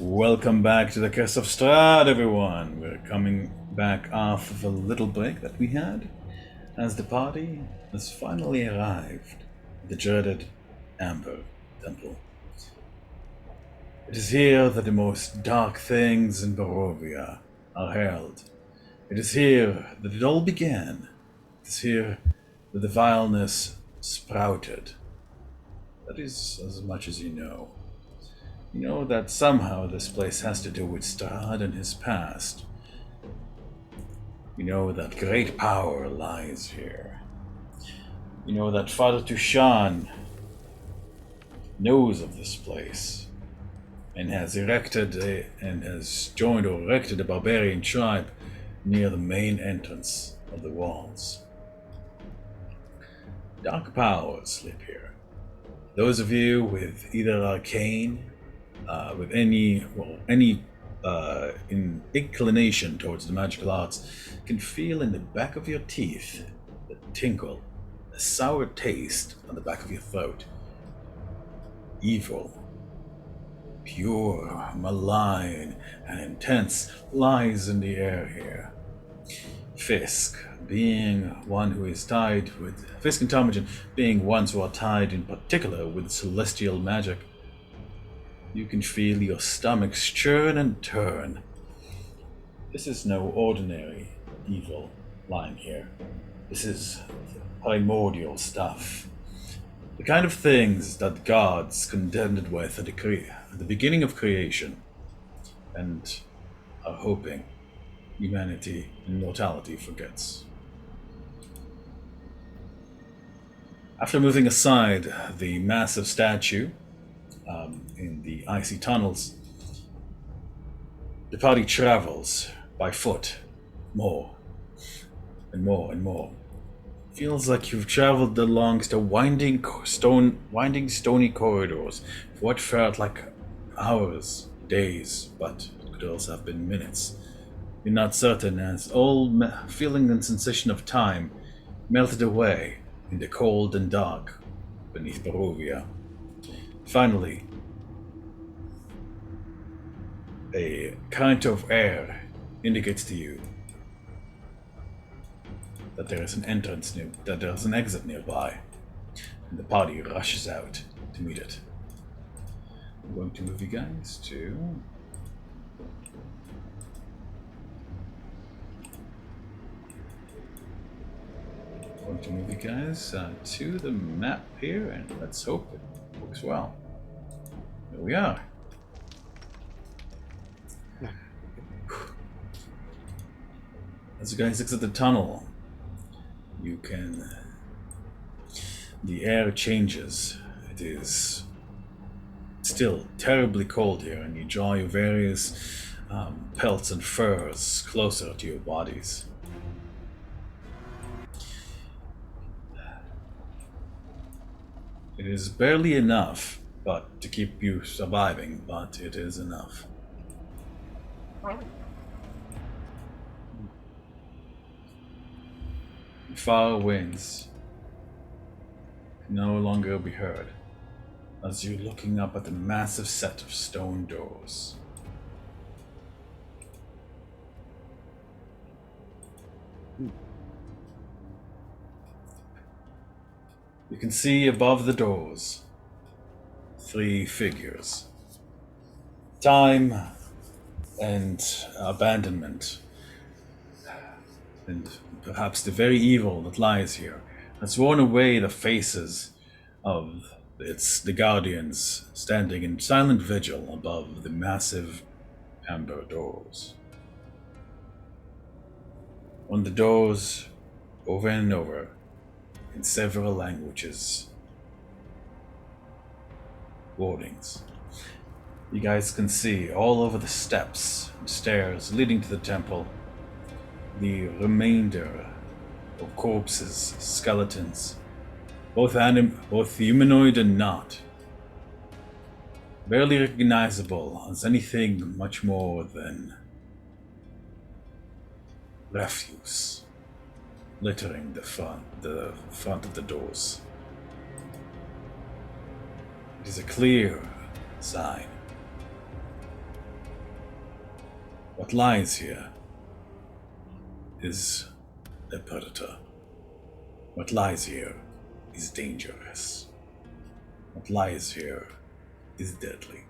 Welcome back to the Curse of Strahd, everyone. We're coming back off of a little break that we had, as the party has finally arrived at the dreaded Amber Temple. It is here that the most dark things in Barovia are held. It is here that it all began. It is here that the vileness sprouted. That is as much as you know. You know that somehow this place has to do with Strahd and his past. You know that great power lies here. You know that Father Tushan knows of this place and has joined or erected a barbarian tribe near the main entrance of the walls. Dark powers live here. Those of you with either arcane with any inclination towards the magical arts can feel in the back of your teeth the tinkle, a sour taste on the back of your throat. Evil, pure, malign, and intense lies in the air here. Fisk, being one who is tied with Fisk and Ptarmigan being ones who are tied in particular with celestial magic. You can feel your stomachs churn and turn. This is no ordinary evil lying here. This is primordial stuff. The kind of things that gods contended with at the beginning of creation and are hoping humanity and mortality forgets. After moving aside the massive statue in the icy tunnels, the party travels by foot more and more and more. Feels like you've traveled along the winding stony corridors for what felt like hours, days, but it could also have been minutes. You're not certain, as all feeling and sensation of time melted away in the cold and dark beneath Barovia. Finally, a current of air indicates to you that there is an exit nearby, and the party rushes out to meet it. I'm going to move you guys to to the map here, and let's hope it works well. There we are. As you guys exit the tunnel, the air changes. It is still terribly cold here, and you draw your various pelts and furs closer to your bodies. It is barely enough to keep you surviving, but it is enough. Far winds can no longer be heard as you're looking up at the massive set of stone doors. You can see above the doors 3 figures. Time and abandonment, and perhaps the very evil that lies here has worn away the faces of the guardians standing in silent vigil above the massive amber doors. On the doors, over and over, in several languages, warnings. You guys can see all over the steps and stairs leading to the temple the remainder of corpses, skeletons, both humanoid and not. Barely recognizable as anything much more than refuse, littering the front of the doors. It is a clear sign What lies here is a predator. What lies here is dangerous. What lies here is deadly.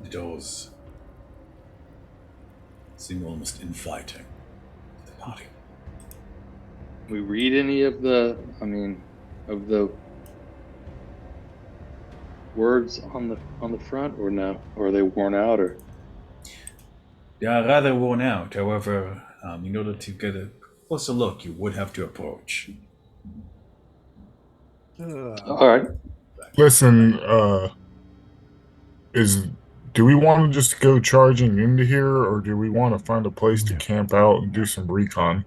The doors seem almost inviting to the party. We read any of the words on the front, or no? Or are they worn out, or? They are rather worn out. However, in order to get a closer look, you would have to approach. All right. Listen, do we want to just go charging into here, or do we want to find a place to camp out and do some recon?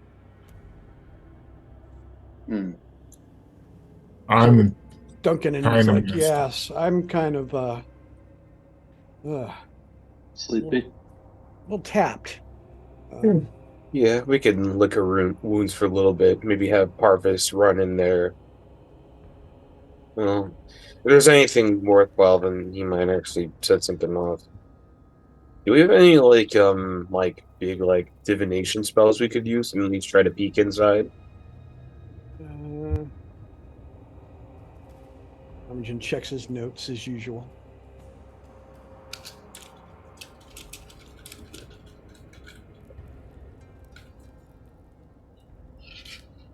I'm Duncan, and kind he's of like, missed. yes, I'm kind of Sleepy. a little tapped. Yeah, we can lick her wounds for a little bit. Maybe have Parvis run in there. Well, if there's anything worthwhile, then he might actually set something off. Do we have any big divination spells we could use and at least try to peek inside? Imogen checks his notes as usual.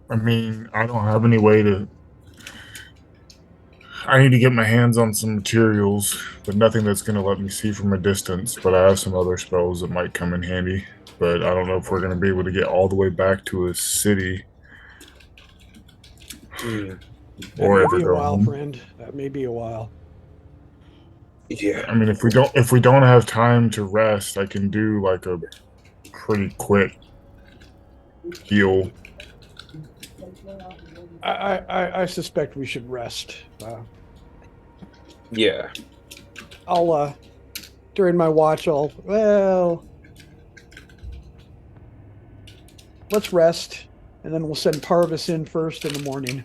I mean, I don't have any way to. I need to get my hands on some materials, but nothing that's going to let me see from a distance. But I have some other spells that might come in handy. But I don't know if we're going to be able to get all the way back to a city. Or That ever may be a go while, home. friend. That may be a while. Yeah. I mean, if we don't have time to rest, I can do like a pretty quick heal. I suspect we should rest. Yeah. I'll during my watch, let's rest, and then we'll send Parvis in first in the morning.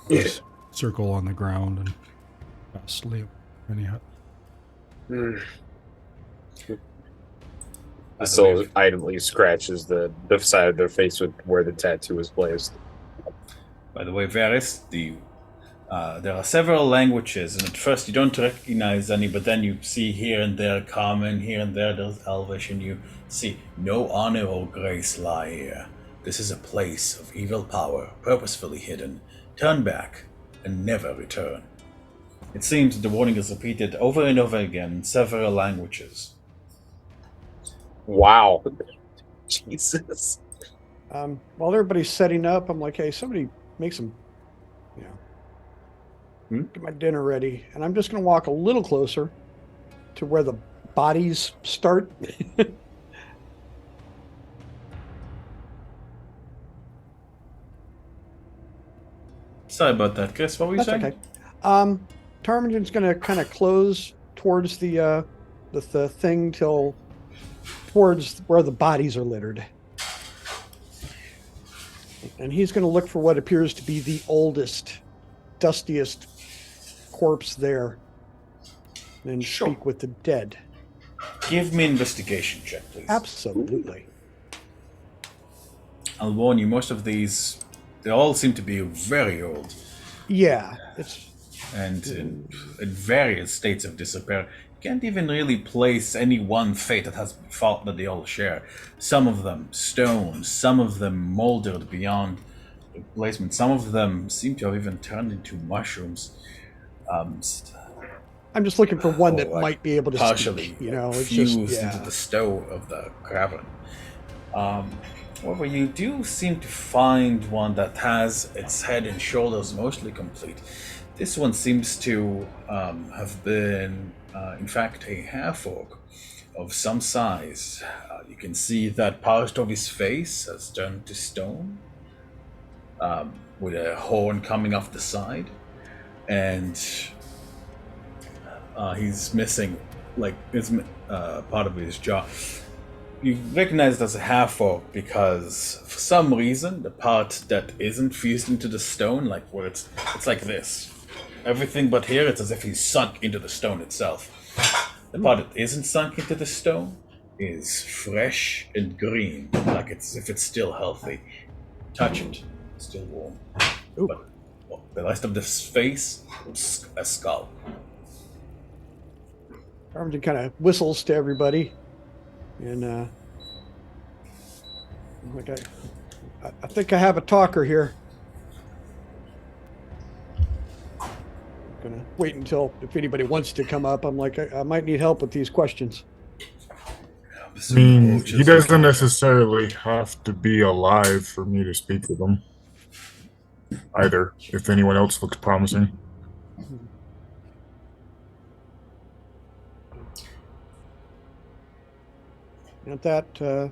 Yeah. Just circle on the ground and sleep. Anyhow, So idly scratches the side of their face with where the tattoo is placed. By the way, Varys, there are several languages, and at first you don't recognize any, but then you see here and there Common, here and there there's Elvish, and you see no honor or grace lie here. This is a place of evil power, purposefully hidden. Turn back and never return. It seems the warning is repeated over and over again in several languages. Wow. Jesus. While everybody's setting up, I'm like, hey, somebody make some, get my dinner ready. And I'm just going to walk a little closer to where the bodies start. Sorry about that, Chris. What were you That's saying? okay. Ptarmigan's going to kind of close towards the thing towards where the bodies are littered. And he's going to look for what appears to be the oldest, dustiest corpse there and speak with the dead. Give me an investigation check, please. Absolutely. I'll warn you, most of these, they all seem to be very old. Yeah, it's and in various states of disrepair. You can't even really place any one fate that has fault that they all share. Some of them stone, some of them molded beyond replacement, some of them seem to have even turned into mushrooms. I'm just looking for one that might be able to partially speak, it's fused just, into the stove of the cavern. However, you do seem to find one that has its head and shoulders mostly complete. This one seems to have been, in fact, a half-orc of some size. You can see that part of his face has turned to stone, with a horn coming off the side, and he's missing, part of his jaw. You recognize it as a half-orc because, for some reason, the part that isn't fused into the stone, like where it's like this. Everything but here, it's as if he's sunk into the stone itself. The part that isn't sunk into the stone is fresh and green, like it's as if it's still healthy. Touch it, it's still warm. Ooh. But well, the rest of this face is a skull. Armington kind of whistles to everybody, and like I think I have a talker here. Gonna wait until if anybody wants to come up. I'm like I might need help with these questions. I mean, he doesn't necessarily have to be alive for me to speak with him. Either, if anyone else looks promising. At that,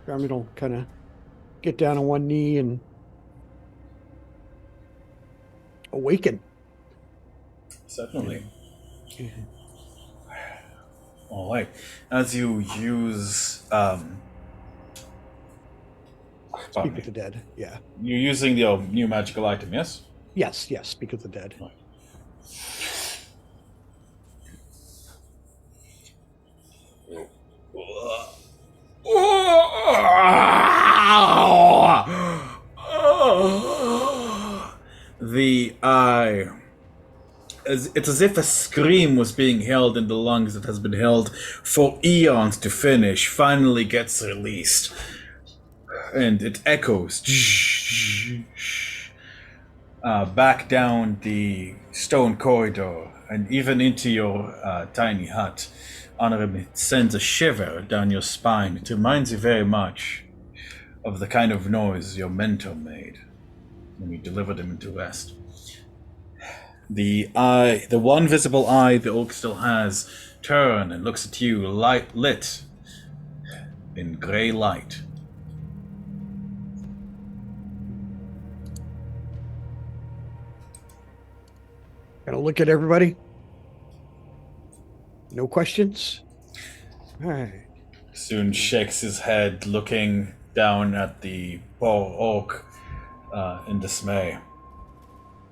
Armin will kind of get down on one knee and awaken. Certainly. All right. As you use, Speak with the dead. Yeah. you're using the new magical item, yes? Yes. Speak with the dead. Right. The eye. It's as if a scream was being held in the lungs that has been held for eons to finish, finally gets released. And it echoes back down the stone corridor and even into your tiny hut. Honorable, it sends a shiver down your spine. It reminds you very much of the kind of noise your mentor made when you delivered him into rest. The eye, the one visible eye the orc still has, turn and looks at you, lit in gray light. Gotta look at everybody. No questions. All right. Soon shakes his head, looking down at the poor orc in dismay.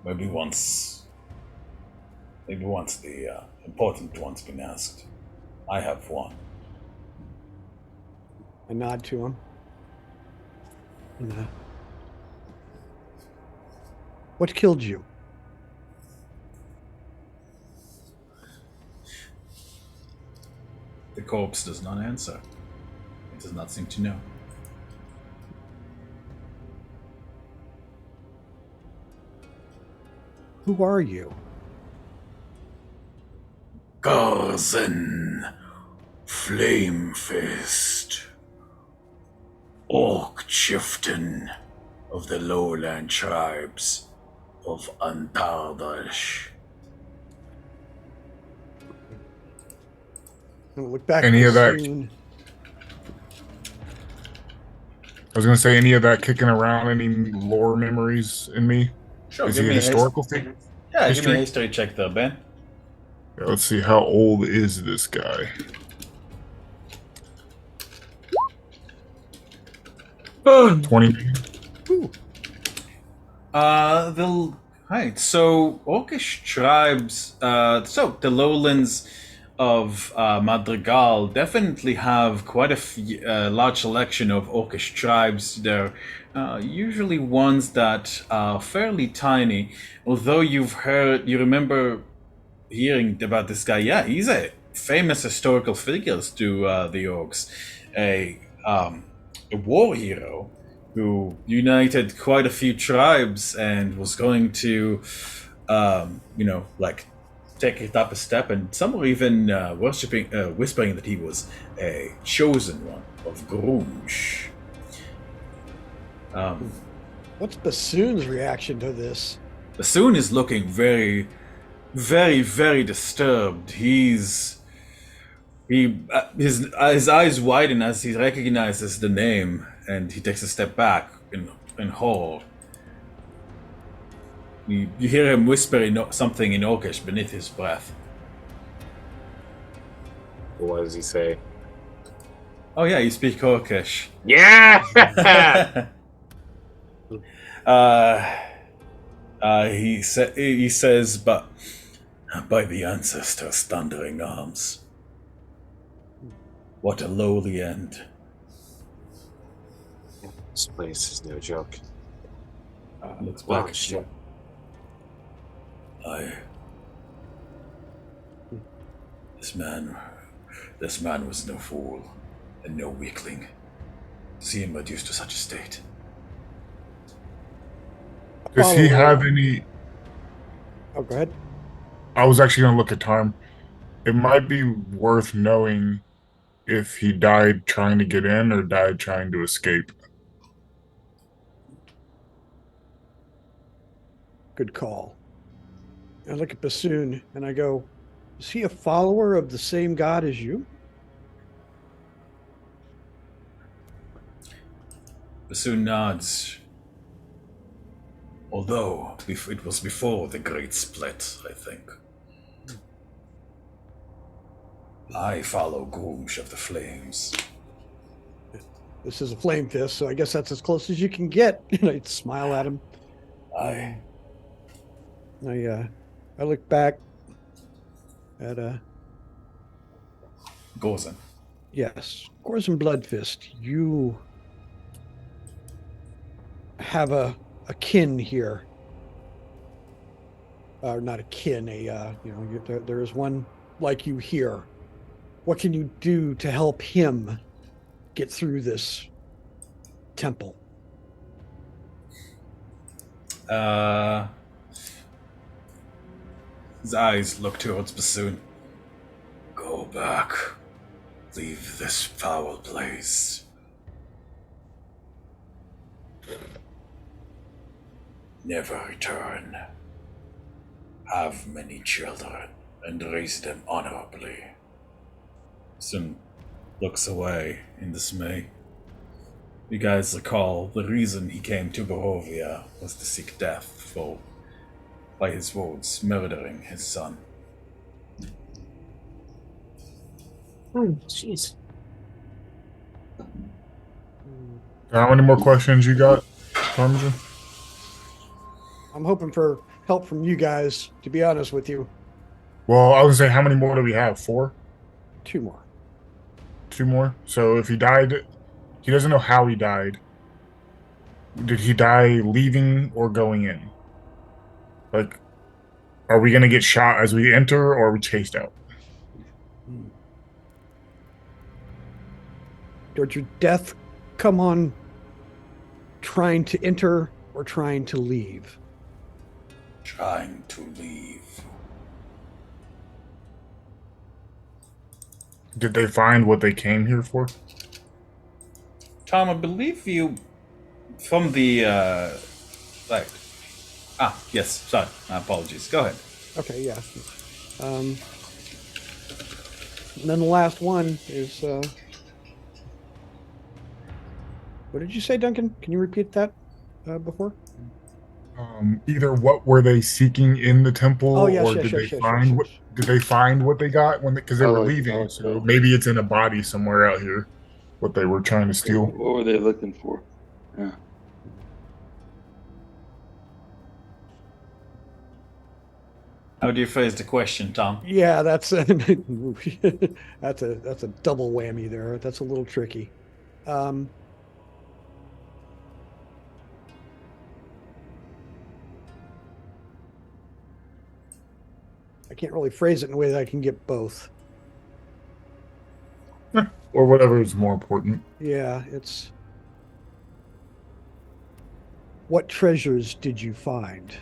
Maybe once the important one's been asked. I have one. I nod to him. And, what killed you? The corpse does not answer. It does not seem to know. Who are you? Garzen, Flamefist, Orc Chieftain of the lowland tribes of Antardash. I'm gonna look back Any at of the that- scene. I was gonna say, any of that kicking around any lore memories in me? Sure, Is give he a me a historical thing? give me history? a history check there, Ben. Yeah, let's see, how old is this guy? Oh, 20. Ooh, Right, so Orcish tribes, so the lowlands of Madrigal definitely have quite a large selection of Orcish tribes. They're usually ones that are fairly tiny, although you remember hearing about this guy. Yeah, he's a famous historical figure to the orcs, a war hero who united quite a few tribes and was going to, take it up a step, and some were even whispering that he was a chosen one of Grunge. what's Bassoon's reaction to this? Bassoon is looking very, very, very disturbed. His eyes widen as he recognizes the name, and he takes a step back in horror. You hear him whispering something in Orcish beneath his breath. what does he say? Oh yeah, you speak Orcish. Yeah. He says, but by the ancestors' thundering arms. What a lowly end. This place is no joke. Looks back Oh at shit. you. This man was no fool, and no weakling. To see him reduced to such a state. Does he Follow- have any? Oh, go ahead. I was actually going to look at time. It might be worth knowing if he died trying to get in or died trying to escape. Good call. I look at Bassoon and I go, is he a follower of the same god as you? Bassoon nods. Although it was before the Great Split, I think. I follow Groosh of the Flames. This is a flame fist, so I guess that's as close as you can get. And I smile at him. I I look back at Gozen. yes, Gorzen Bloodfist. You have a kin here. Not a kin, there is one like you here. What can you do to help him get through this temple? His eyes look towards Bassoon. Go back. Leave this foul place. Never return. Have many children and raise them honorably. Bassoon looks away in dismay. You guys recall the reason he came to Bohovia was to seek death for, by his words, murdering his son. Jeez. How many more questions you got, Parmesan? I'm hoping for help from you guys, to be honest with you. Well, I was gonna say, how many more do we have? 4? 2 more. 2 more? So if he died, he doesn't know how he died. Did he die leaving or going in? Like, are we gonna get shot as we enter or are we chased out? Did your death come on trying to enter or trying to leave? Trying to leave. Did they find what they came here for? Tom, I believe you from the yes, sorry. Apologies. Go ahead. Okay, yeah. And then the last one is what did you say, Duncan? Can you repeat that before? Either what were they seeking in the temple, Oh, yes, or yes, did yes, they yes, find yes, what? yes. Did they find what they got when? Because they were leaving, like so that. maybe it's in a body somewhere out here. What they were trying to steal. What were they looking for? Yeah. How do you phrase the question, Tom? Yeah, that's a, that's a double whammy there. That's a little tricky. I can't really phrase it in a way that I can get both. Or whatever is more important. Yeah, it's what treasures did you find?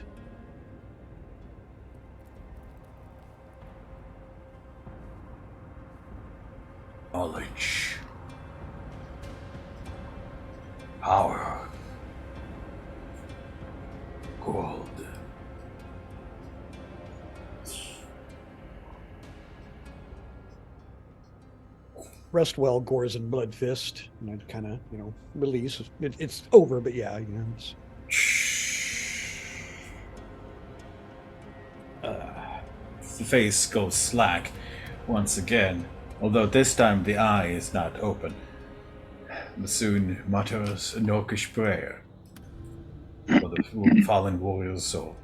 Knowledge. Power. Gold. Rest well, Gores and Bloodfist. And I'd kind of, release. It's over, but yeah, it's, The face goes slack once again, although this time the eye is not open. Bassoon mutters an orcish prayer for the fallen warrior's soul.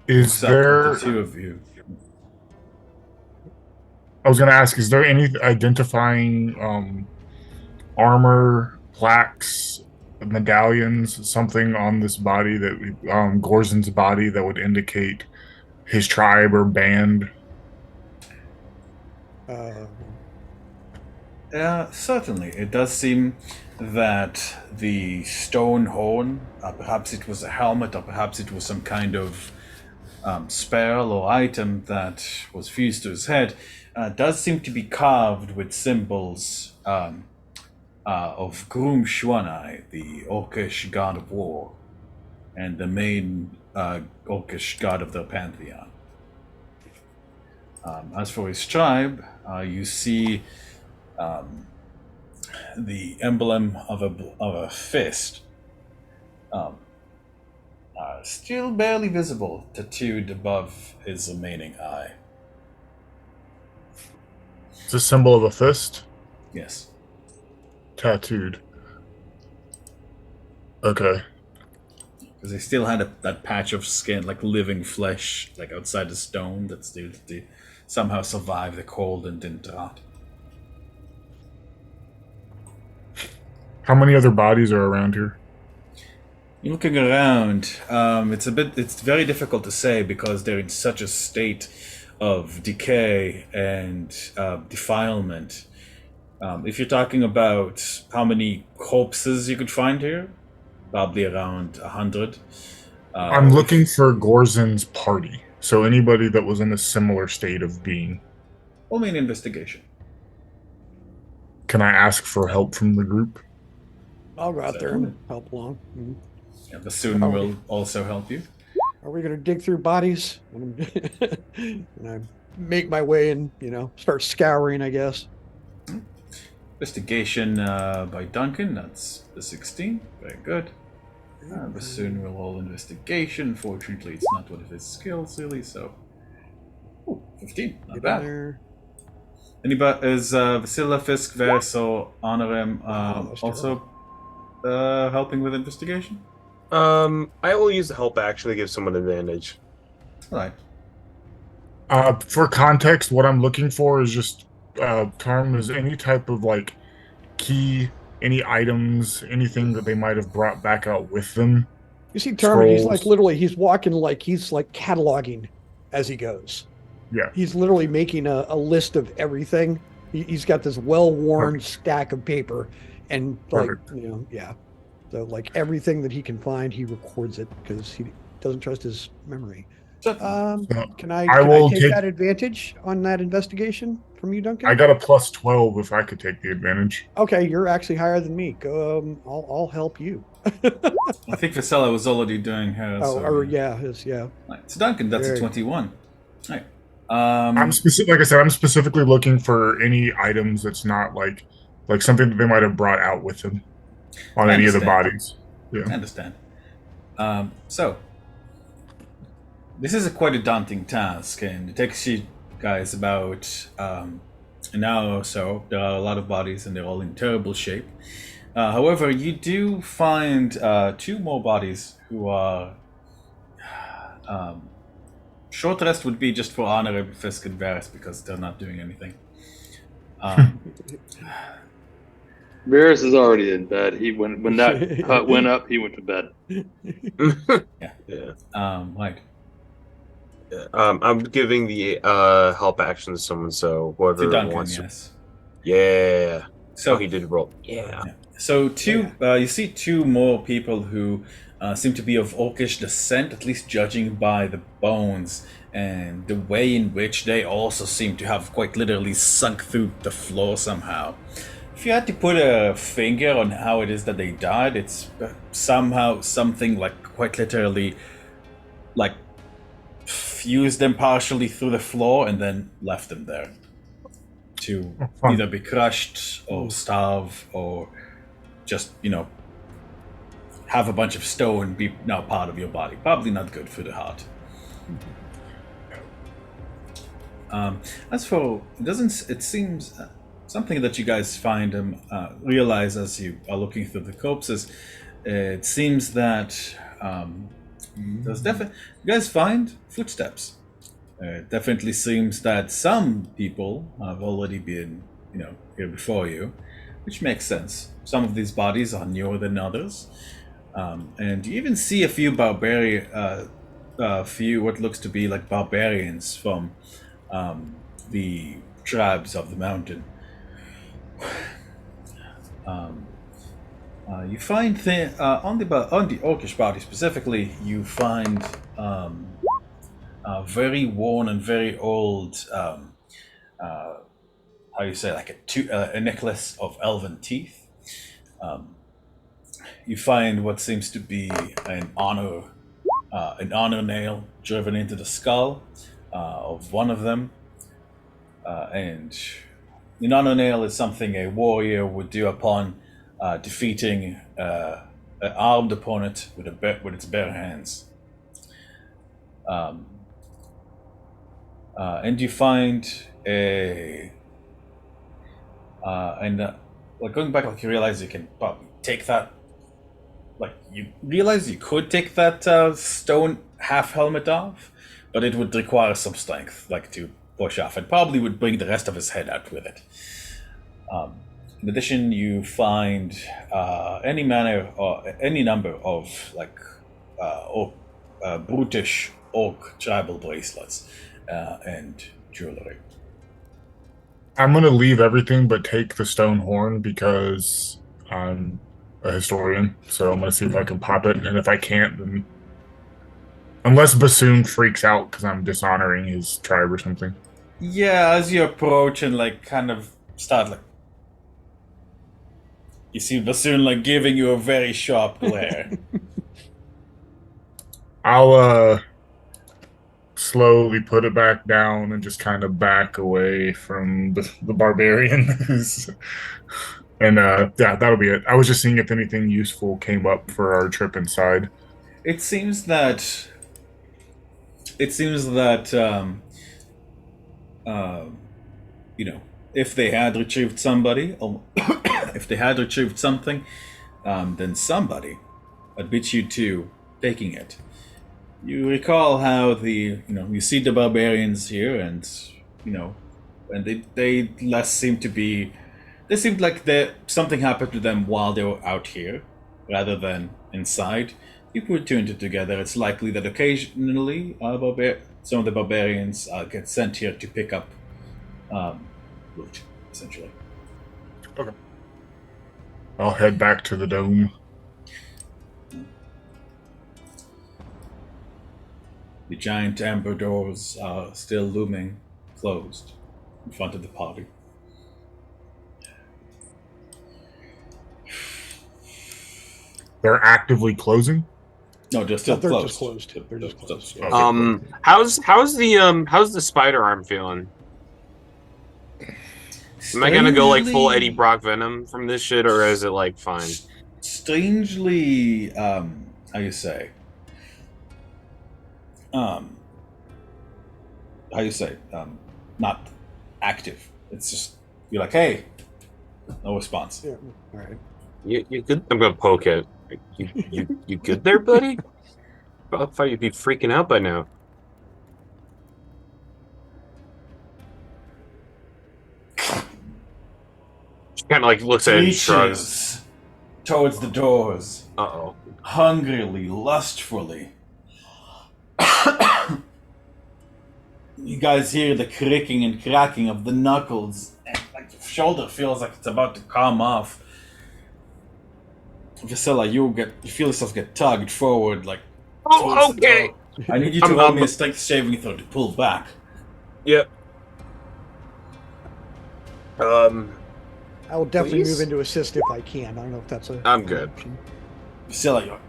Is Looks up at there? the two of you. I was going to ask, is there any identifying armor, plaques, medallions, something on this body that Gorzin's body that would indicate his tribe or band? Certainly. It does seem that the stone horn, perhaps it was a helmet, or perhaps it was some kind of spell or item that was fused to his head, does seem to be carved with symbols of Grum Shwanai, the Orcish god of war, and the main Orcish god of their pantheon. As for his tribe, you see the emblem of a fist, still barely visible, tattooed above his remaining eye. It's a symbol of a fist Yes. tattooed. Okay. Because they still had that patch of skin, like living flesh, like outside the stone, that still somehow survived the cold and didn't rot. How many other bodies are around here? Looking around, it's very difficult to say because they're in such a state of decay and defilement. If you're talking about how many corpses you could find here, probably around 100. I'm looking for Gorzin's party. So anybody that was in a similar state of being. Only an investigation. Can I ask for help from the group? I'll go out there and help along. Mhm. Yeah, Bassoon will also help you. Are we going to dig through bodies? And I make my way and, start scouring, I guess. Investigation by Duncan, that's the 16. Very good. Bassoon will roll investigation. Fortunately, it's not one of his skills, really, so. Ooh, 15. Not Get bad. in there. Anybody is Vasila Fisk Verso Honorem that's also helping with investigation? I will use the help action to give someone advantage. Alright. For context, what I'm looking for is just term is any type of like key, any items, anything that they might have brought back out with them. You see Termin, he's like Scrolls. literally, he's walking like he's like cataloging as he goes. Yeah. He's literally making a list of everything. He's got this well-worn stack of paper and like, Perfect. yeah. So like everything that he can find, he records it because he doesn't trust his memory. Can I take that advantage on that investigation from you, Duncan? I got a plus 12 if I could take the advantage. Okay, you're actually higher than me. Go, I'll help you. I think Vasella was already doing her. Yeah. Right. So Duncan, that's a 21. Right. I'm like I said, I'm specifically looking for any items that's not like something that they might have brought out with them on any of the bodies. Yeah. I understand. So this is quite a daunting task, and it takes you guys about an hour or so. There are a lot of bodies, and they're all in terrible shape. However, you do find 2 more bodies who are... short rest would be just for Honor, Fisk, and Varys because they're not doing anything. Varys is already in bed. He when that hut went up, he went to bed. Yeah. Right. I'm giving the help action to someone, so whoever To Duncan, wants to. yes. Yeah. So he did roll. Yeah. So you see 2 more people who seem to be of Orcish descent, at least judging by the bones and the way in which they also seem to have quite literally sunk through the floor somehow. If you had to put a finger on how it is that they died, it's somehow something like quite literally like fused them partially through the floor and then left them there to either be crushed or starve or just, have a bunch of stone be now part of your body. Probably not good for the heart. As for it seems something that you guys find realize as you are looking through the corpses. It seems that there's definitely you guys find footsteps. It definitely seems that some people have already been, here before you, which makes sense. Some of these bodies are newer than others, and you even see a few what looks to be like barbarians from the tribes of the mountain. You find on the orcish body specifically, you find very worn and very old. How you say, like a necklace of elven teeth. You find what seems to be an honor nail driven into the skull of one of them, and an honor nail is something a warrior would do upon defeating an armed opponent with its bare hands. And you find going back, you realize you can probably take that. You realize you could take that stone half helmet off, but it would require some strength, to push off, and probably would bring the rest of his head out with it. In addition, you find any number of brutish orc tribal bracelets and jewelry. I'm going to leave everything but take the stone horn because I'm a historian. So I'm going to see if I can pop it. And if I can't, then... Unless Bassoon freaks out because I'm dishonoring his tribe or something. Yeah, as you approach and kind of start you see Bassoon giving you a very sharp glare. I'll slowly put it back down and just kind of back away from the barbarian. And that'll be it. I was just seeing if anything useful came up for our trip inside. It seems that if they had retrieved somebody, or if they had retrieved something, then somebody had beat you to taking it. You recall how you see the barbarians here, and they less seem to be. They seemed like something happened to them while they were out here, rather than inside. You put two and two together. It's likely that occasionally some of the barbarians get sent here to pick up loot, essentially. Okay. I'll head back to the dome. The giant amber doors are still looming, closed, in front of the party. They're actively closing? No, they're still they're closed. Just closed. They're just closed. Okay. How's the spider arm feeling? Am I gonna go full Eddie Brock Venom from this shit, or is it fine? Strangely, how you say? Not active. It's just you're hey, no response. Yeah. All right. You good? I'm gonna poke it. You good there, buddy? I thought you'd be freaking out by now. She kind of looks at it and shrugs towards the doors. Uh-oh. Hungrily, lustfully. You guys hear the creaking and cracking of the knuckles, and your shoulder feels like it's about to come off. Vasilla, you feel yourself get tugged forward, Oh, okay. I need you to roll me a strength saving throw to pull back. Yep. I will definitely Please? move into assist if I can. I don't know if that's a. I'm good. Option. Vasilla, you're.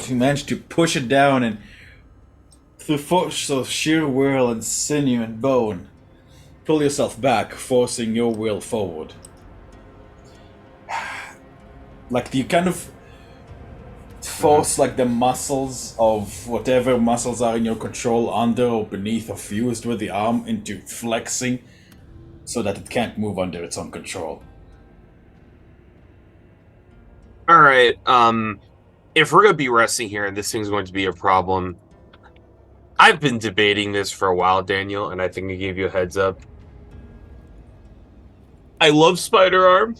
You managed to push it down, and through force of sheer will and sinew and bone, pull yourself back, forcing your will forward. You kind of force like the muscles of whatever muscles are in your control under or beneath or fused with the arm into flexing so that it can't move under its own control. All right. If we're gonna be resting here and this thing's going to be a problem, I've been debating this for a while, Daniel, and I think I gave you a heads up. I love Spider Arm.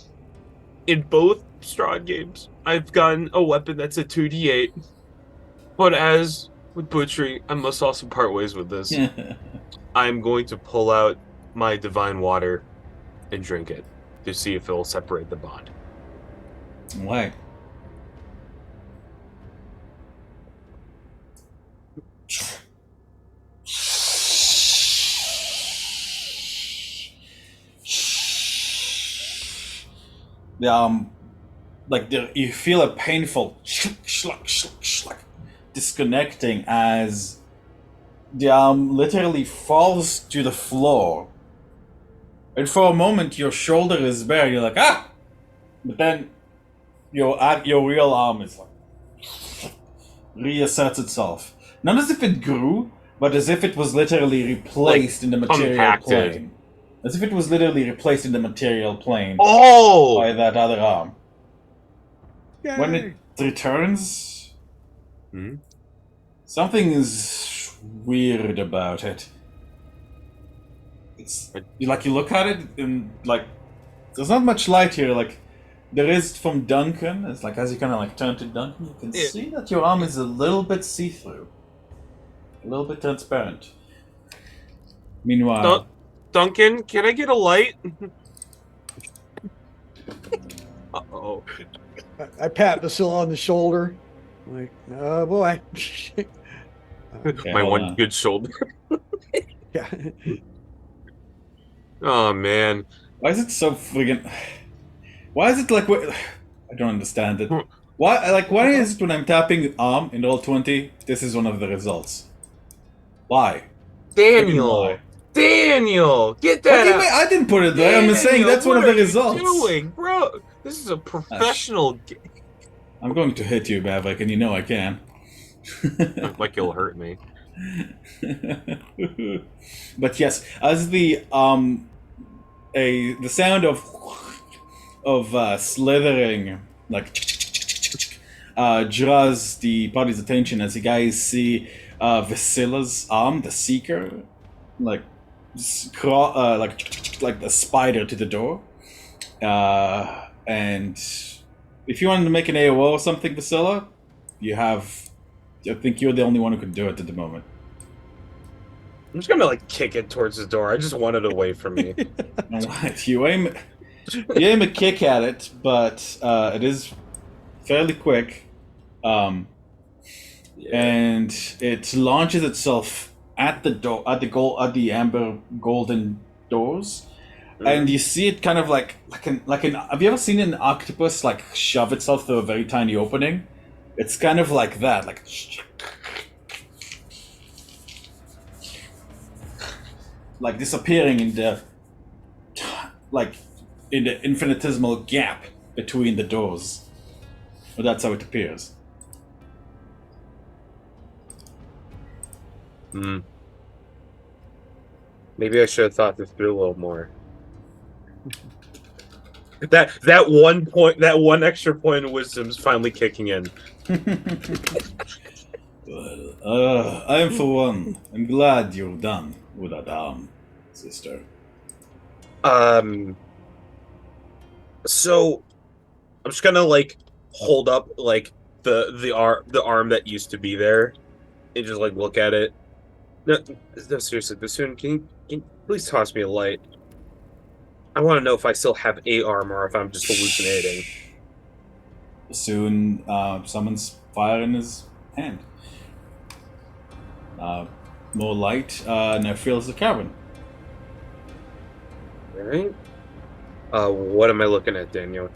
In both Strahd games, I've gotten a weapon that's a 2d8. But as with butchery, I must also part ways with this. I'm going to pull out my divine water and drink it to see if it'll separate the bond. Why? Like you feel a painful disconnecting as the arm literally falls to the floor. And for a moment, your shoulder is bare. You're like, ah! But then your real arm is like reasserts itself. Not as if it grew, but as if it was literally replaced in the material compacted. plane. As if it was literally replaced in the material plane by that other arm. Yay. When it returns, something is weird about it. It's like you look at it and like there's not much light here. Like there is from Duncan. It's like as you kind of like turn to Duncan, you can see that your arm is a little bit see-through, a little bit transparent. Meanwhile, Duncan, can I get a light? Uh-oh. I pat Vasilla on the shoulder. I'm like, oh boy. okay, My one good shoulder. Yeah. Oh, man. Why is it so friggin'... Why is it like... I don't understand it. Why is it when I'm tapping arm in Roll20, this is one of the results? Why? Daniel! Daniel! Get that What do you out! mean? I didn't put it there. I'm saying that's one of the results. What are you doing, bro? This is a professional game. I'm going to hit you, Maverick, and you know I can. Like you'll hurt me. But yes, as the sound of slithering like draws the party's attention as you guys see Vasilla's arm, the Seeker, like the spider to the door. And if you wanted to make an AOO or something, Vasilla, I think you're the only one who can do it at the moment. I'm just gonna like kick it towards the door. I just want it away from me. Alright, you aim a kick at it, but it is fairly quick. And it launches itself at the door, at the amber golden doors. And you see it kind of like an. Have you ever seen an octopus like shove itself through a very tiny opening? It's kind of like that, like disappearing in the infinitesimal gap between the doors. Well, that's how it appears. Maybe I should have thought this through a little more. That one extra point of wisdom is finally kicking in. Well, I am for one. I'm glad you're done with that arm, sister. So I'm just gonna like hold up like the arm that used to be there, and just like look at it. No, seriously, Bassoon, can you please toss me a light? I want to know if I still have a arm or if I'm just hallucinating. Soon summons fire in his hand. More light now fills the cavern. Alright. What am I looking at, Daniel?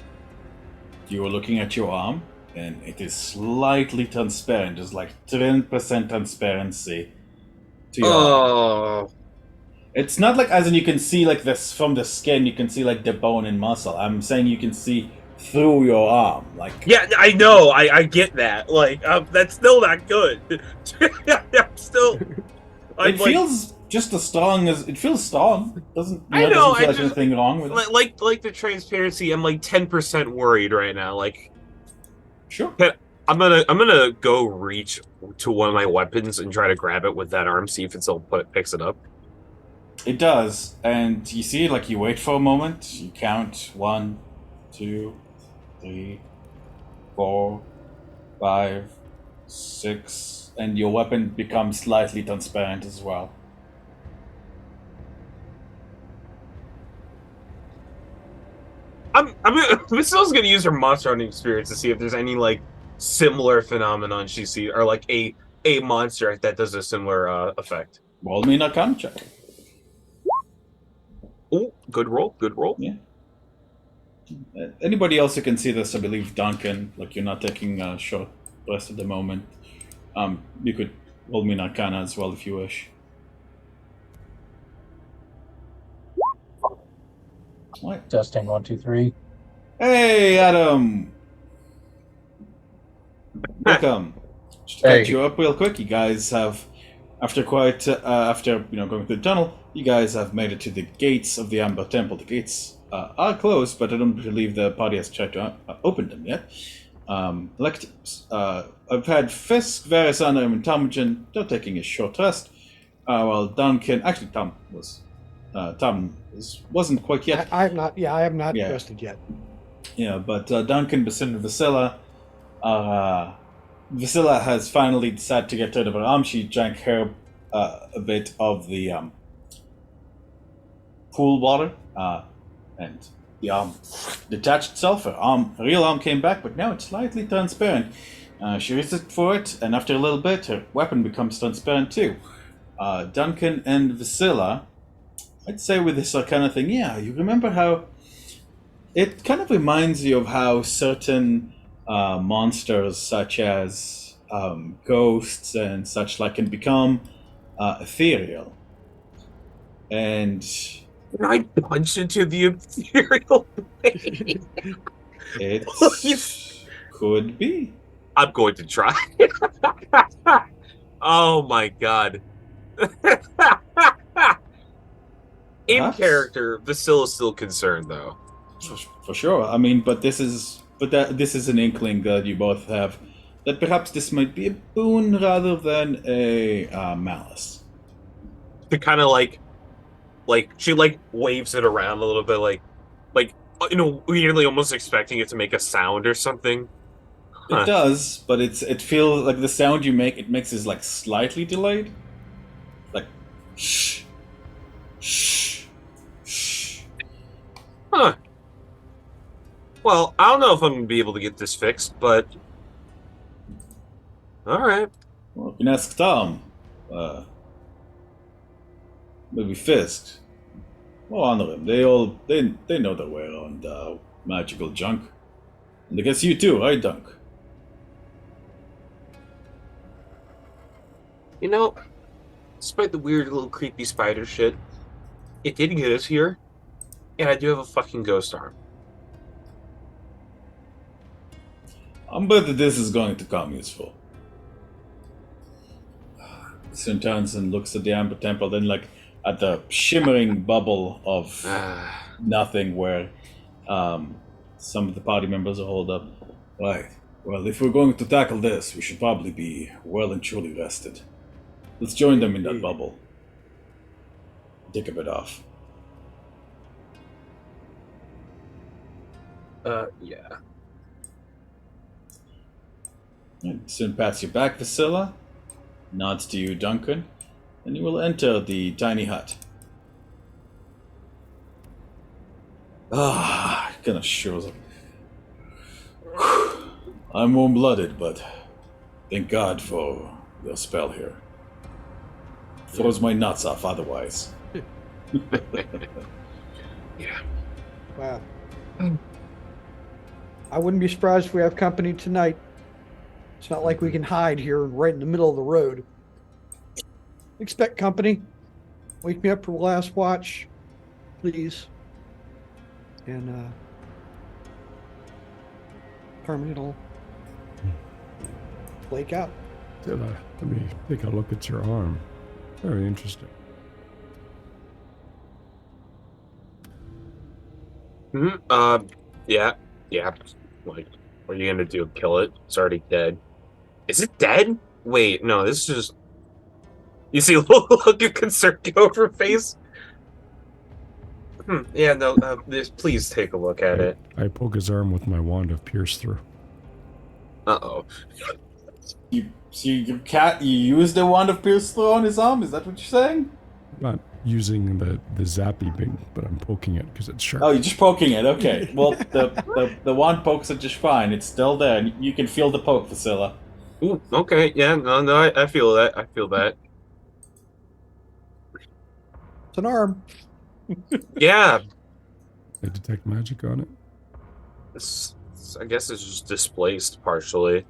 You are looking at your arm, and it is slightly transparent. There's like 10% transparency to your arm. It's not like as in you can see like this from the skin, you can see like the bone and muscle. I'm saying you can see through your arm. Like, yeah, I know. I get that. Like, that's still not good. I'm still. I'm it feels just as strong as it feels strong. Doesn't I know. doesn't I feel like just anything wrong with it. like the transparency. I'm like 10% worried right now. Like, Sure. I'm gonna go reach to one of my weapons and try to grab it with that arm. See if it still picks it up. It does, and you see, like, you wait for a moment. You count 1, 2, 3, 4, 5, 6, and your weapon becomes slightly transparent as well. I'm Vasila's gonna use her monster hunting experience to see if there's any like similar phenomenon she sees, or like a monster that does a similar effect. Roll me an Arcana check. Oh, good roll, good roll. Yeah. Anybody else who can see this, I believe Duncan, like you're not taking a short rest at the moment. You could roll me an Arcana as well if you wish. What? Testing 1, 2, 3. Hey, Adam! Welcome. Just to catch you up real quick, you guys have, after going through the tunnel, you guys have made it to the gates of the Amber Temple. The gates are closed, but I don't believe the party has tried to open them yet. I've had Fisk, Verisana, and Tomogen. They're taking a short rest. While Duncan, actually Tom wasn't quite yet. I have not rested yet. Yeah, but Duncan, Basin, and Vasila Vasila has finally decided to get rid of her arm. She drank her a bit of the pool water, and the arm detached itself. Her real arm came back, but now it's slightly transparent. She reaches for it, and after a little bit, her weapon becomes transparent too. Duncan and Vasila, I'd say with this kind of thing, yeah, you remember how it kind of reminds you of how certain monsters such as ghosts and such like can become ethereal. And Can I punch into the ethereal plane? it could be. I'm going to try. Oh my god. In Perhaps. character, Vasila's still concerned though. For sure. I mean, but this is an inkling that you both have that perhaps this might be a boon rather than a malice. To kind of like she like waves it around a little bit, like weirdly almost expecting it to make a sound or something. It does, but it feels like the sound you make. It makes is like slightly delayed, like shh, shh, shh. Huh. Well, I don't know if I'm gonna be able to get this fixed, but all right. Well, you can ask Tom. Maybe Fisk. Well, honor him. They know their way around magical junk. And I guess you too, right, Dunk? You know, despite the weird little creepy spider shit, it did get us here, and I do have a fucking ghost arm. I'm bet that this is going to come useful. St. turns and looks at the Amber Temple, then like at the shimmering bubble of nothing where some of the party members are holed up. Right. Well, if we're going to tackle this, we should probably be well and truly rested. Let's join them in that bubble. Take a bit off. Yeah. And soon pats you back, Vasila. Nods to you, Duncan. And you will enter the tiny hut. Kind of shows up. I'm warm-blooded, but thank God for your spell here. Throws my nuts off otherwise. Yeah. Wow. I wouldn't be surprised if we have company tonight. It's not like we can hide here right in the middle of the road. Expect company. Wake me up for the last watch, please. And determine it'll flake out. Let me take a look at your arm. Very interesting. Yeah. Like, what are you gonna do? Kill it? It's already dead. Is it dead? Wait, no, this is just... You see a look of concern go over her face? Yeah, no, please take a look at it. I poke his arm with my wand of pierce through. Uh-oh. You use the wand of pierce through on his arm? Is that what you're saying? I'm not using the zappy thing, but I'm poking it because it's sharp. Oh, you're just poking it. Okay. Well, the wand pokes it just fine. It's still there. And you can feel the poke, Vasilla. Ooh, okay. Yeah, no, I feel that. I feel that. It's an arm. Yeah. I detect magic on it. I guess it's just displaced partially.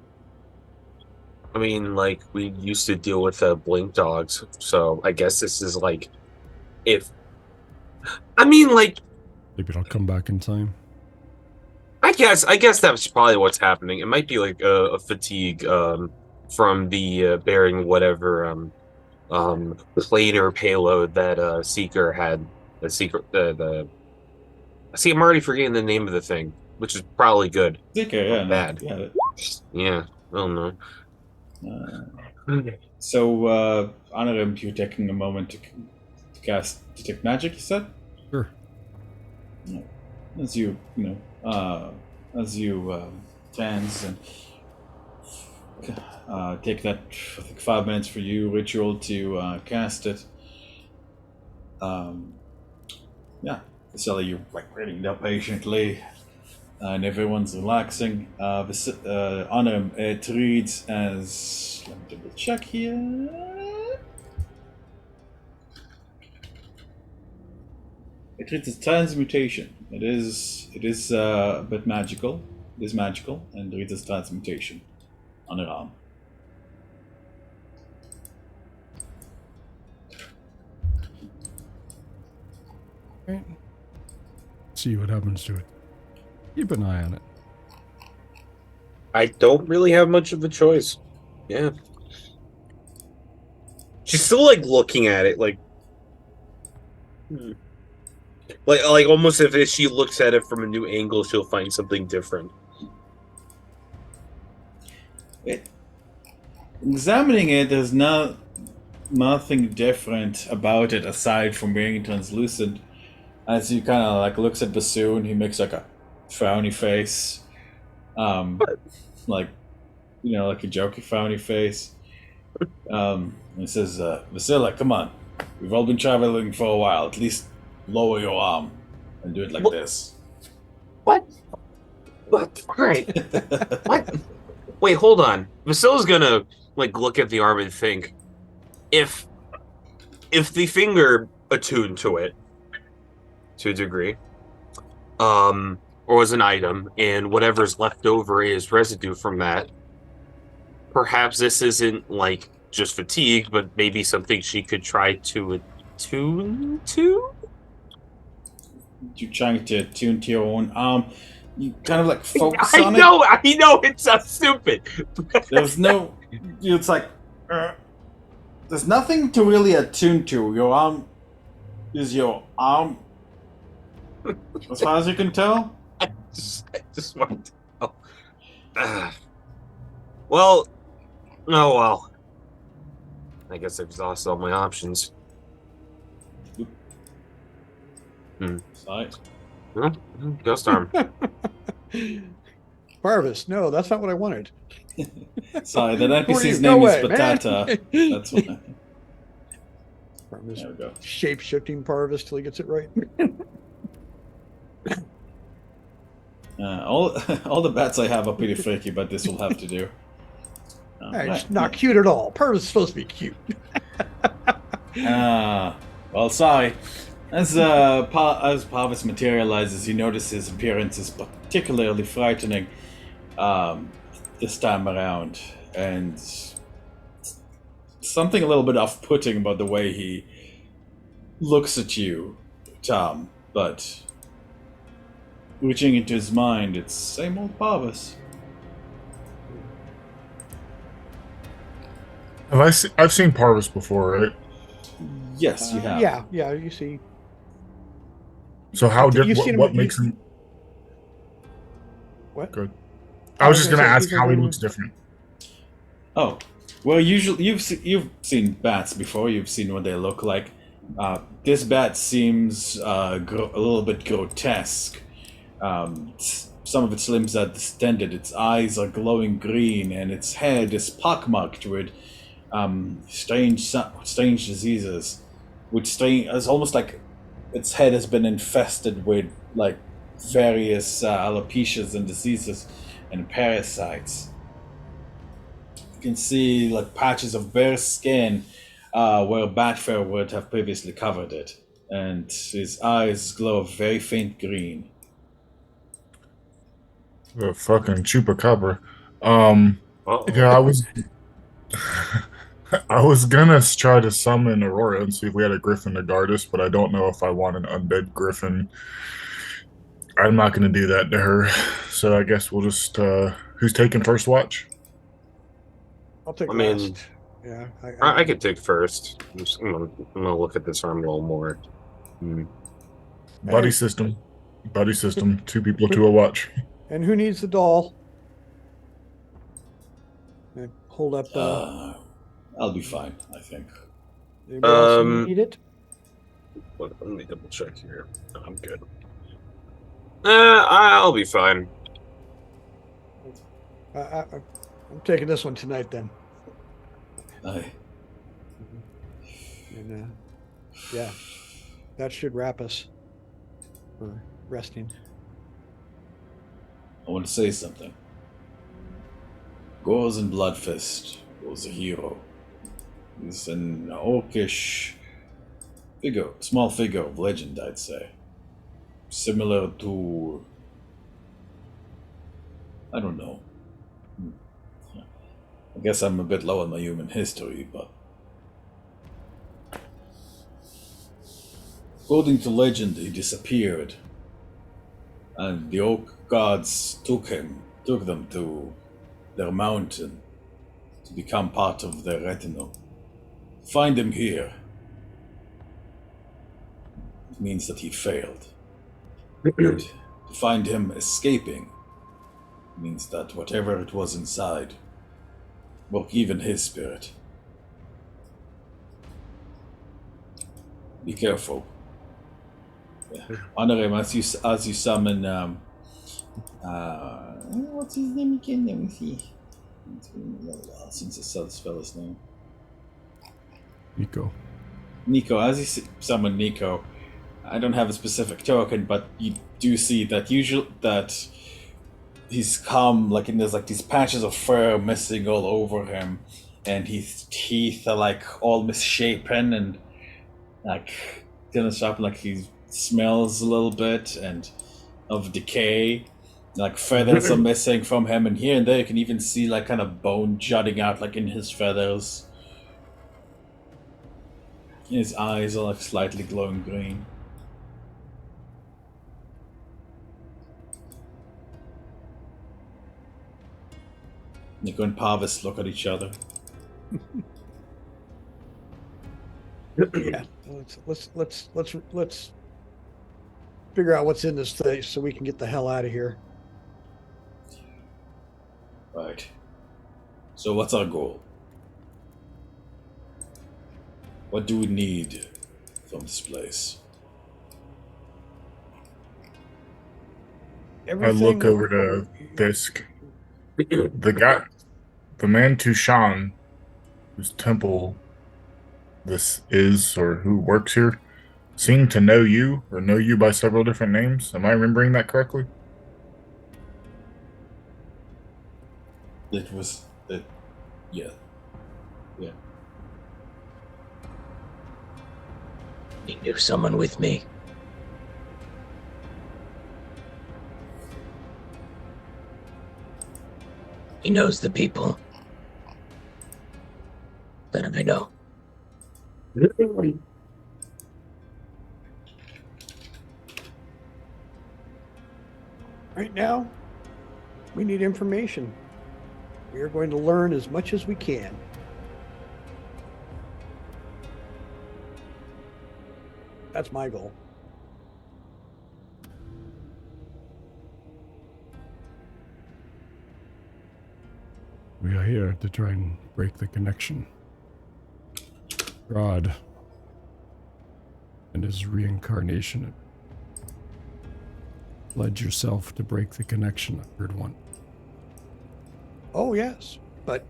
I mean, like, we used to deal with blink dogs, so I guess this is like, Maybe it'll come back in time. I guess that's probably what's happening. It might be like a fatigue from the bearing whatever plate or payload that Seeker had. See, I'm already forgetting the name of the thing, which is probably good. Seeker, yeah. Bad. Yeah, I don't know. So, Honorim, you're taking a moment to cast Detect Magic, you said? Sure. As you dance and take that, I think, 5 minutes for you ritual to cast it. Yeah, Vasily, you're like waiting there patiently, and everyone's relaxing. Honorim, it reads as, let me double check here. It reads as transmutation. It is a bit magical. It is magical and reads as transmutation on her arm. Right. See what happens to it. Keep an eye on it. I don't really have much of a choice. Yeah. She's still like looking at it, like almost if she looks at it from a new angle, she'll find something different. Examining it, there's nothing different about it aside from being translucent. As he kind of like looks at Bassoon, he makes like a frowny face, like like a jokey frowny face. He says, "Vasilla, come on, we've all been traveling for a while. At least lower your arm and do it like this." What? All right. What? Wait, hold on. Vasilla's gonna like look at the arm and think, if the finger attuned to it to a degree, or was an item, and whatever's left over is residue from that, perhaps this isn't like just fatigue, but maybe something she could try to attune to? You're trying to attune to your own arm. You kind of like focus on it. I know, it sounds stupid. There's no... It's like... there's nothing to really attune to. Your arm is your arm. As far as you can tell. I just want to know. Well, oh well. I guess I've exhausted all my options. Sorry. Well, ghost arm. Parvis, no, that's not what I wanted. Sorry, that NPC's name is Patata. That's what. Parvis, there we go. shape-shifting Parvis till he gets it right. All the bats I have are pretty freaky, but this will have to do. It's not cute at all. Parvis is supposed to be cute. Well, sorry. As Parvis materializes, you notice his appearance is particularly frightening this time around, and something a little bit off-putting about the way he looks at you, Tom, but reaching into his mind, it's same old Parvis. I've seen Parvis before, right? Yes, you have. Yeah. You see, So how did you've seen him. what makes him What? good? I I was was just going to gonna say ask he's like how he one of looks the. different. Oh, well, usually you've seen bats before. You've seen what they look like. This bat seems a little bit grotesque. Some of its limbs are distended. Its eyes are glowing green, and its head is pockmarked with strange diseases. It's almost like its head has been infested with like various alopecias and diseases and parasites. You can see like patches of bare skin where bat fur would have previously covered it, and his eyes glow a very faint green. The fucking chupacabra. Um, yeah, I Uh-oh. was I was gonna try to summon Aurora and see if we had a griffin to guard us, but I don't know if I want an undead griffin. I'm not gonna do that to her. So I guess we'll just who's taking first watch? I'll take I last. mean, Yeah, I could take first. I'm gonna look at this arm a little more. Hmm. Buddy Hey, system. Buddy system. Two people to a watch. and who needs the doll? Hold up. I'll be fine, I think. Anybody else Um, need it? let me double check here. No, I'm good. I'll be fine. I'm taking this one tonight then. I And yeah, that should wrap us for resting. want to say something. Gores and Bloodfist was a hero. He's an orcish figure, small figure of legend, I'd say. Similar to, I don't know. I guess I'm a bit low on my human history, but according to legend, he disappeared, and the oak gods took them to their mountain to become part of their retinue. Find him here. It means that he failed. And to find him escaping means that whatever it was inside woke even his spirit. Be careful. Yeah. Honor him as you summon what's his name again? Let me see. It's been a little while since I saw this fella's name. Nico, as you summon Nico, I don't have a specific token, but you do see that that he's calm, like, and there's like these patches of fur missing all over him, and his teeth are like all misshapen and like kind of sharp, like he smells a little bit and of decay. Like feathers are missing from him, and here and there you can even see like kind of bone jutting out like in his feathers. His eyes are like slightly glowing green. Nico and Parvis look at each other. Yeah, let's figure out what's in this thing so we can get the hell out of here. Right. So what's our goal? What do we need from this place? I look over to Fisk. The man Tushan, whose temple this is or who works here, seemed to know you or know you by several different names. Am I remembering that correctly? It was it. Yeah. Yeah. He knew someone with me. He knows the people that I know. Right now, we need information. We are going to learn as much as we can. That's my goal. We are here to try and break the connection. God and his reincarnation pledge yourself to break the connection, I heard one. Oh, yes. But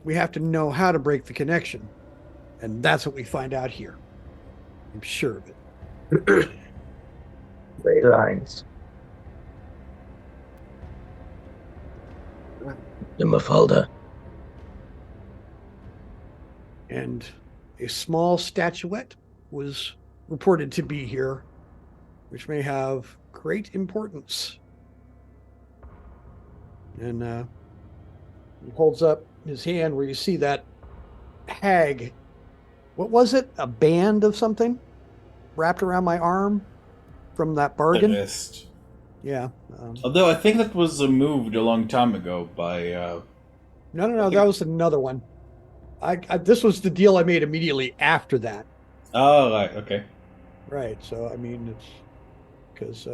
we have to know how to break the connection. And that's what we find out here. I'm sure of it. Ley lines. The Mafalda. And a small statuette was reported to be here, which may have great importance. And he holds up his hand where you see that hag. What was it? A band of something wrapped around my arm from that bargain? The wrist. Yeah. Although I think that was removed a long time ago by... No, that was another one. I this was the deal I made immediately after that. Oh, right, okay. Right. So, I mean, it's because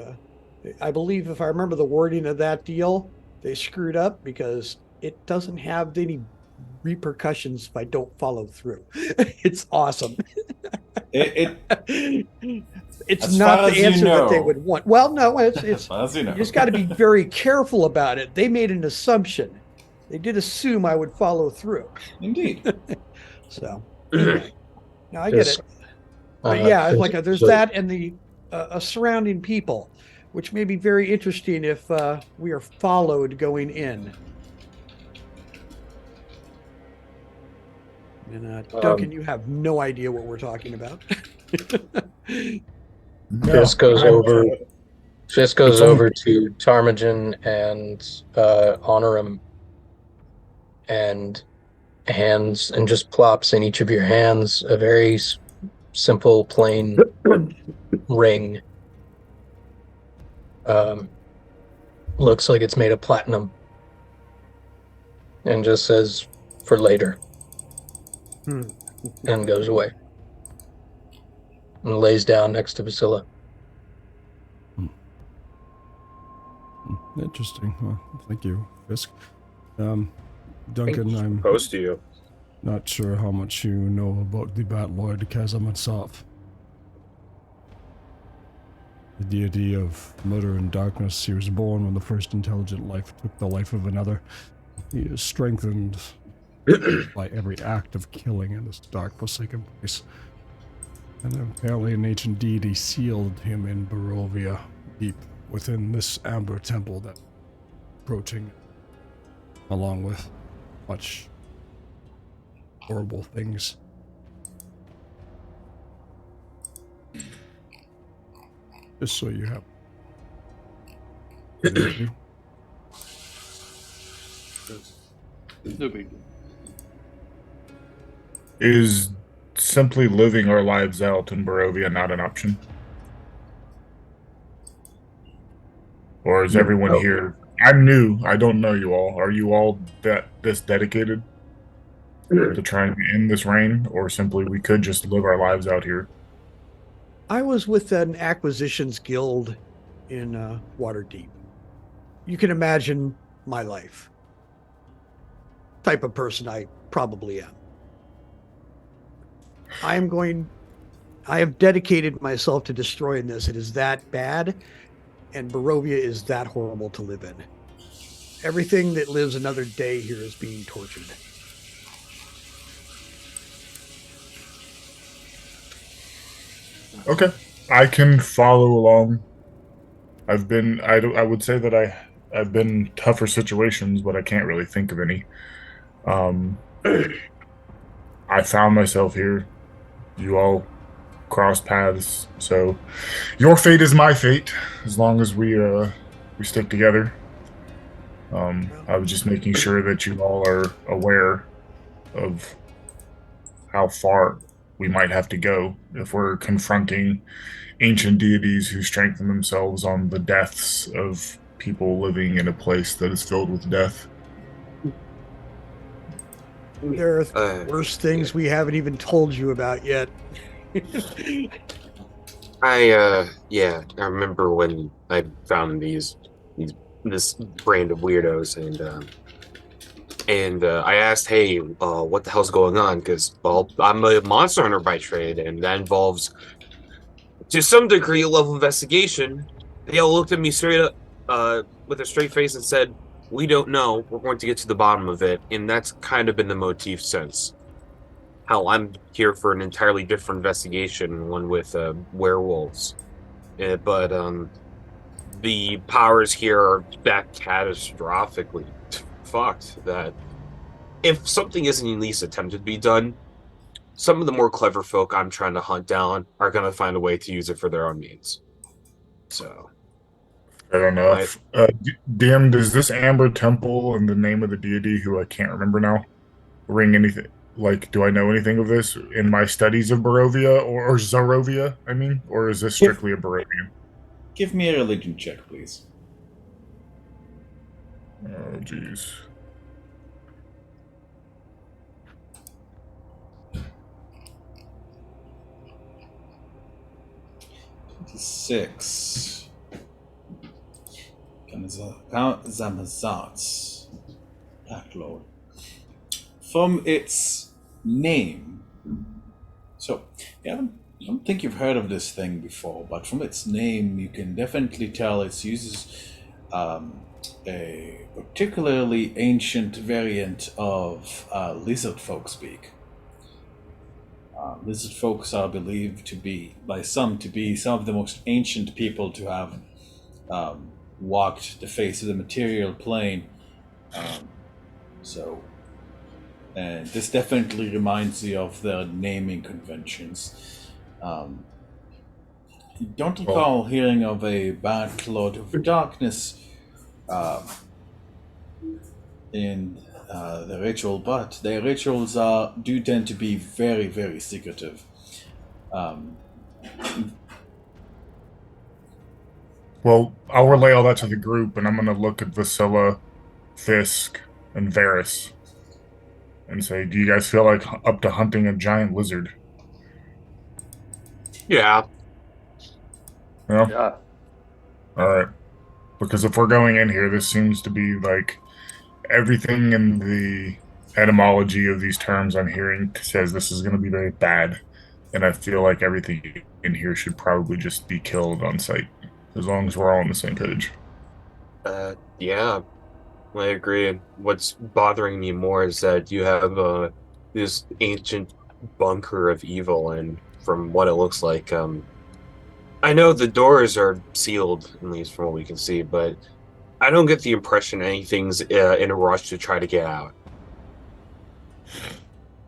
I believe if I remember the wording of that deal, they screwed up because it doesn't have any repercussions if I don't follow through. It's awesome. It's not the answer that they would want. Well, no, it's as far as you know. You just got to be very careful about it. They made an assumption. They did assume I would follow through. Indeed. So, anyway. No, I get it. But yeah, like there's that and the surrounding people, which may be very interesting if we are followed going in. And Duncan, you have no idea what we're talking about. Fisk goes over. Fisk goes over to Ptarmigan and Honorum, and hands and just plops in each of your hands a very simple, plain ring. Looks like it's made of platinum, and just says, "For later." And goes away. And lays down next to Basila. Interesting. Well, thank you, Fisk. Duncan, I'm Opposed to you. not sure how much you know about the Bat Lord Kazamatsof. The deity of murder and darkness. He was born when the first intelligent life took the life of another. He is strengthened by every act of killing in this dark, forsaken place. And apparently an ancient deity sealed him in Barovia, deep within this amber temple that approaching, along with much horrible things. Just so you have. No big deal. Is simply living our lives out in Barovia not an option? Or is everyone here? I'm new. I don't know you all. Are you all this dedicated to trying to end this reign, or simply we could just live our lives out here? I was with an acquisitions guild in Waterdeep. You can imagine my life. Type of person I probably am. I have dedicated myself to destroying this. It is that bad, and Barovia is that horrible to live in. Everything that lives another day here is being tortured. Okay, I can follow along. I would say that I've been in tougher situations, but I can't really think of any. I found myself here. You all crossed paths, so your fate is my fate as long as we stick together. I was just making sure that you all are aware of how far we might have to go if we're confronting ancient deities who strengthen themselves on the deaths of people living in a place that is filled with death. There are worse things we haven't even told you about yet. Yeah, I remember when I found this brand of weirdos, and I asked, hey, what the hell's going on? Because, well, I'm a monster hunter by trade, and that involves, to some degree, a level of investigation. They all looked at me straight up, with a straight face and said, we don't know. We're going to get to the bottom of it. And that's kind of been the motif since. Hell, I'm here for an entirely different investigation, one with werewolves. But the powers here are that catastrophically fucked that if something isn't at least attempted to be done, some of the more clever folk I'm trying to hunt down are going to find a way to use it for their own means. So, Fair my enough. DM, does this Amber Temple and the name of the deity, who I can't remember now, ring anything? Like, do I know anything of this in my studies of Barovia or Zarovia? I mean, or is this Give, strictly a Barovian? give me a religion check, please. Oh, jeez. Six. Zamazats. Black Lord. From its name. So, I don't think you've heard of this thing before, but from its name, you can definitely tell it uses a particularly ancient variant of lizard folk speak. Lizard folks are believed to be, by some, to be some of the most ancient people to have walked the face of the material plane. And this definitely reminds you of their naming conventions. You don't recall hearing of a Bat Lord of Darkness in the ritual, but their rituals do tend to be very, very secretive. Well, I'll relay all that to the group, and I'm going to look at Vasilla, Fisk, and Varys and say, do you guys feel like up to hunting a giant lizard? yeah, Yeah? Yeah. All right. Because if we're going in here, this seems to be like everything in the etymology of these terms I'm hearing says this is going to be very bad. And I feel like everything in here should probably just be killed on sight, as long as we're all on the same page. yeah, I agree. What's bothering me more is that you have this ancient bunker of evil, and from what it looks like, I know the doors are sealed, at least from what we can see, but I don't get the impression anything's in a rush to try to get out.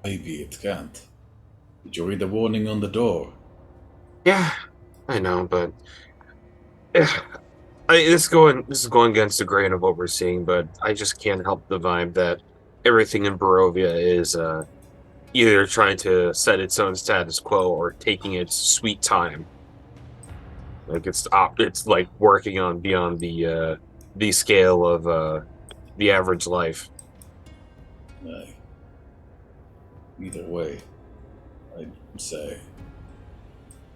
Maybe it can't. Did you read the warning on the door? Yeah, I know, but this is going against the grain of what we're seeing, but I just can't help the vibe that everything in Barovia is either trying to set its own status quo or taking its sweet time. Like it's like working on beyond the scale of the average life. Aye. Either way, I'd say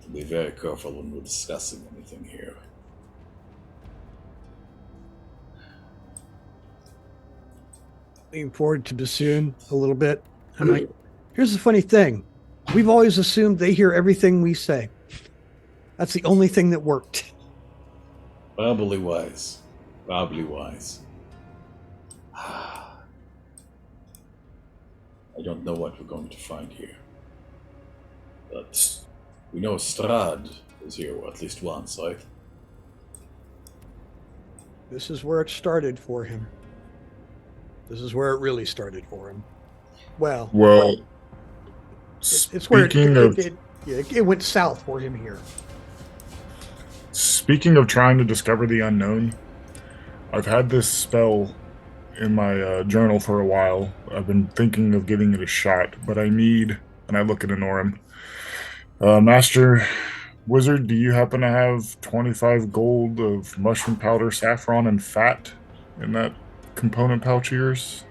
to be very careful when we're discussing anything here. Leaning forward to Bassoon a little bit. I'm like, here's the funny thing. We've always assumed they hear everything we say. That's the only thing that worked. Probably wise. Probably wise. I don't know what we're going to find here. But we know Strad was here at least once, right? This is where it started for him. This is where it really started for him. Well, it's where it went south for him here. Speaking of trying to discover the unknown, I've had this spell in my journal for a while. I've been thinking of giving it a shot, but I need, and I look at Anorim. Master Wizard, do you happen to have 25 gold of mushroom powder, saffron, and fat in that component pouch of yours?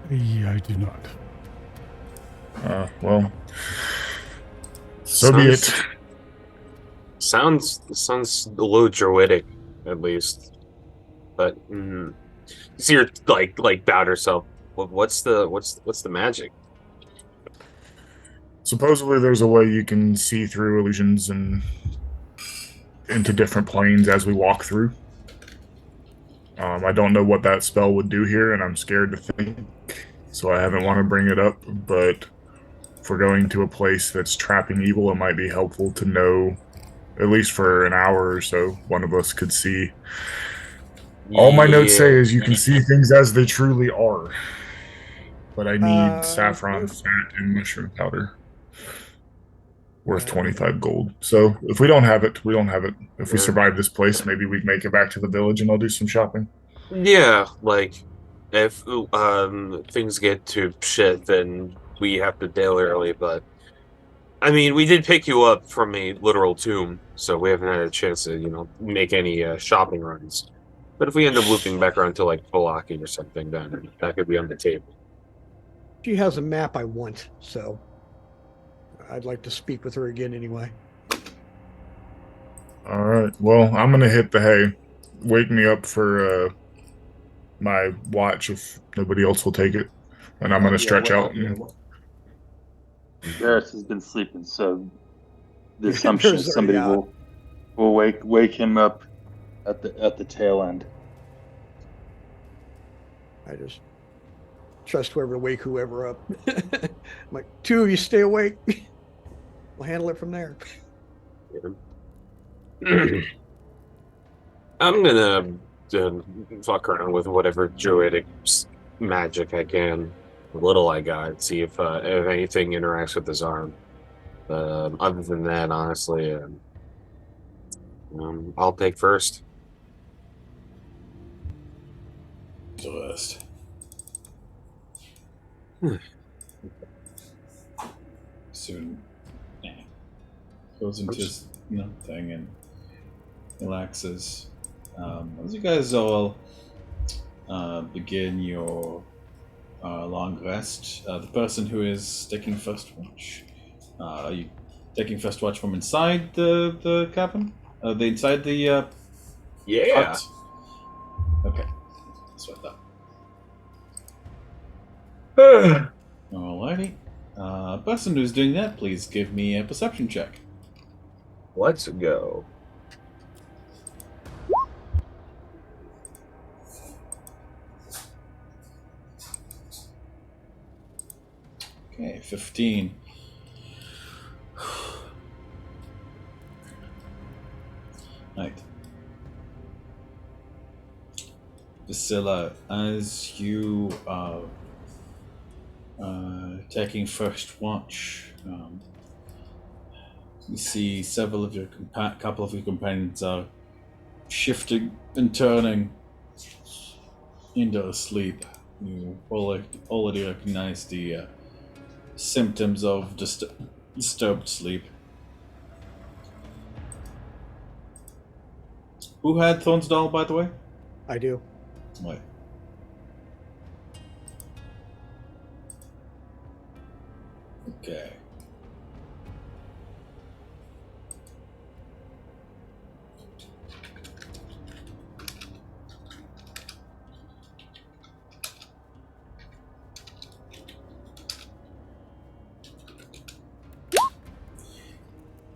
Yeah, I do not. Well, so be it. sounds a little druidic, at least. But see her like bowed herself. What's the magic? Supposedly, there's a way you can see through illusions and into different planes as we walk through. I don't know what that spell would do here, and I'm scared to think, so I haven't want to bring it up. But if we're going to a place that's trapping evil, it might be helpful to know, at least for an hour or so, one of us could see. All my notes say Yeah. is you can see things as they truly are. But I need saffron If fat and mushroom powder worth uh, 25 gold. So if we don't have it, we don't have it. If we Yeah. survive this place, maybe we make it back to the village and I'll do some shopping. Yeah, like if things get to shit, then we have to bail early. But I mean, we did pick you up from a literal tomb, so we haven't had a chance to make any shopping runs. But if we end up looping back around to like Balaki or something, then that could be on the table. she has a map I want, so I'd like to speak with her again anyway. All right. Well, I'm gonna hit the hay. Wake me up for my watch if nobody else will take it, and I'm gonna stretch out. Varys has been sleeping, so the assumption There's is somebody yeah. will wake him up at the tail end. I just trust whoever to wake whoever up. I'm like, two, you stay awake. We'll handle it from there. I'm gonna fuck around with whatever druidic magic I can, the little I got, see if anything interacts with his arm. Other than that, honestly, I'll take first. First. Soon, goes into his thing and relaxes. As you guys all begin your long rest, the person who is taking first watch, are you taking first watch from inside the cabin? The inside the Yeah. hut? Okay, that's what I thought. Alrighty. Person who's doing that, please give me a perception check. Let's go. Okay, 15. Right. Priscilla, as you are taking first watch, you see several of your couple of your companions are shifting and turning into a sleep. You already recognize the symptoms of disturbed sleep. Who had Thornsdal, by the way? I do. Right. Okay.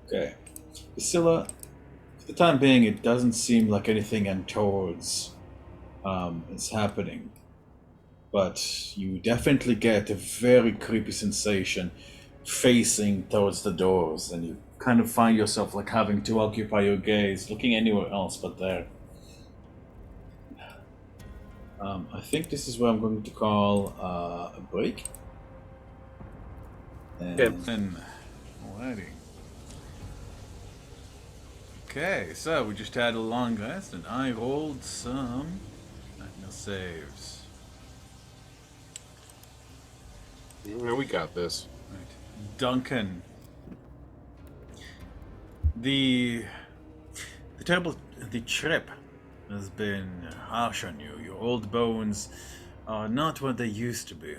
Okay. Priscilla, for the time being, it doesn't seem like anything untoward's is happening. But you definitely get a very creepy sensation facing towards the doors, and you kind of find yourself like having to occupy your gaze, looking anywhere else but there. I think this is where I'm going to call a break. And then, alrighty. Okay, so we just had a long rest, and I rolled some nightmare saves. We got this. Right. Duncan. The trip has been harsh on you. Your old bones are not what they used to be.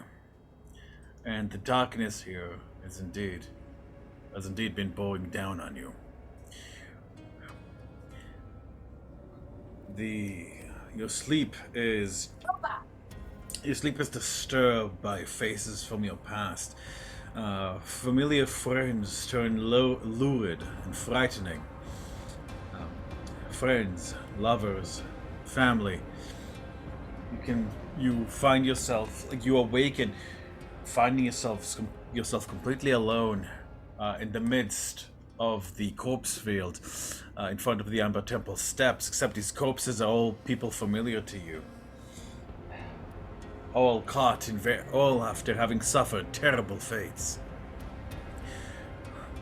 And the darkness here has indeed been pouring down on you. your sleep is disturbed by faces from your past. Familiar frames turn lurid and frightening. Friends, lovers, family. You find yourself, like, you awaken, finding yourself completely alone in the midst of the corpse field, in front of the Amber Temple steps. Except these corpses are all people familiar to you, all caught in all after having suffered terrible fates.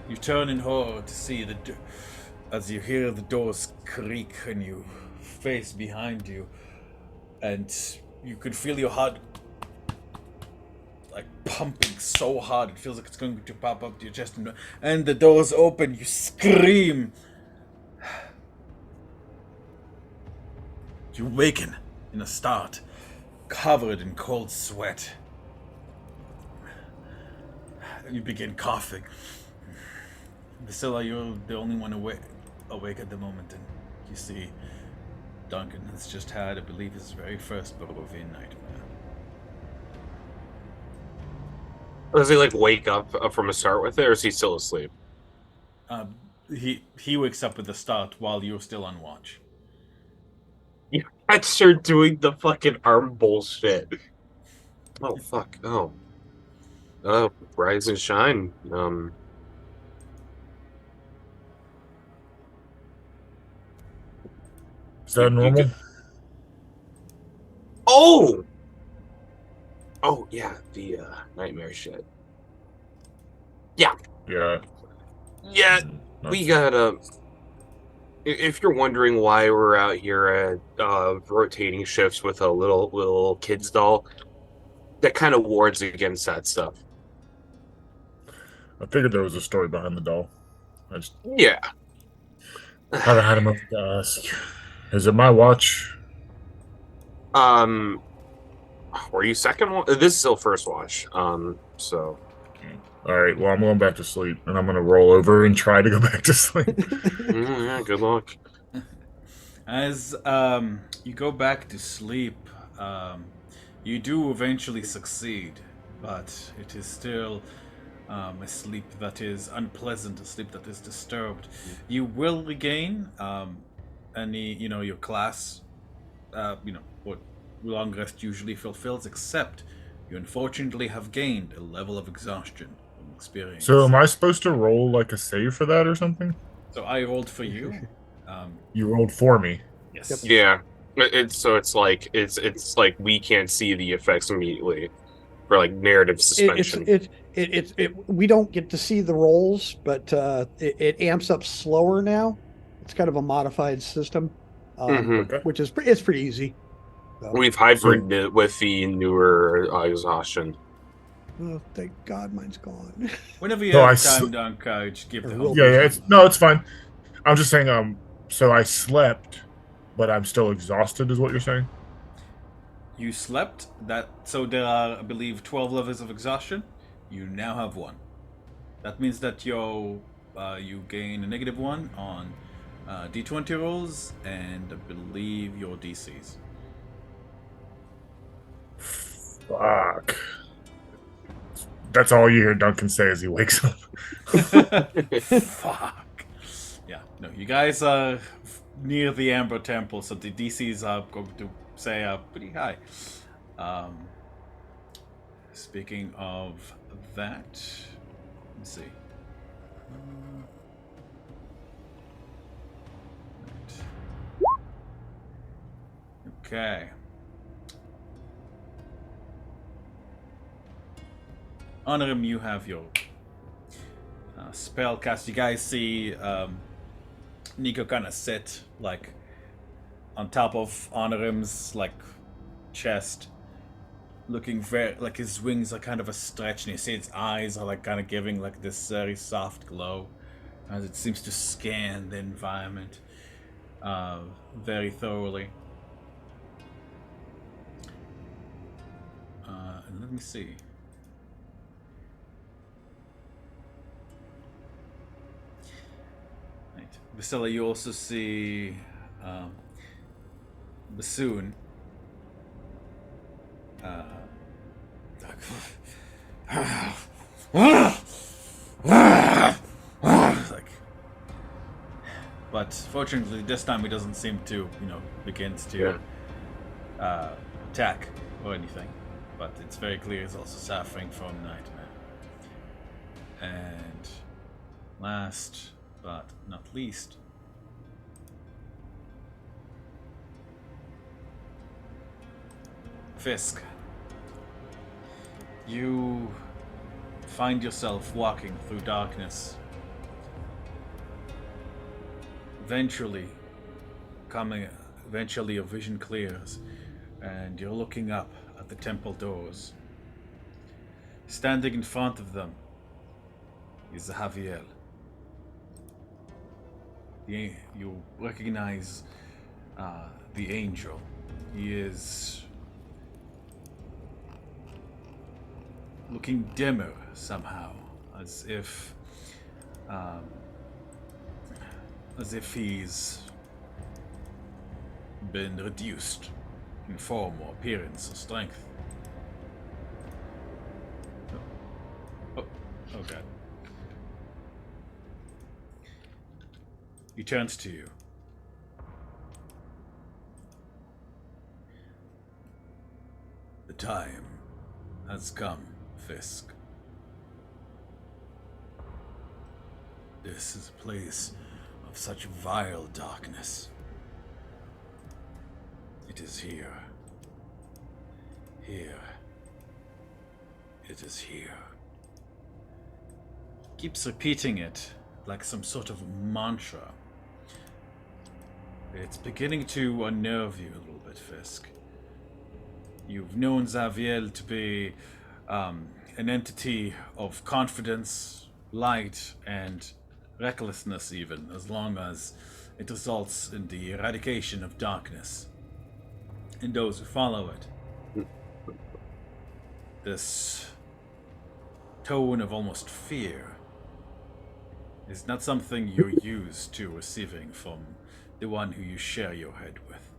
You turn in horror to see as you hear the doors creak and you face behind you, and you could feel your heart like pumping so hard it feels like it's going to pop up to your chest, and the doors open. You scream. You waken in a start, covered in cold sweat. You begin coughing. Priscilla, you're the only one awake at the moment, and you see Duncan has just had, I believe, his very first Barovian nightmare. Does he like wake up from a start with it, or is he still asleep? He wakes up with the start while you're still on watch. You had to start doing the fucking arm bullshit. Oh fuck! Oh, rise and shine. Is that normal? Oh, yeah, the nightmare shit. Yeah, Yeah. yeah. We got If you're wondering why we're out here at rotating shifts with a little kid's doll, that kind of wards against that stuff. I figured there was a story behind the doll. I just Yeah. haven't had enough to ask. Is it my watch? Were you second one? This is still first watch. So All right. Well, I'm going back to sleep, and I'm going to roll over and try to go back to sleep. yeah, good luck. As you go back to sleep, you do eventually succeed, but it is still a sleep that is unpleasant, a sleep that is disturbed. You will regain your class, what long rest usually fulfills, except you unfortunately have gained a level of exhaustion from experience. So, am I supposed to roll like a save for that or something? So I rolled for you. You rolled for me. Yes. Yeah. It's like we can't see the effects immediately for like narrative suspension. We don't get to see the rolls, but it amps up slower now. It's kind of a modified system, Okay. which is it's pretty easy. So, We've hybrided it with the newer exhaustion. oh, thank God, mine's gone. Whenever you So have time, Dunk, just give the Or help. will Yeah, it's fine. I'm just saying, so I slept, but I'm still exhausted, is what you're saying? You slept. So there are, I believe, 12 levels of exhaustion. You now have 1. That means that you gain a -1 on D20 rolls and I believe your DCs. Fuck. That's all you hear Duncan say as he wakes up. Fuck. Yeah, no, you guys are near the Amber Temple, so the DCs are going to say are pretty high. Speaking of that, let's see. Okay. Honorum, you have your spell cast. You guys see Nico kind of sit like on top of Honorum's like chest, looking very like his wings are kind of a stretch, and you see its eyes are like kind of giving like this very soft glow as it seems to scan the environment very thoroughly. And let me see. Right. Vasilla, you also see bassoon. Like, but fortunately, this time he doesn't seem to, begins to attack or anything. But it's very clear he's also suffering from nightmare. And last but not least, Fisk. You find yourself walking through darkness. Eventually your vision clears, and you're looking up at the temple doors. Standing in front of them is Javier. You recognize the angel. He is looking dimmer somehow, as if he's been reduced in form or appearance or strength. Oh God. He turns to you. The time has come, Fisk. This is a place of such vile darkness. It is here. Here. It is here. Keeps repeating it like some sort of mantra. It's beginning to unnerve you a little bit, Fisk. You've known Xavier to be an entity of confidence, light, and recklessness even, as long as it results in the eradication of darkness and those who follow it. This tone of almost fear is not something you're used to receiving from the one who you share your head with.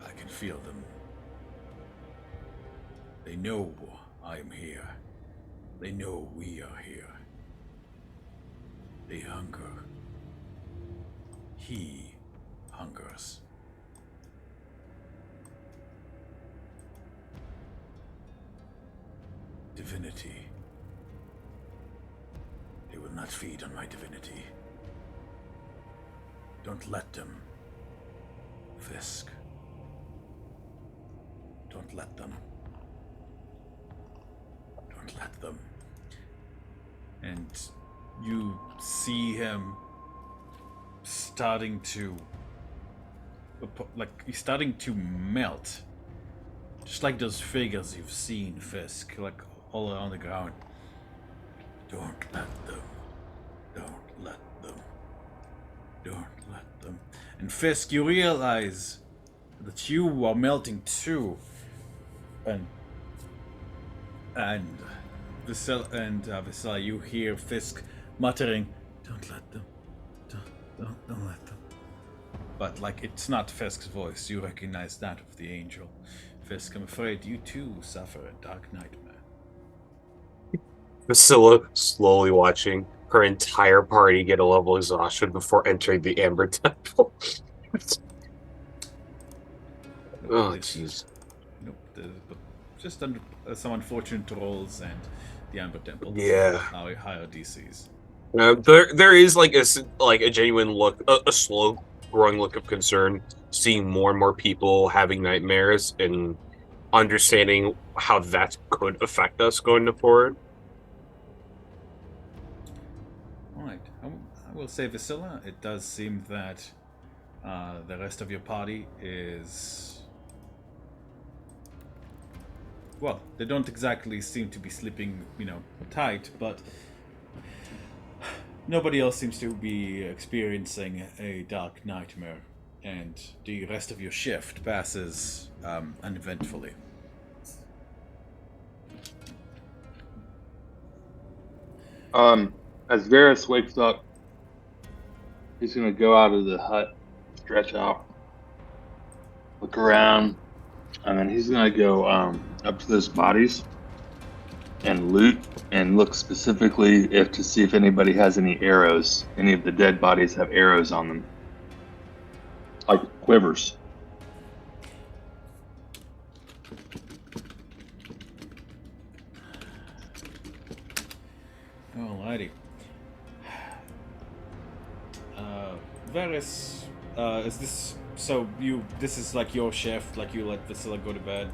I can feel them. They know I am here. They know we are here. They hunger. He hungers. Divinity. They will not feed on my divinity. Don't let them. Fisk. Don't let them. Don't let them. And you see him starting to, he's starting to melt. Just like those figures you've seen, Fisk, like all around the ground. Don't let them. Don't let them. Don't let them. And Fisk, you realize that you are melting too. And Visela, you hear Fisk muttering, "Don't let them. Don't let them." But like, it's not Fisk's voice. You recognize that of the angel. Fisk, I'm afraid you too suffer a dark nightmare. Priscilla slowly watching her entire party get a level of exhaustion before entering the Amber Temple. Oh, jeez. Nope, but just under some unfortunate rolls and the Amber Temple. Yeah. Higher DCs. There is like a genuine look, a slow growing look of concern, seeing more and more people having nightmares and understanding how that could affect us going forward. Alright, I will say, Visila, it does seem that the rest of your party is... Well, they don't exactly seem to be sleeping, tight, but nobody else seems to be experiencing a dark nightmare, and the rest of your shift passes uneventfully. As Varys wakes up, he's gonna go out of the hut, stretch out, look around, and then he's gonna go up to those bodies and loot and look specifically if to see if anybody has any arrows. Any of the dead bodies have arrows on them, like quivers. Alrighty. Varys, is this so? This is like your shift, like you let Vasilla go to bed,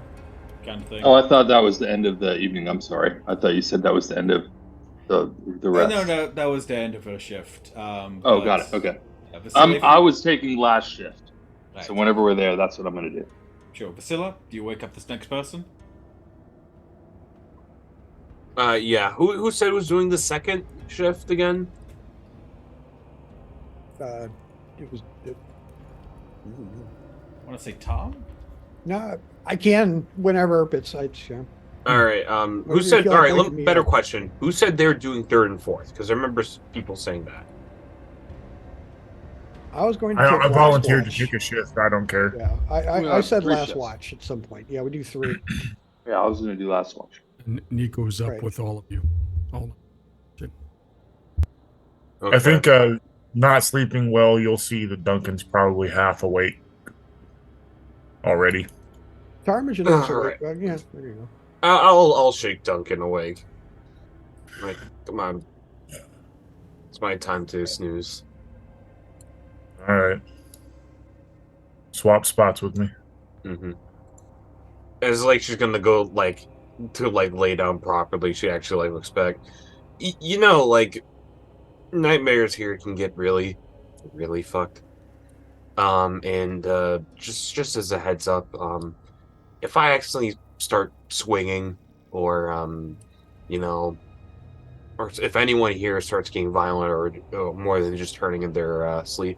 kind of thing. Oh, I thought that was the end of the evening. I'm sorry. I thought you said that was the end of the rest. No, that was the end of her shift. Oh, got it. Okay. Vasilla, I was taking last shift, right. so whenever we're there, that's what I'm gonna do. Sure, Vasilla, do you wake up this next person? Yeah. Who said was doing the second shift again? It was. I want to say Tom. No, I can whenever it's yeah. All right. Who said? feel All like right. waking me Better up. question. Who said they're doing third and fourth? Because I remember people saying that. I was going to. I take last volunteered to watch. take a shift. I don't care. Yeah, We I have said 3 last shifts. watch at some point. Yeah, we do 3. Yeah, I was gonna do last watch. Nico's up Right. with all of you. All Okay. I think not sleeping well, you'll see that Duncan's probably half awake already. Tarmage looks All awake. Yeah, there you go. I'll shake Duncan awake. Like, come on. It's my time to snooze. All right. Swap spots with me. Mm-hmm. It's like she's gonna go to lay down properly. She actually looks back. You know, like nightmares here can get really, really fucked. And just as a heads up, if I accidentally start swinging or you know, or if anyone here starts getting violent or more than just turning in their sleep,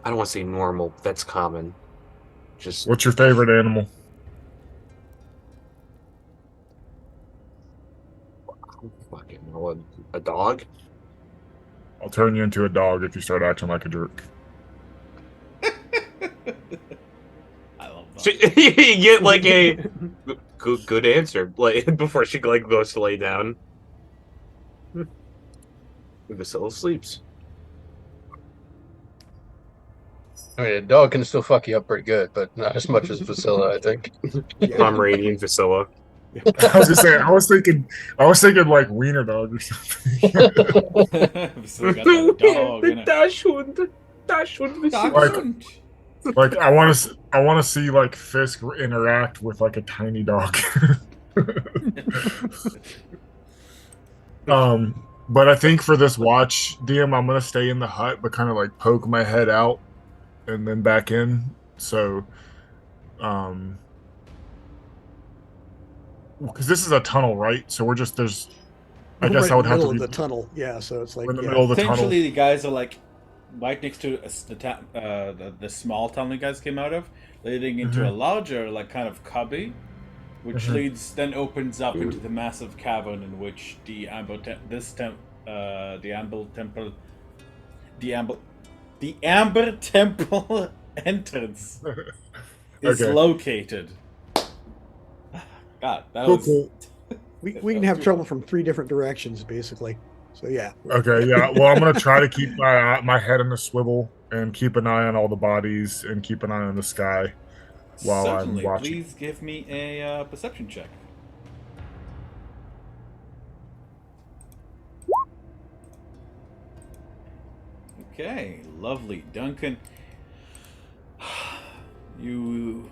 I don't want to say normal, but that's common. Just What's your favorite animal? fucking know, a dog. I'll turn you into a dog if you start acting like a jerk. I love that. You get like a good answer, like before she goes to lay down. Vasilla sleeps. I mean, a dog can still fuck you up pretty good, but not as much as Vasilla, I think. Pomeranian Vasilla. I was just saying. I was thinking like wiener dog or something. Vasilla got that dog in it. Dachshund Vasilla. Dachshund. Like I want to see like Fisk interact with like a tiny dog. But I think for this watch, DM, I'm gonna stay in the hut, but kind of like poke my head out and then back in. So, because this is a tunnel, right? So we're just there's. I guess right I would in the have middle to be of the tunnel. Yeah, so it's like in the yeah. middle of the tunnel. Essentially, the guys are like right next to the small tunnel you guys came out of, leading into a larger, like kind of cubby, which leads then opens up into the massive cavern in which the Amber Temple entrance is Okay. located. God, that Cool, was. cool. We can have trouble from 3 different directions, basically. So yeah. Okay, yeah. Well, I'm gonna try to keep my head in a swivel and keep an eye on all the bodies and keep an eye on the sky while Certainly. I'm watching. Please give me a perception check. Okay, lovely. Duncan, you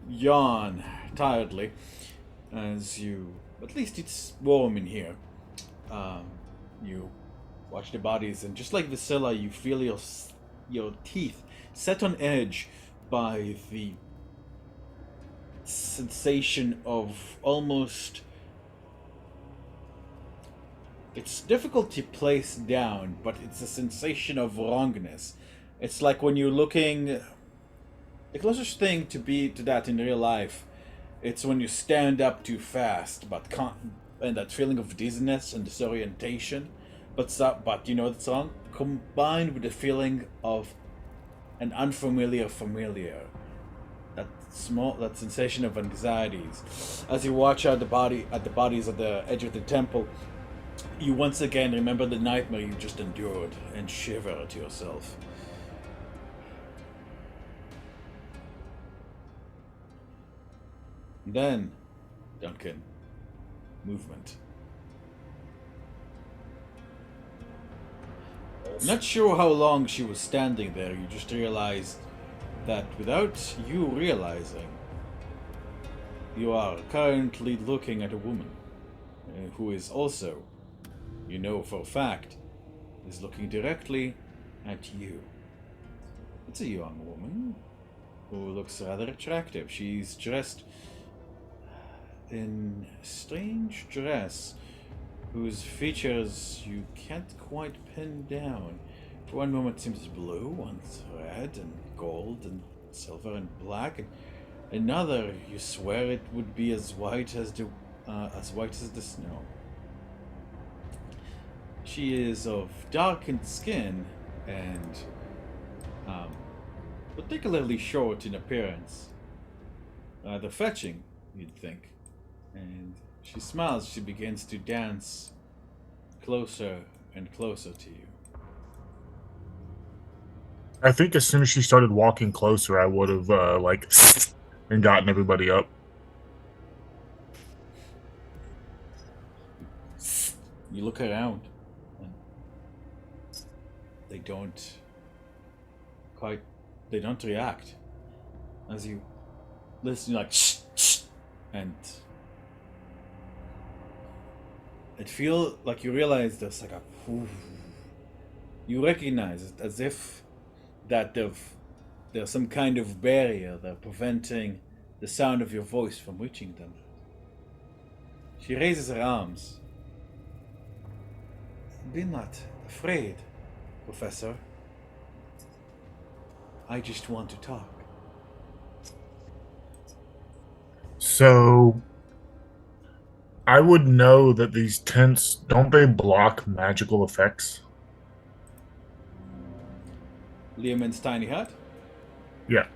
yawn tiredly as you. At least it's warm in here. You watch the bodies, and just like Vasilla, you feel your teeth set on edge by the sensation of almost. It's difficult to place down, but it's a sensation of wrongness. It's like when you're looking. The closest thing to that in real life, it's when you stand up too fast, but and that feeling of dizziness and disorientation, but you know the song, combined with the feeling of an unfamiliar familiar. That sensation of anxieties. As you watch out the bodies at the edge of the temple, you once again remember the nightmare you just endured and shiver to yourself. Then, Duncan, movement. Not sure how long she was standing there, you just realized that without you realizing, you are currently looking at a woman who is also, you know for a fact, is looking directly at you. It's a young woman who looks rather attractive. She's dressed in a strange dress whose features you can't quite pin down. For one moment it seems blue, one's red and gold and silver and black, and another you swear it would be as white as the snow. She is of darkened skin and particularly short in appearance. Rather fetching, you'd think. And she smiles, she begins to dance closer and closer to you. I think as soon as she started walking closer, I would have and gotten everybody up. You look around and they don't react. As you listen, you're like shh, shh, and it feels like you realize there's like a whoosh. You recognize it as if that there's some kind of barrier that preventing the sound of your voice from reaching them. She raises her arms. Be not afraid, Professor. I just want to talk. So I would know that these tents, don't they block magical effects? Leoman's tiny hut? Yeah.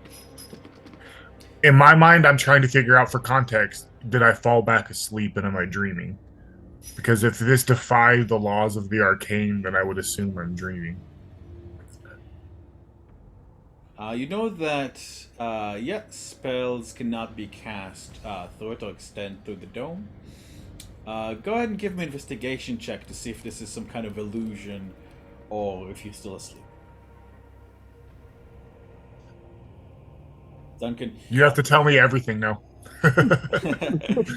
In my mind, I'm trying to figure out for context, did I fall back asleep and am I dreaming? Because if this defied the laws of the arcane, then I would assume I'm dreaming. You know that, spells cannot be cast through it or extend through the dome. Go ahead and give me an investigation check to see if this is some kind of illusion or if you're still asleep. Duncan. You have to tell me everything now.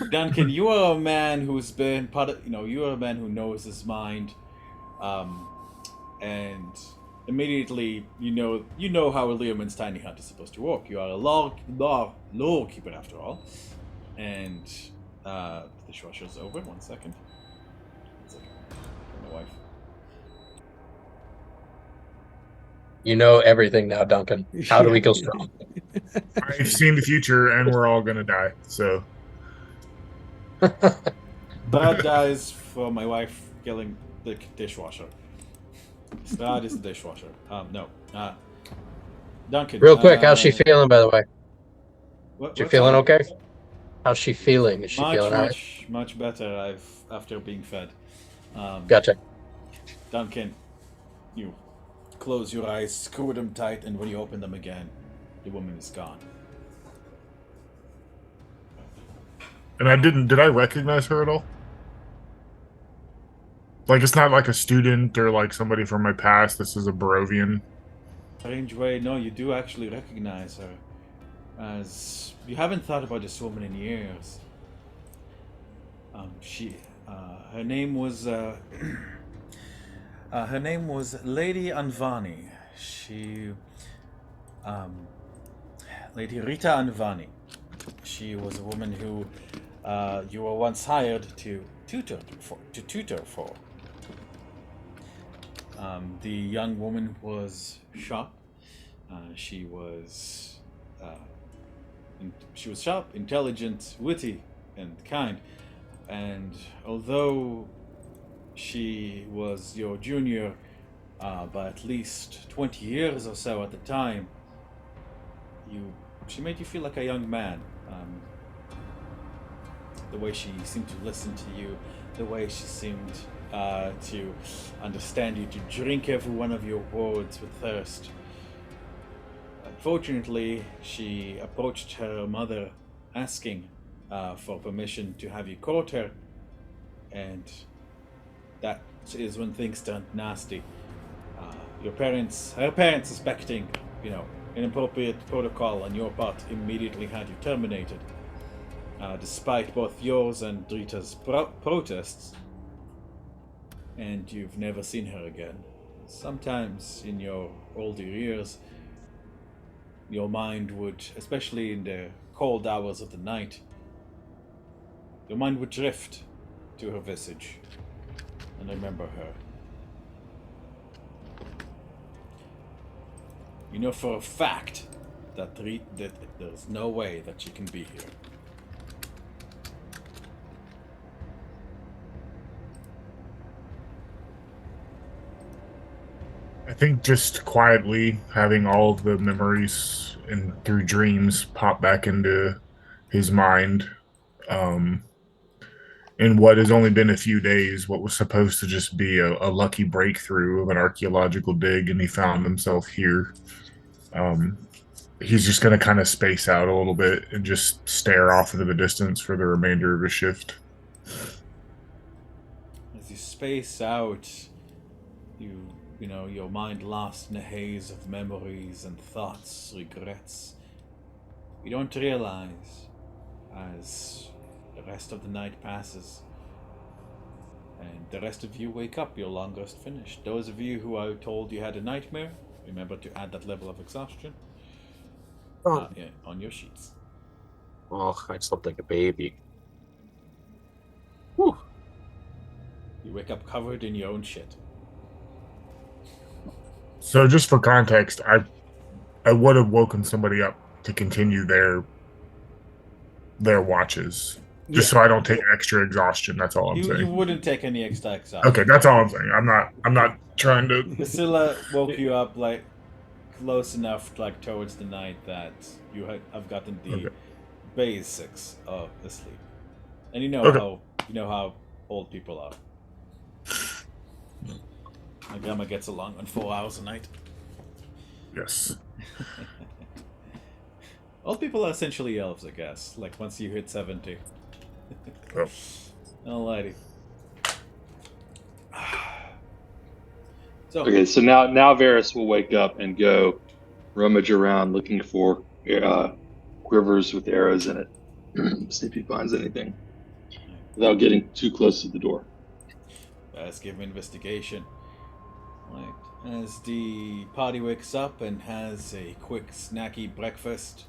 Duncan, you are a man who's been you are a man who knows his mind, and immediately you know how a Leoman's tiny hut is supposed to work. You are a law keeper after all, and the dishwasher's over. One second. My wife. You know everything now, Duncan. How do we go strong? I've seen the future, and we're all gonna die. So, Brad dies for my wife killing the dishwasher. Brad is the dishwasher. No. Duncan. Real quick, how's she feeling, by the way? She feeling that? okay? How's she feeling? Is she feeling all right? Much better. After being fed. Gotcha. Duncan, you close your eyes, screw them tight, and when you open them again, the woman is gone. and did I recognize her at all? Like, it's not like a student or like somebody from my past. This is a Barovian. Strange way, no, you do actually recognize her, as you haven't thought about this woman in years. Her name was Lady Anvani. Lady Rita Anvani. She was a woman who you were once hired to tutor for. The young woman was sharp. She was sharp, intelligent, witty, and kind. and although she was your junior by at least 20 years or so at the time, she made you feel like a young man. The way she seemed to listen to you, the way she seemed to understand you, to drink every one of your words with thirst. Unfortunately, she approached her mother asking for permission to have you court her, and that is when things turned nasty. Her parents suspecting, inappropriate protocol on your part, immediately had you terminated. Despite both yours and Drita's protests, and you've never seen her again. Sometimes in your older years, your mind would, especially in the cold hours of the night, your mind would drift to her visage and remember her. You know for a fact that there's no way that she can be here. I think just quietly having all of the memories and through dreams pop back into his mind. Um, in what has only been a few days, what was supposed to just be a lucky breakthrough of an archaeological dig, and he found himself here. Um, he's just going to kind of space out a little bit and just stare off into the distance for the remainder of his shift. As you space out, your mind lost in a haze of memories and thoughts, regrets. You don't realize as the rest of the night passes and the rest of you wake up, your long rest finished. Those of you who I told you had a nightmare, remember to add that level of exhaustion on your sheets. Oh, I slept like a baby. Whew. You wake up covered in your own shit. So, just for context, I would have woken somebody up to continue their watches, just so I don't take extra exhaustion. That's all I'm saying. You wouldn't take any extra exhaustion. Okay, that's all I'm saying. I'm not trying to. Priscilla woke you up like close enough, like towards the night that you have gotten the basics of the sleep, and you know how old people are. My grandma gets along on 4 hours a night. Yes. Old people are essentially elves, I guess. Like once you hit 70. Oh. Alrighty. So now Varys will wake up and go rummage around looking for quivers with arrows in it. See if he finds anything without getting too close to the door. Let's give him investigation. Right. As the party wakes up and has a quick snacky breakfast.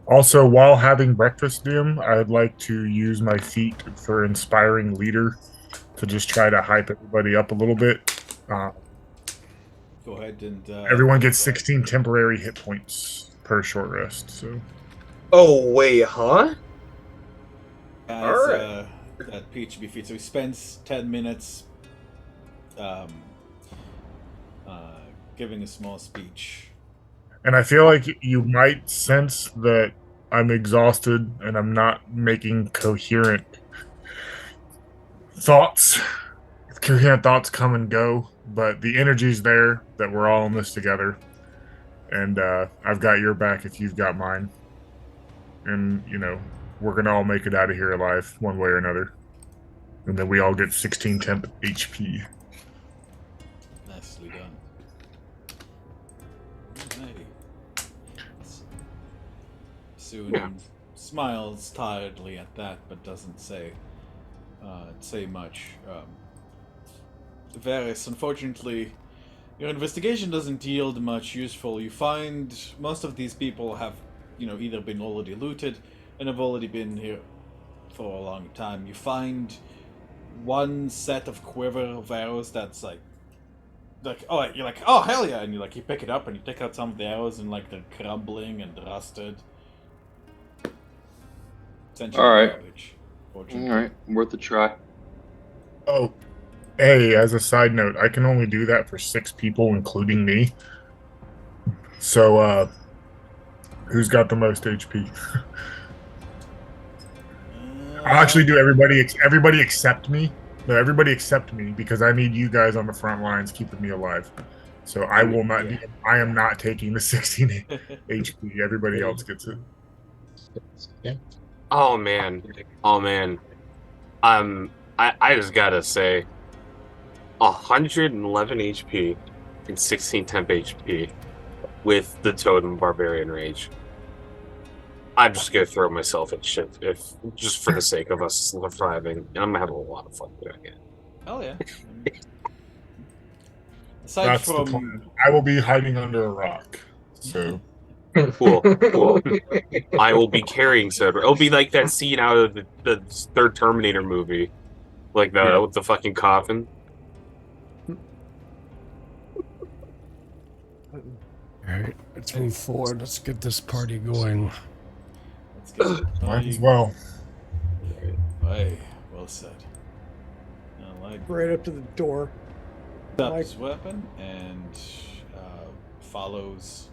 Also, while having breakfast, Dim, I'd like to use my feat for inspiring leader to just try to hype everybody up a little bit. Go ahead and everyone gets 16 temporary hit points per short rest. So. Oh wait, huh? As that PHB feat, so he spends 10 minutes giving a small speech. And I feel like you might sense that I'm exhausted and I'm not making coherent thoughts. Coherent thoughts come and go, but the energy's there that we're all in this together. And I've got your back if you've got mine. And, we're going to all make it out of here alive one way or another. And then we all get 16 temp HP. Nicely done. Alrighty. Soon smiles tiredly at that, but doesn't say much. Varys, unfortunately, your investigation doesn't yield much useful. You find most of these people have, either been already looted and have already been here for a long time. You find one set of quiver of arrows that's like you're like, oh hell yeah, and you pick it up and you take out some of the arrows and they're crumbling and rusted. essentially All right. garbage. All Fortunately. right, worth a try. Oh, hey, as a side note, I can only do that for 6 people, including me. So, who's got the most HP? I'll actually do everybody except me. No, everybody except me because I need you guys on the front lines keeping me alive. So I will not Yeah. be. I am not taking the 16 HP. Everybody else gets it. Yeah. Oh man. Oh man. I just gotta say, 111 HP and 16 temp HP with the Totem Barbarian Rage. I'm just gonna throw myself at shit if just for the sake of us surviving. And I'm gonna have a lot of fun doing it. Oh yeah. Aside That's the from plan. I will be hiding under a rock. So Cool, cool. I will be carrying Cedric. It'll be like that scene out of the third Terminator movie, like the Yeah. with the fucking coffin. Alright, let's move forward. Let's get this party going. let's get the might party. as well. Hey, well said. I like Right up to the door. up his weapon and follows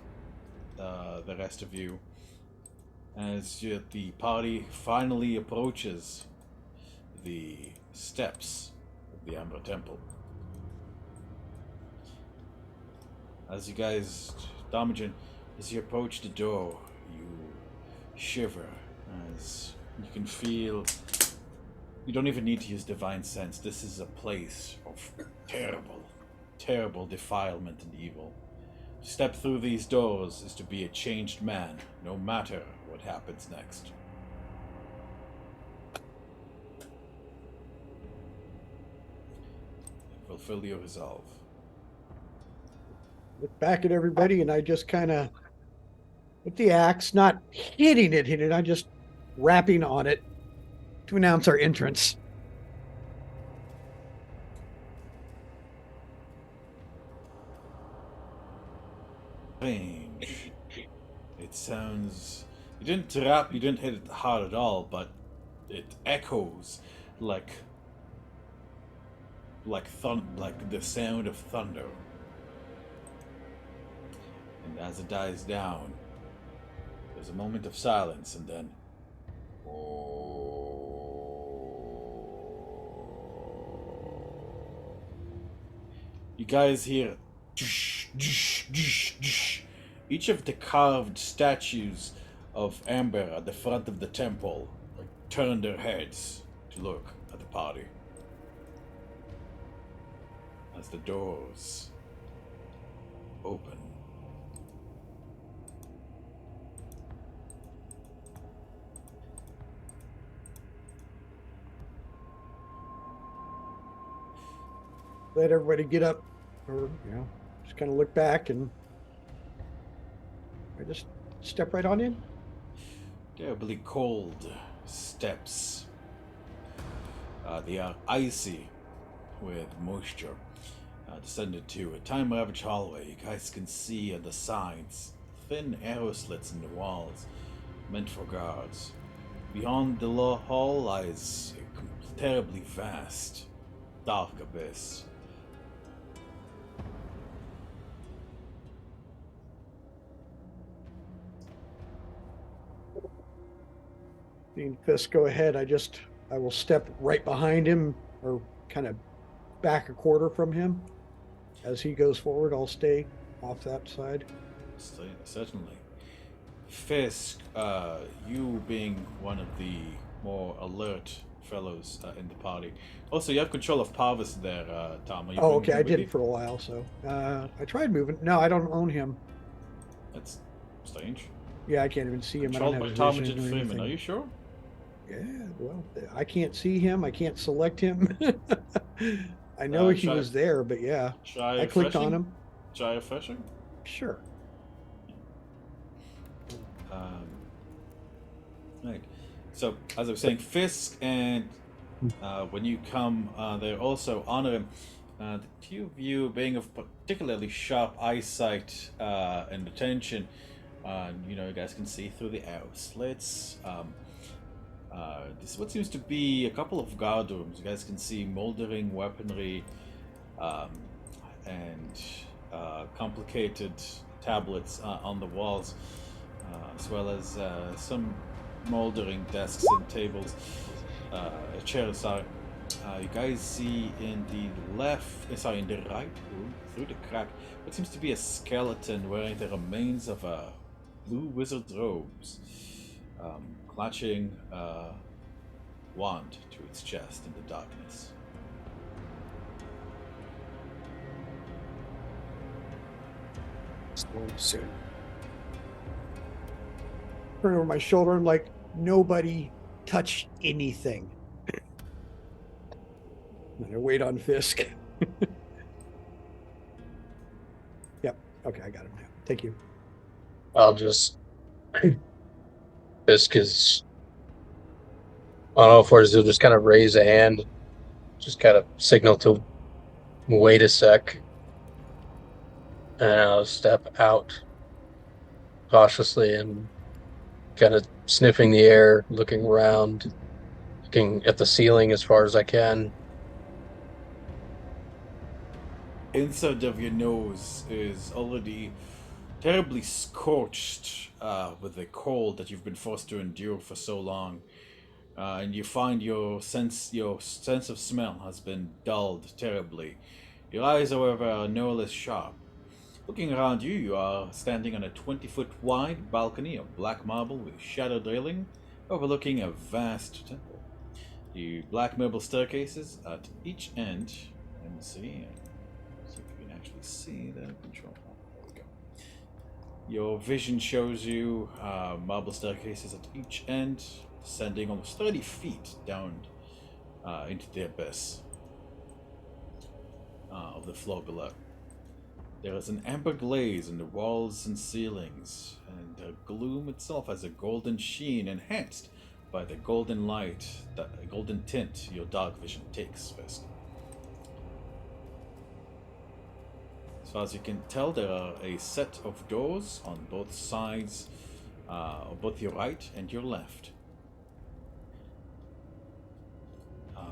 the rest of you as the party finally approaches the steps of the Amber Temple. As you guys, Damajan, as you approach the door, you shiver as you can feel. You don't even need to use divine sense. This is a place of terrible, terrible defilement and evil. To step through these doors is to be a changed man, no matter what happens next. Fulfill your resolve. Look back at everybody, and I just kind of, with the axe, not hitting it, I'm just rapping on it to announce our entrance. Strange. It sounds. You didn't rap, you didn't hit it hard at all, but it echoes like like the sound of thunder. And as it dies down, there's a moment of silence, and then you guys hear each of the carved statues of Amber at the front of the temple turn their heads to look at the party as the doors open. Let everybody get up, or just kind of look back, and I just step right on in. Terribly cold steps. They are icy with moisture. Descended to a time-ravaged hallway. You guys can see on the sides thin arrow slits in the walls, meant for guards. Beyond the low hall lies a terribly vast, dark abyss. Seeing Fisk go ahead, I will step right behind him, or kind of back a quarter from him. As he goes forward, I'll stay off that side. Certainly. Fisk, you being one of the more alert fellows in the party. Also, you have control of Parvis there, Tom. Are you Oh, bringing okay. him I with did you? it for a while, so I tried moving. No, I don't own him. That's strange. Yeah, I can't even see him. I don't Controlled have by his vision Tomajin or Freeman. anything. Are you sure? Yeah, well, I can't see him. I can't select him. I know he Try- was there, but yeah, Try I clicked on refreshing? him. Try refreshing? Sure. Right. So, as I was saying, Fisk and when you come, they also honor him. The two of you being of particularly sharp eyesight and attention, you guys can see through the arrow slits. This is what seems to be a couple of guard rooms. You guys can see moldering weaponry um, and complicated tablets on the walls, as well as some moldering desks and tables, chairs. You guys see in in the right room, through the crack, what seems to be a skeleton wearing the remains of a blue wizard's robes, clutching a wand to its chest in the darkness. Soon. Turn over my shoulder and like, nobody touch anything. And I wait on Fisk. Yep. Okay, I got him now. Thank you. I'll just. Fisk is. I don't know if he'll just kind of raise a hand, just kind of signal to wait a sec. And I'll step out cautiously and kind of sniffing the air, looking around, looking at the ceiling as far as I can. Inside of your nose is already terribly scorched with the cold that you've been forced to endure for so long. And you find your sense of smell has been dulled terribly. Your eyes, however, are no less sharp. Looking around you, you are standing on a 20-foot wide balcony of black marble with shadowed railing overlooking a vast temple. The black marble staircases at each end. Let me see if you can actually see the control. There we go. Your vision shows you marble staircases at each end, descending almost 30 feet down into the abyss of the floor below. There is an amber glaze in the walls and ceilings, and the gloom itself has a golden sheen enhanced by the golden light, the golden tint your dark vision takes, Fisk. As far as you can tell, there are a set of doors on both sides, both your right and your left.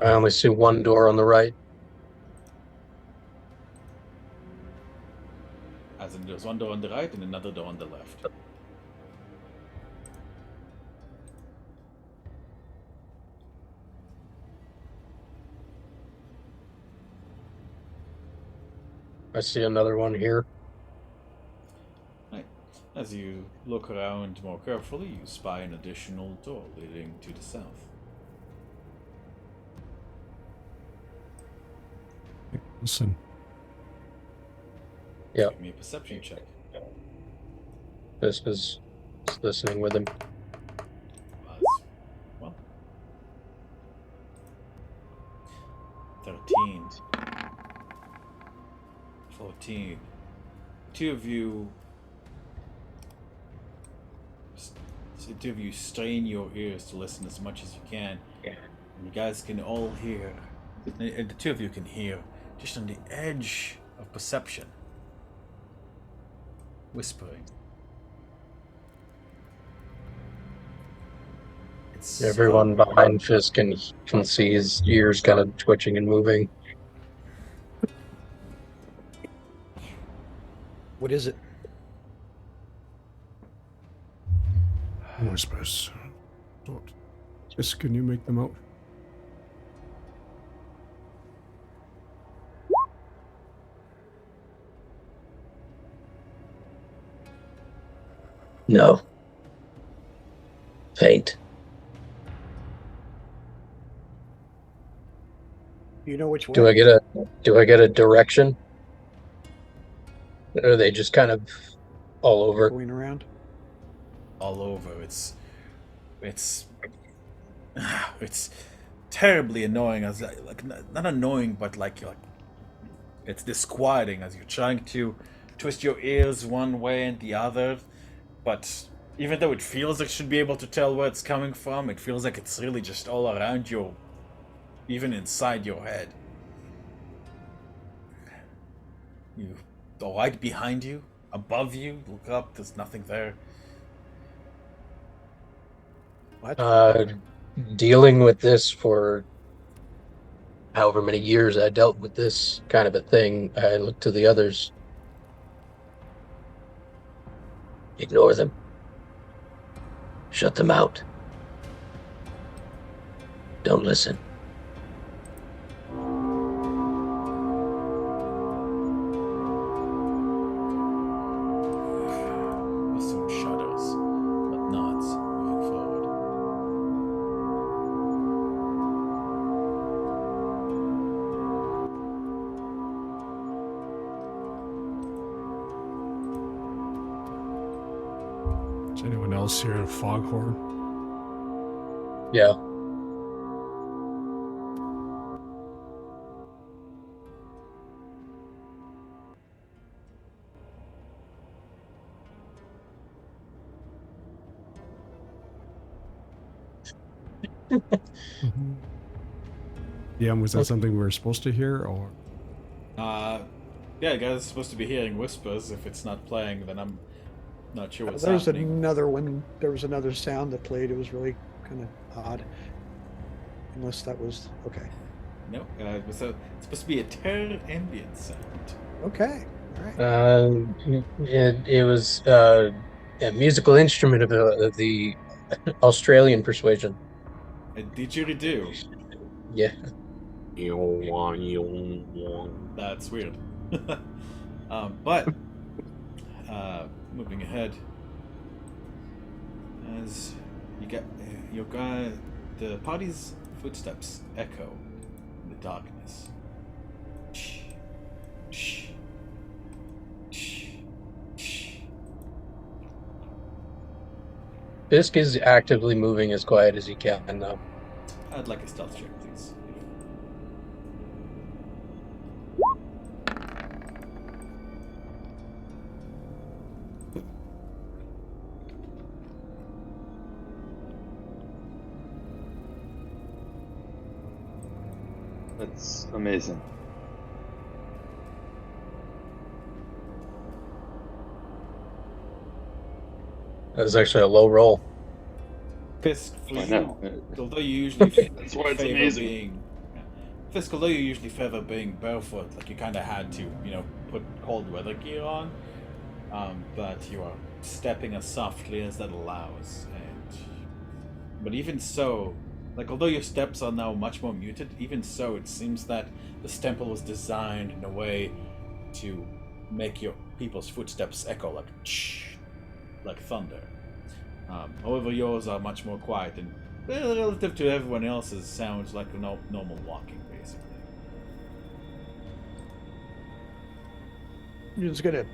I only see one door on the right. As in, there's one door on the right and another door on the left. I see another one here. Right. As you look around more carefully, you spy an additional door leading to the south. Listen. Yeah. Give me a perception check. Fisk is listening with him. Well, 13. 14. Two of you strain your ears to listen as much as you can. Yeah. And you guys can all hear, and the two of you can hear, just on the edge of perception, whispering. It's Everyone so- behind Fisk can see his ears kind of twitching and moving. What is it? Whispers. Just can you make them out? No. Faint. Do you know which way? Do I get a direction? Or are they just kind of all over? Going around? all over. It's terribly annoying. As like not annoying, but like it's disquieting as you're trying to twist your ears one way and the other, but even though it feels like you should be able to tell where it's coming from, it feels like it's really just all around you, even inside your head. You go right behind you, above you, look up, there's nothing there. What? dealing with this for however many years I dealt with this kind of a thing, I look to the others. Ignore them. Shut them out. Don't listen. Some shudders, but nods moving forward. Does anyone else hear a foghorn? Yeah. Yeah, was that something we were supposed to hear, or? Yeah, I guess it's supposed to be hearing whispers. If it's not playing, then I'm not sure what's There's happening. another one. There was another sound that played. It was really kind of odd. Unless that was okay. No, it's supposed to be a terror ambient sound. Okay. All right. It was a musical instrument of the Australian persuasion. A didgeridoo. Yeah. That's weird. But moving ahead, as you get your guy, the party's footsteps echo in the darkness. Fisk is actively moving as quiet as he can now. I'd like a stealth check, please. That's amazing. That was actually a low roll. Fisk, for I you, know. although you usually That's why it's favor amazing. being Fisk, although you usually favor being barefoot, like you kind of had to, put cold weather gear on, but you are stepping as softly as that allows, but even so, like although your steps are now much more muted, even so, it seems that this temple was designed in a way to make your people's footsteps echo like thunder. However, yours are much more quiet and relative to everyone else's sounds like normal walking, basically. You're just gonna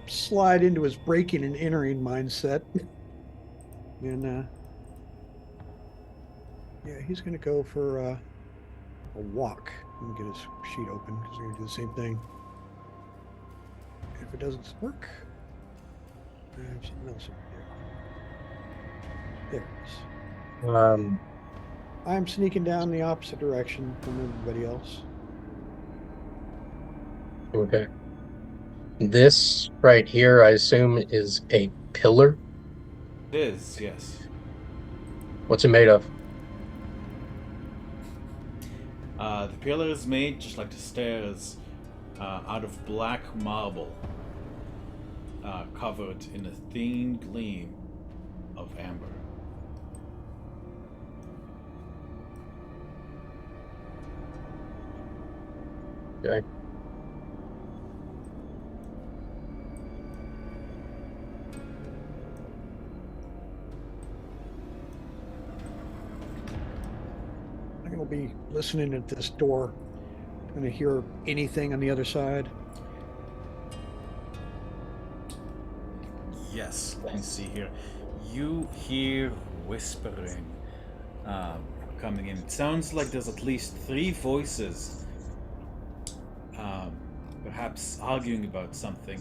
slide into his breaking and entering mindset, and yeah, he's gonna go for a walk. Let me get his sheet open because we're gonna do the same thing. If it doesn't work, I have something else over here. There it is. I'm sneaking down the opposite direction from everybody else. Okay. This right here, I assume, is a pillar. It is, yes. What's it made of? The pillar is made just like the stairs, out of black marble, covered in a thin gleam of amber. Okay. I'm gonna be listening at this door. Gonna hear anything on the other side. Yes, let me see here. You hear whispering coming in. It sounds like there's at least 3 voices, perhaps arguing about something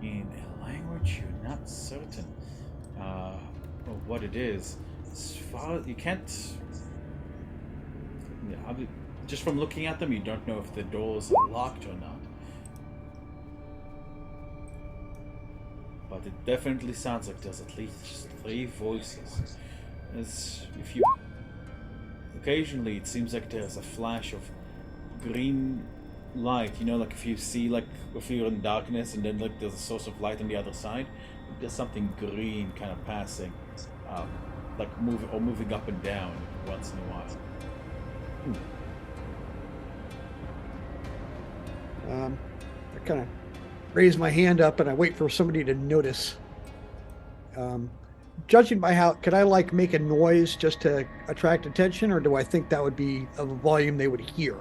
in a language you're not certain of what it is. As far as you can't, just from looking at them, you don't know if the doors are locked or not. But it definitely sounds like there's at least 3 voices. As if you occasionally it seems like there's a flash of green light. You know, like if you see, like if you're in darkness and then like there's a source of light on the other side, there's something green kind of passing, like moving up and down once in a while. I kind of raise my hand up and I wait for somebody to notice. Judging by how, could I like make a noise just to attract attention, or do I think that would be of a volume they would hear?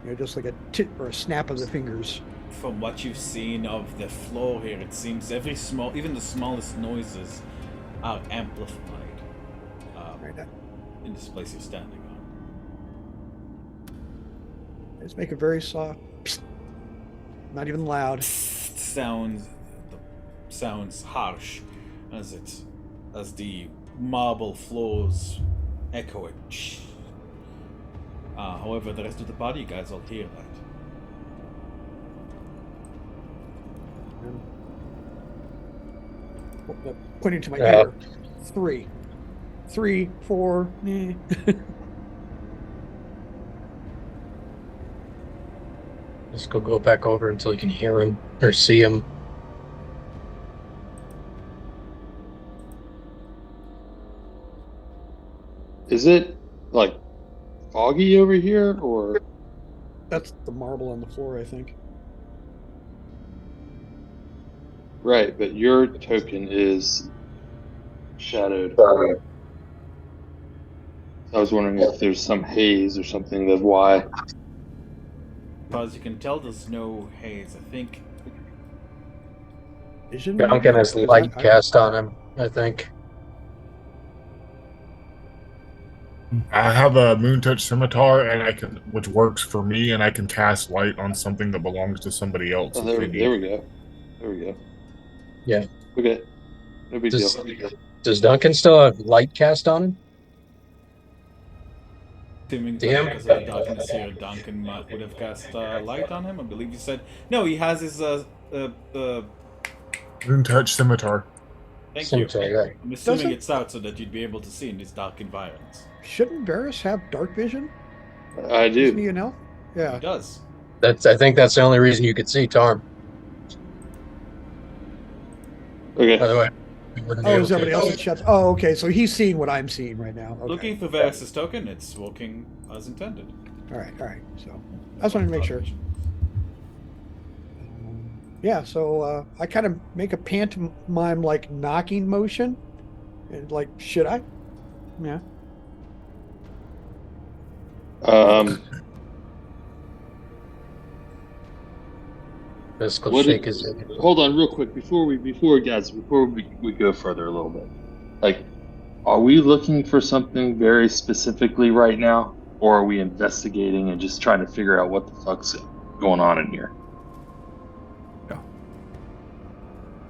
You know, just like a tit or a snap of the fingers. From what you've seen of the floor here, it seems even the smallest noises are amplified in this place you're standing on. Let's make it very soft. Psst. Not even loud. Sounds harsh as the marble floors echo it. However, the rest of the party, you guys all hear that. Pointing to my ear. 3, 4. Let's go back over until you can hear him or see him. Is it like foggy over here, or? That's the marble on the floor, I think. Right, but your token is shadowed. I was wondering if there's some haze or something of why. As far as you can tell, there's no haze. I think Duncan has light cast on him, I think. I have a moon touch scimitar, and which works for me, and I can cast light on something that belongs to somebody else. Oh, there we go. There we go. Yeah. Okay. No big deal. Does Duncan still have light cast on him? Assuming that because of the darkness here, Duncan would have cast light on him. I believe you said no. He has his moon touch scimitar. Thank you. Right. I'm assuming it's out so that you'd be able to see in these dark environments. Shouldn't Varys have dark vision? I do. Isn't he, you know? Yeah. He does. I think that's the only reason you could see Tarm. Okay. By the way. Oh, is everybody else that shuts? Oh, okay. So he's seeing what I'm seeing right now. Okay. Looking for Varys' token, it's working as intended. All right. So I just wanted to make sure. Yeah. So I kind of make a pantomime like knocking motion, and like, should I? Yeah. Shake his head. Hold on, real quick before we go further a little bit. Like, are we looking for something very specifically right now, or are we investigating and just trying to figure out what the fuck's going on in here?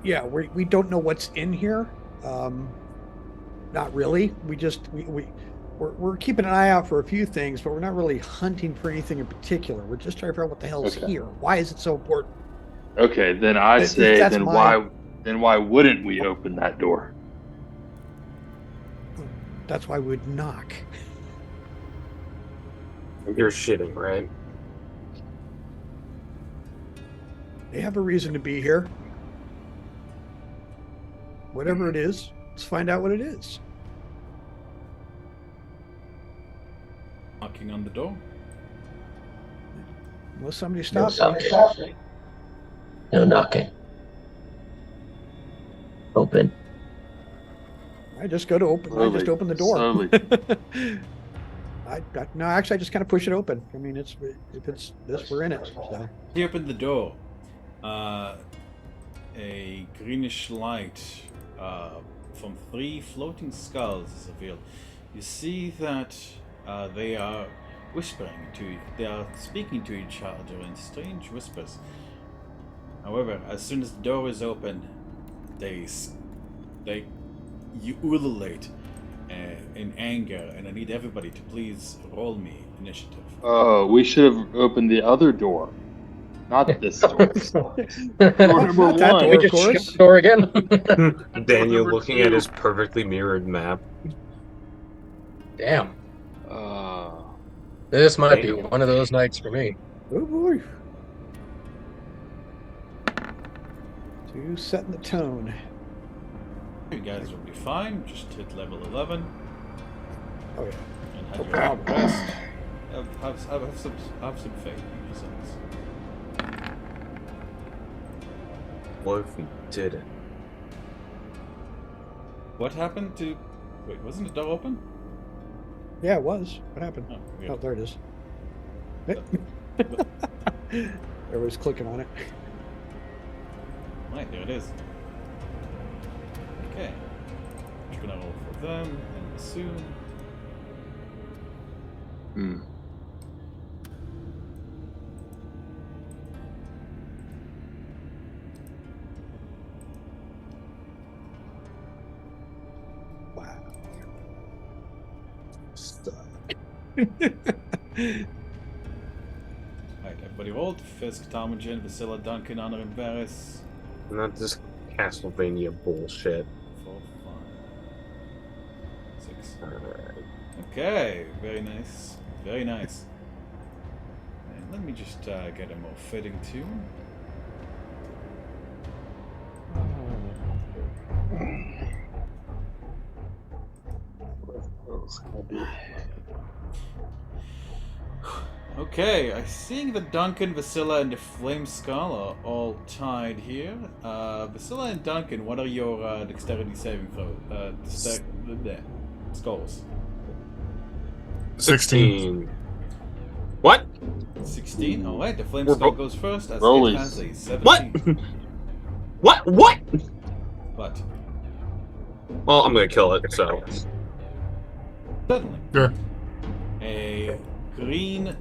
Yeah, we don't know what's in here. Not really. We're keeping an eye out for a few things, but we're not really hunting for anything in particular. We're just trying to figure out what the hell is here. Why is it so important? Okay, then I say, why wouldn't we open that door? That's why we'd knock. You're shitting, right? They have a reason to be here. Whatever it is, let's find out what it is. Knocking on the door. Unless somebody stops. No knocking. Open. I just go to open. I just open the door. No, actually, I just kind of push it open. I mean, if it's this, we're in it. So. You open the door. A greenish light from 3 floating skulls is revealed. You see that they are they are speaking to each other in strange whispers. However, as soon as the door is open, they ululate in anger, and I need everybody to please roll me initiative. Oh, we should have opened the other door, not this door. Door number 1. We just shut the door again. Daniel looking at his perfectly mirrored map. Damn. This might be Damn. one of those nights for me. Oh boy. Two setting the tone. You guys will be fine. Just hit level 11 Oh yeah. and No have your problem. rest. Have some faith in yourselves. What if we didn't? What happened to... Wait, wasn't the door open? Yeah, it was. What happened? Oh, weird. Oh, there it is. Everybody's clicking on it. Right, there it is. Okay. Just gonna roll for them and assume. Hmm. Wow. Right, everybody rolled. Fisk, Talmadgen, Vasilla, Duncan, Honor, and Varys. Not this Castlevania bullshit. 4, 5, 6. Alright. Okay, very nice. Very nice. And let me just get a more fitting tune. What else can I be? Okay, I see that Duncan, Vasilla, and the Flame Skull are all tied here. Vasilla and Duncan, what are your dexterity saving throw? Skulls. 16. What? 16. Alright, the Flame We're Skull ro- goes first as rollies. it has a 17. What? What? But Well, I'm gonna kill it, so. suddenly, Yeah. a green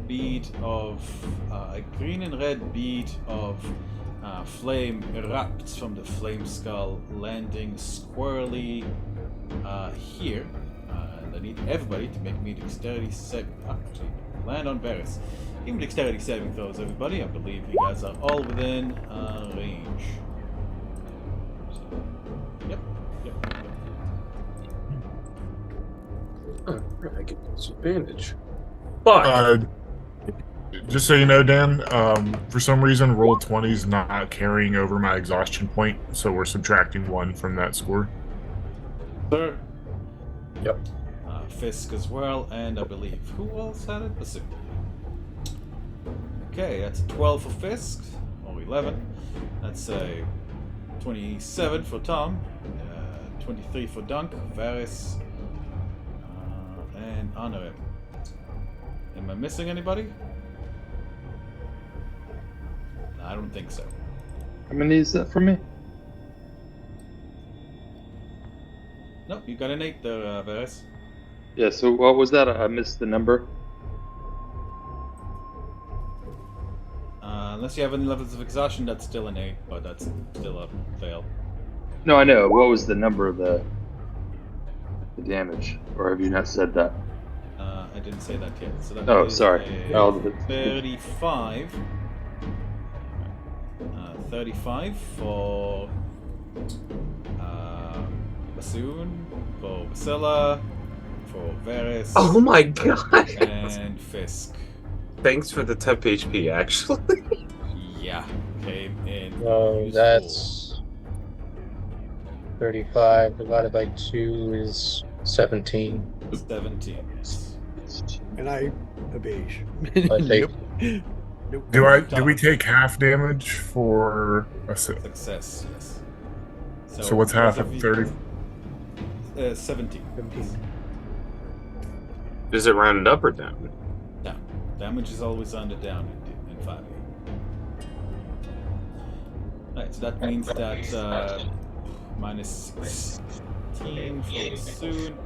bead of a green and red bead of flame erupts from the Flame Skull, landing squarely here. And I need everybody to make me dexterity saving. Actually, land on Varys. Give me dexterity saving throws, everybody. I believe you guys are all within range. So, yep. I get disadvantage. But Just so you know, Dan, for some reason, roll 20 is not carrying over my exhaustion point, so we're subtracting 1 from that score. Sir. Yep. Fisk as well, and I believe who else had it? Bassoon. Okay, that's a 12 for Fisk, or 11. That's a 27 for Tom, 23 for Dunk, Varys, and Honor. Am I missing anybody? No, I don't think so. How many is that for me? Nope, you got an 8 there, Varys. Yeah, so what was that? I missed the number. Unless you have any levels of exhaustion, that's still an 8, but that's still a fail. No, I know. What was the number of the damage? Or have you not said that? I didn't say that yet. So that Oh, is sorry. a Oh, 35. 35 for Bassoon, for Vasilla, for Varys, oh my god! and Fisk. Thanks for the temp HP, actually. Yeah, came in. No, useful. that's 35 divided by 2 is 17. 17. And I a beige. I take Nope. Do we take half damage for a Success, yes. So what's half both of you- 30? 17. 17. Is it rounded up or down? Down. Damage is always on the down in 5e. Right, so that means that minus 16 for Bassoon.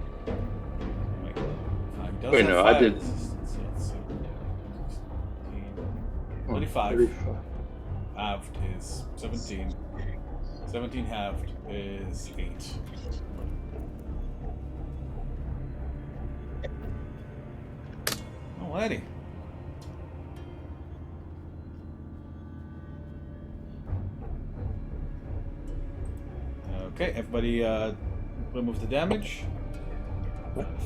Wait, 5 does Wait, have no, I 5 did- resistance, so let's see. 16, 35. 35. Halved is 17. 17 halved is 8. Alrighty. Okay, everybody remove the damage.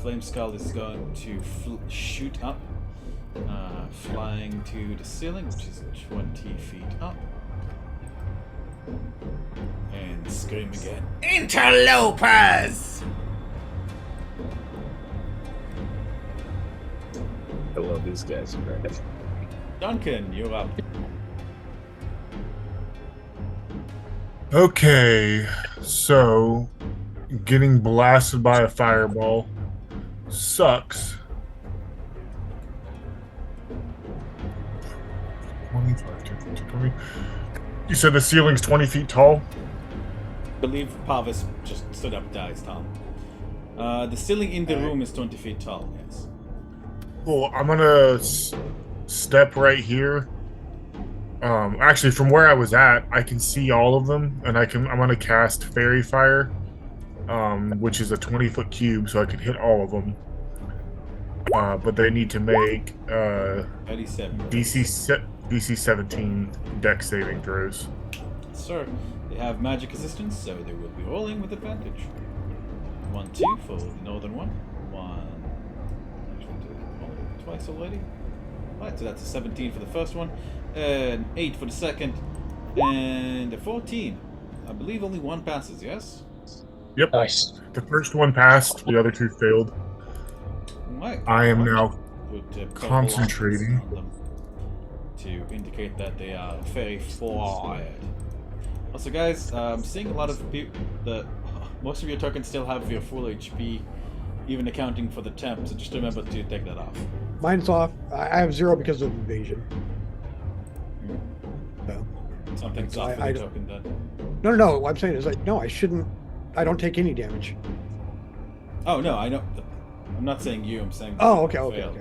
Flame Skull is going to shoot up, flying to the ceiling, which is 20 feet up. And scream again. Interlopers! I love these guys. Right? Duncan, you're up. Okay, so getting blasted by a fireball sucks. 25, 20. You said the ceiling's 20 feet tall? I believe Pavis just stood up, dies, Tom. The ceiling in the room is 20 feet tall, yes. Cool, I'm gonna step right here. Actually, from where I was at, I can see all of them, and I'm gonna cast Fairy Fire, which is a 20-foot cube, so I can hit all of them. But they need to make 37. DC 17 Dex saving throws. Sir, they have magic assistance, so they will be rolling with advantage. 1, 2 for the northern one. 1. Actually, did it roll twice already. Right, so that's a 17 for the first one, an 8 for the second, and a 14. I believe only one passes, yes? Yep. Nice. The first one passed, the other two failed. Right. I am now Put, purple concentrating. on them to indicate that they are very fired. Also, guys, I'm seeing a lot of people that most of your tokens still have your full HP, even accounting for the temp. So just remember to take that off. Mine's off. I have 0 because of evasion. So, Something's off with I the don't- token then. no. What I'm saying is like, no, I shouldn't. I don't take any damage. Oh no, I know. I'm not saying you. I'm saying. Oh, okay. failed.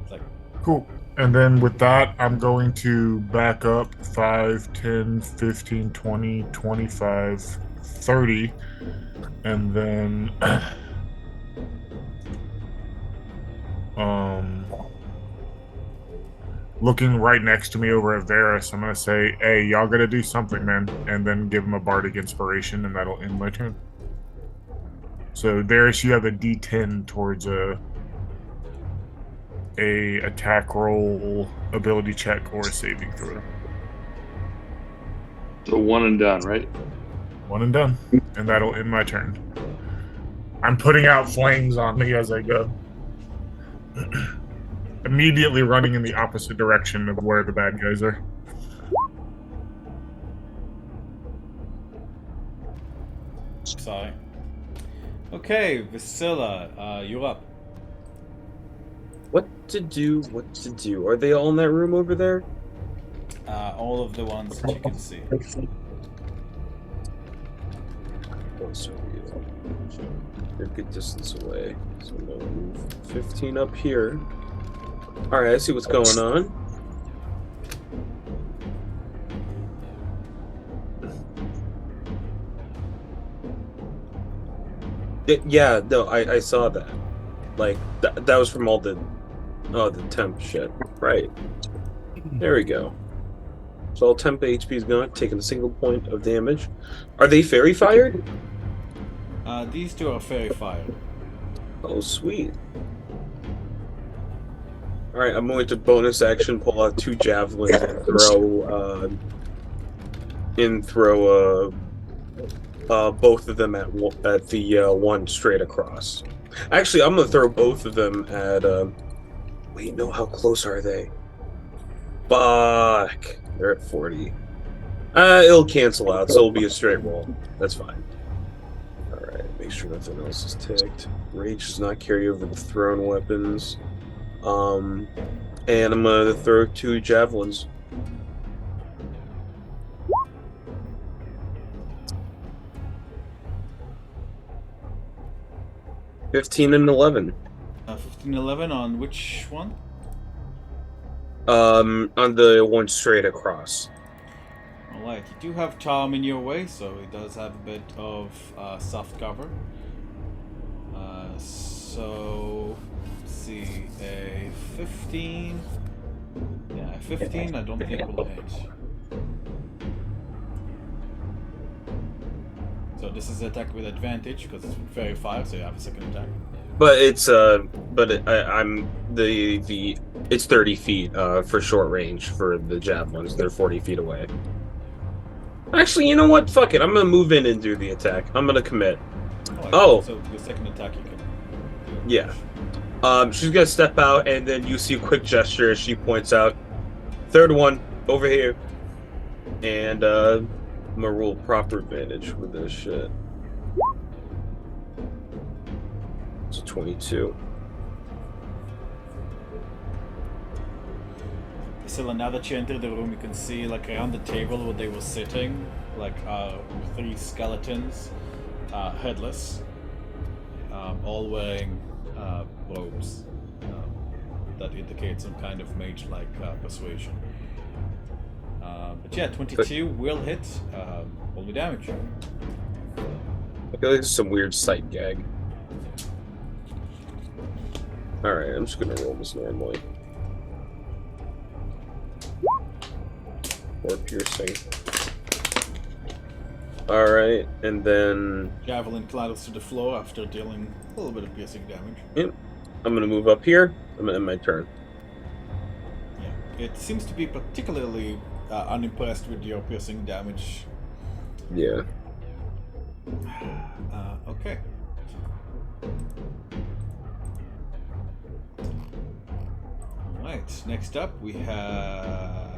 It's like Cool. And then with that, I'm going to back up 5, 10, 15, 20, 25, 30. And then looking right next to me over at Varus, I'm going to say, hey, y'all got to do something, man. And then give him a Bardic Inspiration, and that'll end my turn. So, Varus, you have a D10 towards a attack roll, ability check, or a saving throw. So one and done, right? One and done. And that'll end my turn. I'm putting out flames on me as I go. Immediately running in the opposite direction of where the bad guys are. sorry. Okay, Vasilla, you're up. What to do? What to do? Are they all in that room over there? All of the ones that you can see. Oh, so they're a good distance away. So I'm gonna move 15 up here. Alright, I see what's going on. Yeah, no, I saw that. Like, that was from all the temp shit. Right. There we go. So all temp HP is gone, taking a single point of damage. Are they fairy fired? These two are fairy fired. Oh, sweet. Alright, I'm going to bonus action pull out 2 javelins and throw both of them at the one straight across. Actually, I'm gonna throw both of them at wait, no, how close are they? Fuck. They're at 40. It'll cancel out, so it'll be a straight roll. That's fine. Alright, make sure nothing else is ticked. Rage does not carry over the thrown weapons. And I'm gonna throw 2 javelins. $15 and 11. 15, 11 on which one? On the one straight across. Alright, you do have Tom in your way, so he does have a bit of soft cover. So, let's see, a 15. Yeah, a 15 I don't think will hit. So this is attack with advantage because it's very far, so you have a second attack. But it's I'm the it's 30 feet for short range for the javelins. They're 40 feet away. Actually, you know what? Fuck it. I'm gonna move in and do the attack. I'm gonna commit. Oh. So your second attack you can. Yeah. She's gonna step out, and then you see a quick gesture as she points out, third one over here, and I'm gonna roll proper advantage with this shit. It's a 22. So now that you enter the room, you can see like around the table where they were sitting, like 3 skeletons, headless, all wearing robes that indicate some kind of mage-like persuasion. But yeah, 22 will hit. Roll me damage. I feel like it's some weird sight gag. Alright, I'm just gonna roll this normally. 4 piercing. Alright, and then... Javelin clatters to the floor after dealing a little bit of piercing damage. Yep. I'm gonna move up here. I'm gonna end my turn. Yeah, it seems to be particularly unimpressed with your piercing damage. Yeah. Okay. Alright, next up we have...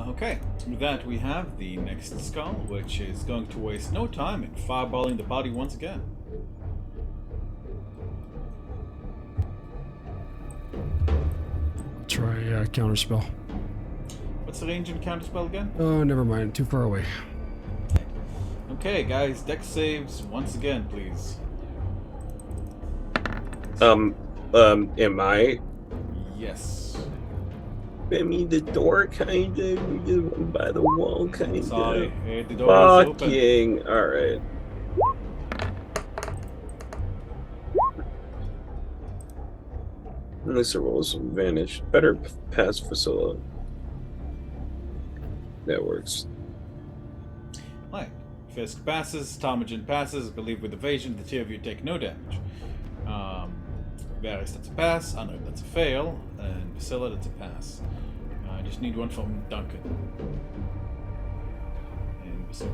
Okay, with that we have the next skull, which is going to waste no time in fireballing the party once again. Try counterspell. What's the range in counterspell again? Oh, never mind. Too far away. Okay, guys, dex saves once again, please. Am I? Yes. I mean, the door kind of, we just went by the wall kind of. Sorry, the door is open. Fucking, alright. At least it rolls some advantage. Better pass facility. That works. Right. Fisk passes, Ptarmigan passes. I believe with evasion, the 2 of you take no damage. Varys, that's a pass. Unreal, that's a fail. And Priscilla, that's a pass. I just need one from Duncan. And Priscilla.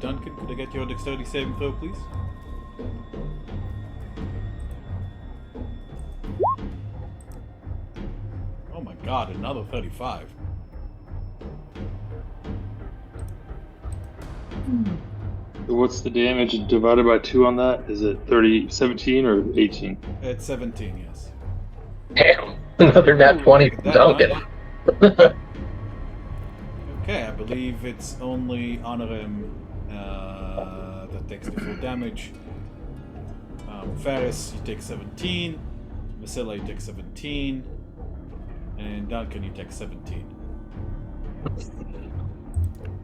Duncan, could I get your dexterity saving throw, please? Oh my god, another 35. What's the damage divided by 2 on that? Is it 17 or 18? It's 17, yes. Damn, another nat 20 from Duncan. Okay, I believe it's only Honorim that takes the full damage. Varys, you take 17. Vasilla, you take 17. And Duncan, you take 17.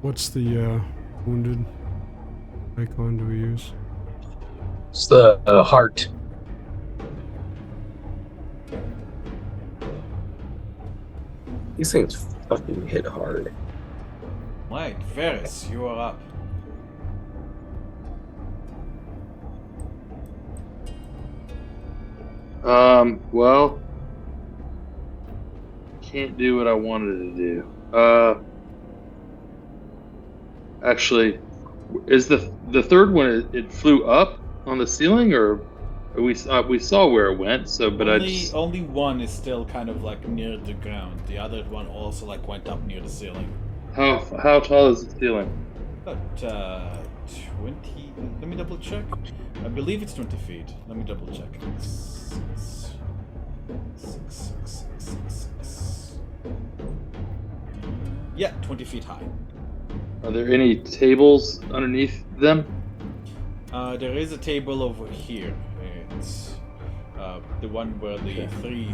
What's the wounded icon do we use? It's the heart. These things fucking hit hard. Right, Varys, you are up. Well, can't do what I wanted to do. Actually, is the third one? It flew up on the ceiling, or we saw where it went. So, but only one is still kind of like near the ground. The other one also like went up near the ceiling. How tall is the ceiling? About 20. Let me double check. I believe it's 20 feet. Let me double check. 6. Yeah, 20 feet high. Are there any tables underneath them? There is a table over here. It's the one where the Okay. three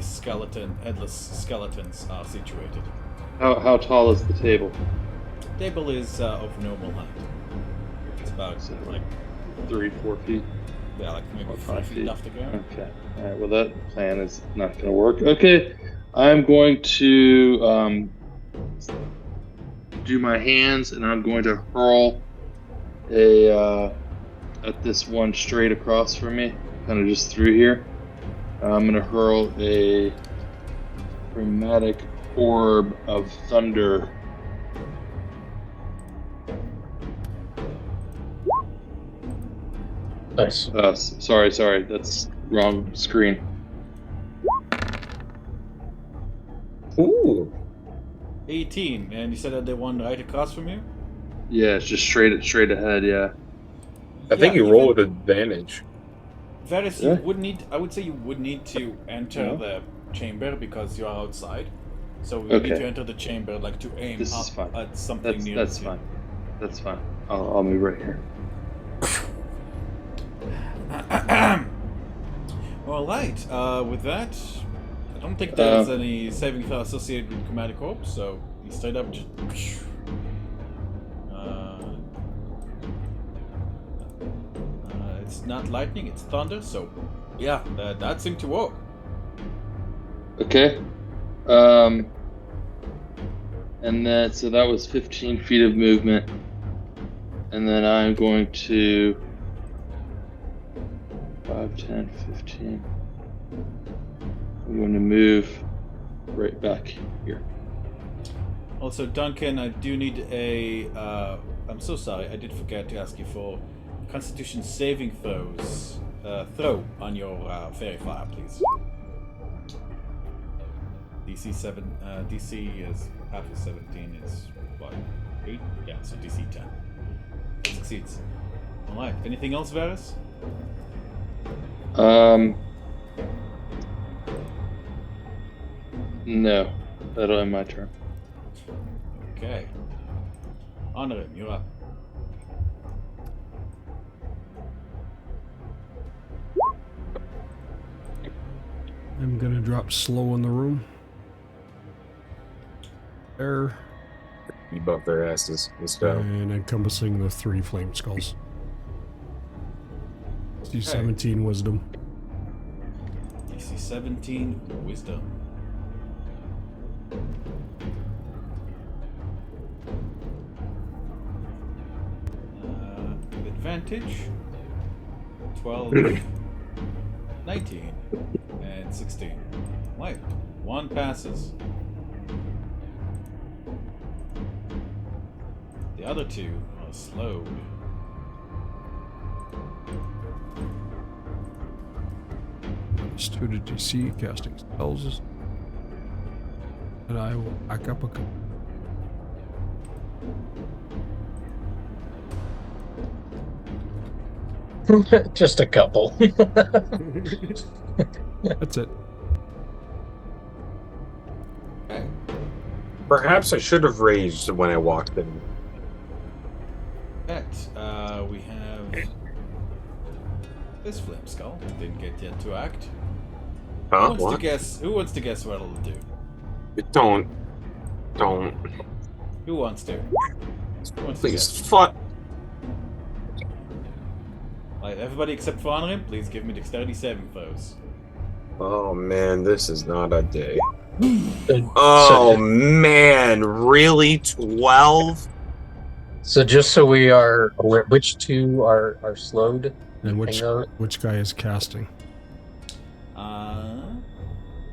headless skeletons are situated. How tall is the table? Table is of normal height. It's about So, like 3-4 feet. yeah, like maybe Or 3 5 feet feet. off the ground. Okay. All right. Well, that plan is not going to work. Okay. I'm going to do my hands, and I'm going to hurl at this one straight across from me, kind of just through here. I'm going to hurl a chromatic orb of thunder. Nice. Sorry, that's wrong screen. Ooh. 18, and you said that the one right across from you? Yeah, it's just straight ahead. Yeah. I think Yeah, you roll even- with advantage. Varys, Yeah. you would need. I would say you would need to enter Yeah. the chamber because you are outside. So we need Okay. to enter the chamber, like to aim This is up fine. at something near. That's fine. That's fine. I'll move right here. All right. With that, I don't think there's Uh, any saving throw associated with chromatic orb, so you straight up just. It's not lightning; it's thunder. So, yeah, that seemed to work. Okay. And then so that was 15 feet of movement, and then I'm going to 5, 10, 15. I'm going to move right back here. Also, Duncan, I do need a. I'm so sorry, I did forget to ask you for Constitution saving throws. Throw on your fairy fire, please. DC 7. DC is after 17 is what? 8? Yeah, so DC 10. Succeeds. Alright, anything else, Varys? No, that'll end my turn. Okay. Honor him, you're up. I'm gonna drop slow in the room. There. You buff their asses. Let's go. And encompassing the 3 flame skulls. DC 17 wisdom. DC 17, wisdom. With advantage. 12, 19, and 16. Right. One passes. The other two are slowed. It's 2 to DC, casting spells. And I will back up a couple. Just a couple. That's it. Okay. Perhaps I should have raged when I walked in. That, we have this flame skull. Didn't get yet to act. Who Huh? wants What? to guess? Who wants to guess what it'll do? Don't. Who wants to? Who wants to Please, guess? fuck. Right, everybody except for Honorim, please give me dexterity saving throws. Oh man, this is not a day. So- Oh man, really? 12? So just so we are aware, which 2 are slowed? And which Hang on. which guy is casting?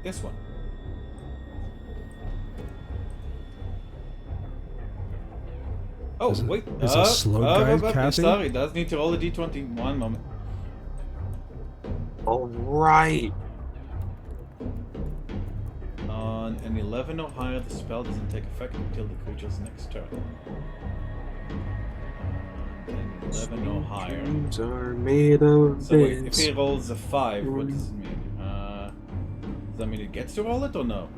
This one. Oh, Is it- wait. is a slow guy casting? Sorry, does need to roll a d20. One moment. Alright. On an 11 or higher, the spell doesn't take effect until the creature's next turn. An 11 or higher. Dreams are made of So wait, if this. he rolls a 5, what does it mean? Does that mean it gets to roll it or no?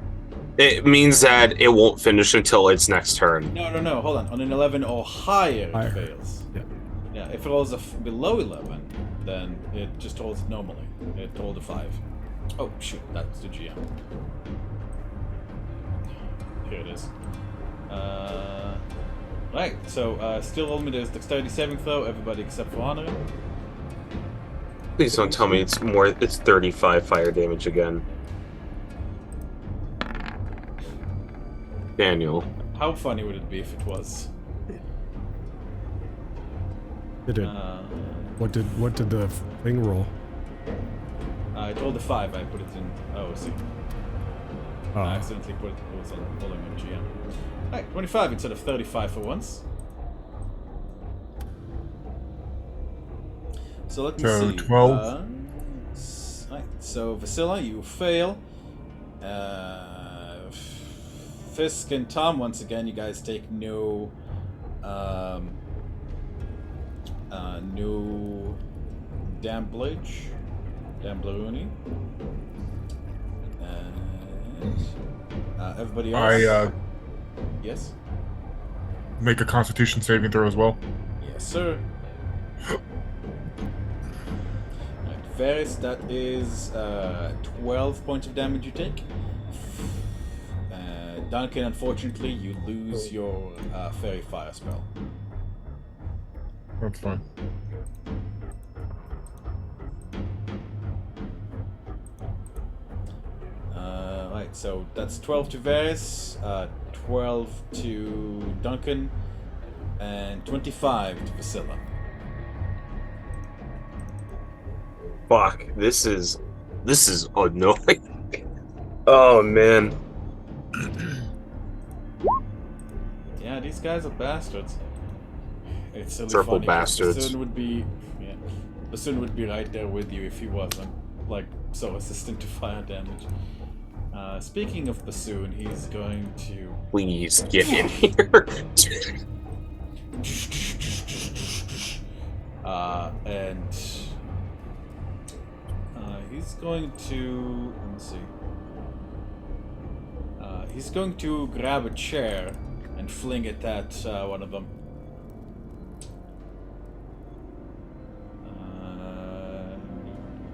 It means that it won't finish until its next turn. No, hold on. On an 11 or higher, Higher. it fails. Yeah. Yeah, if it rolls below 11, then it just rolls it normally. It rolled a 5. Oh, shoot, that's the GM. Here it is. Right, so still roll me this dexterity saving throw, everybody except for Honor. Please don't tell me it's 35 fire damage again. Daniel. How funny would it be if it was? Did it? What did the thing roll? I rolled a 5, I put it in. Oh, see. I accidentally put it was on rolling on GM. Alright, 25 instead of 35 for once. So let me see. 12. Right, so Vasilla, you fail. Fisk and Tom, once again, you guys take no damage. Dambleruni. And everybody else. I Yes? make a Constitution saving throw as well. Yes, sir. Right, Varys, that is 12 points of damage you take. Duncan, unfortunately, you lose your fairy fire spell. That's fine. Right, so that's 12 to Varys, 12 to Duncan, and 25 to Vasilla. Fuck, this is annoying. Oh man. Yeah, these guys are bastards. It's silly Triple funny 'cause bastards. Bassoon would be right there with you if he wasn't, like, so resistant to fire damage. Speaking of Bassoon, he's going to... Please get in here. And he's going to... Let me see. He's going to grab a chair and fling it at one of them.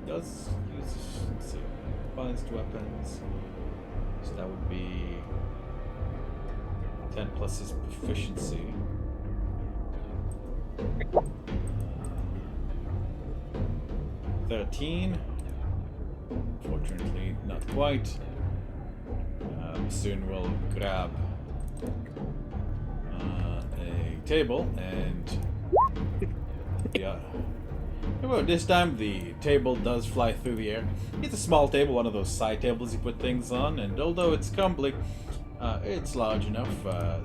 He does use, let's see, advanced weapons. So that would be 10 plus his proficiency. 13. Fortunately, not quite. Soon we'll grab a table and yeah. Well, this time the table does fly through the air. It's a small table, one of those side tables you put things on, and although it's crumbly, it's large enough.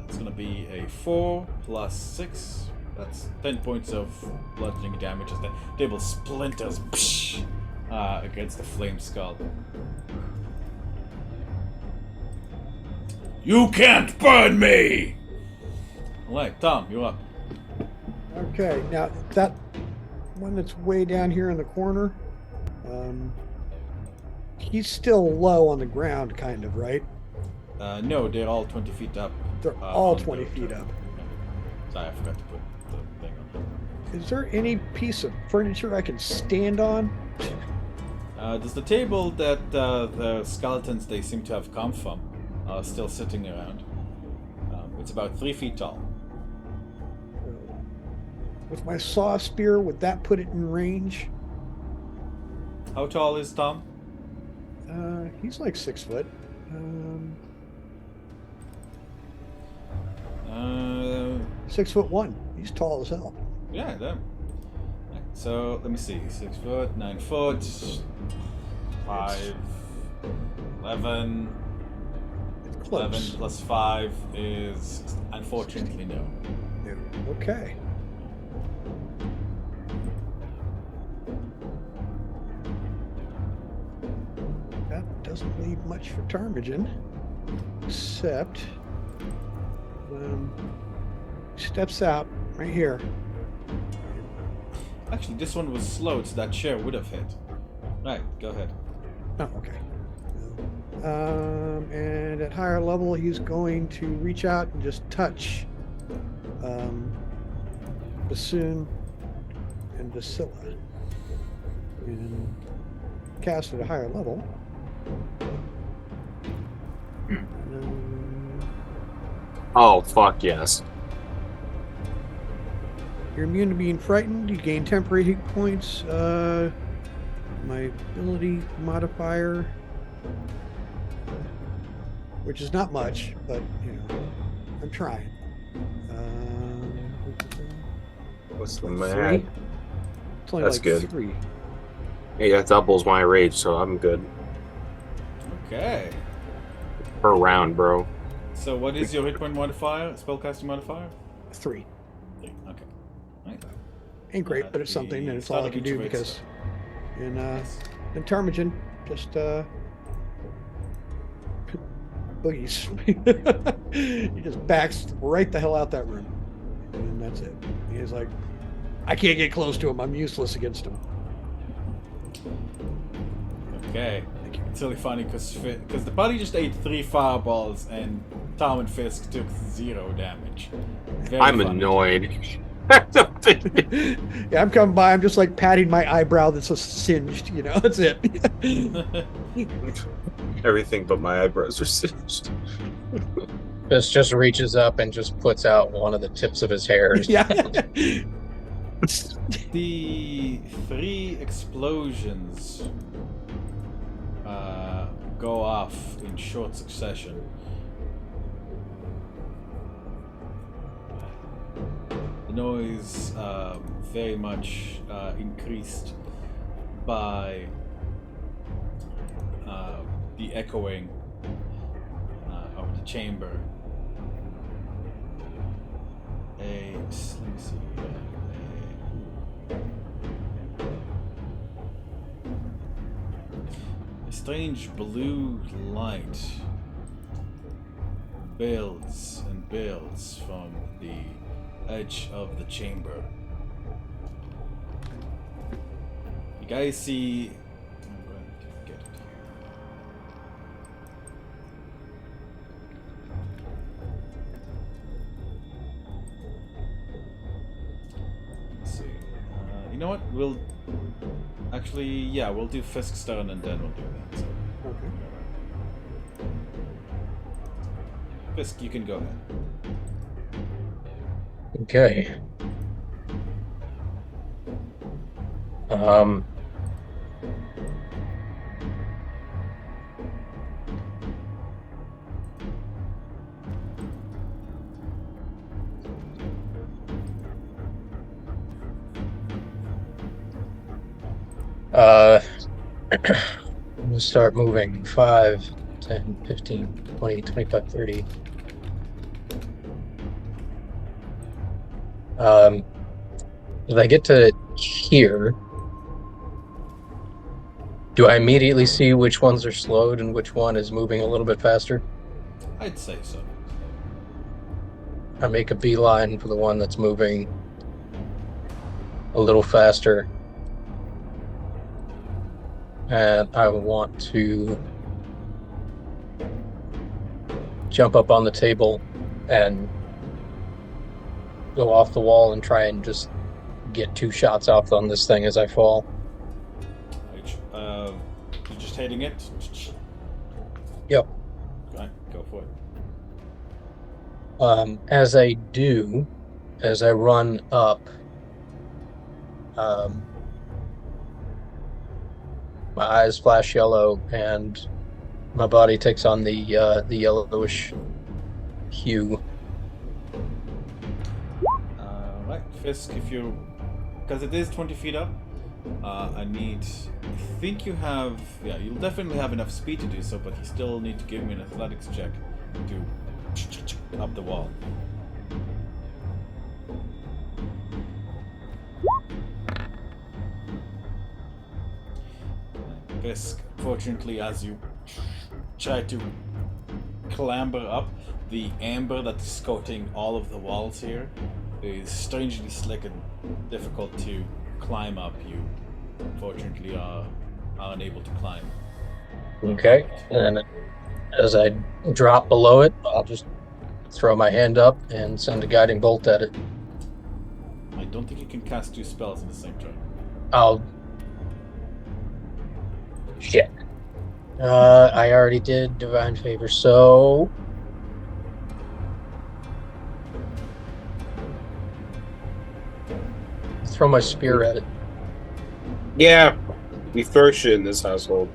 It's gonna be a 4 plus 6. That's 10 points of bludgeoning damage as the table splinters against the flame skull. You can't burn me! Alright, Tom, you're up. Okay, now that one that's way down here in the corner, he's still low on the ground, kind of, right? No, they're all 20 feet up. They're all 20 feet up. Sorry, I forgot to put the thing on. Is there any piece of furniture I can stand on? Does the table that the skeletons they seem to have come from still sitting around? It's about 3 feet tall. With my saw spear, would that put it in range? How tall is Tom? He's like 6 foot. 6'1". He's tall as hell. Yeah, them. So let me see. 6 foot, 9 foot, 5, 11. It's close. 11 plus 5 is unfortunately no. Okay. That doesn't leave much for Ptarmigan, except steps out right here. Actually, this one was slowed, so that chair would have hit. Right, go ahead. Oh, okay. And And at higher level, he's going to reach out and just touch Bassoon and Basilla. And cast at a higher level. Oh, fuck yes. You're immune to being frightened. You gain temporary hit points. My ability modifier, which is not much, but you know, I'm trying. What's the 3? mad? It's only That's like good. 3. Hey, that doubles my rage, so I'm good. Okay. Per round, bro. So what is your hit point modifier? Spellcasting modifier? 3. 3. Okay. Right. Ain't great, but it's something, and it's all I can do because in Ptarmigan just boogies. He just backs right the hell out that room, and that's it. He's like, I can't get close to him. I'm useless against him. Okay. It's really funny because the party just ate 3 fireballs and Tom and Fisk took 0 damage. Very I'm funny. annoyed. Yeah, I'm coming by. I'm just like patting my eyebrow that's so singed. You know, that's it. Everything but my eyebrows are singed. This just reaches up and just puts out one of the tips of his hairs. Yeah. The 3 explosions go off in short succession. The noise very much increased by the echoing of the chamber. Let me see. A strange blue light builds and builds from the edge of the chamber. You guys see. I'm going to get it here. Let's see. You know what? We'll actually, yeah, we'll do Fisk's turn and then we'll do that. So. Okay. Fisk, you can go ahead. Okay. I'm gonna start moving 5, 10, 15, 20, 25, 30. If I get to here, do I immediately see which ones are slowed and which one is moving a little bit faster? I'd say so. I make a beeline for the one that's moving a little faster. And I want to jump up on the table and go off the wall and try and just get 2 shots off on this thing as I fall. You're just hitting it? Yep. Right, go for it. As I do, as I run up, my eyes flash yellow and my body takes on the yellowish hue. Right, Fisk, if you, because it is 20 feet up, I think you have, yeah, you'll definitely have enough speed to do so, but you still need to give me an athletics check to up the wall. Fisk, fortunately, as you try to clamber up, the amber that is coating all of the walls here is strangely slick and difficult to climb up. You, fortunately, are unable to climb. Okay, and As I drop below it, I'll just throw my hand up and send a guiding bolt at it. I don't think you can cast 2 spells in the same turn. I'll. Shit. I already did Divine Favor, so. Throw my spear at it. Yeah, we throw shit in this household.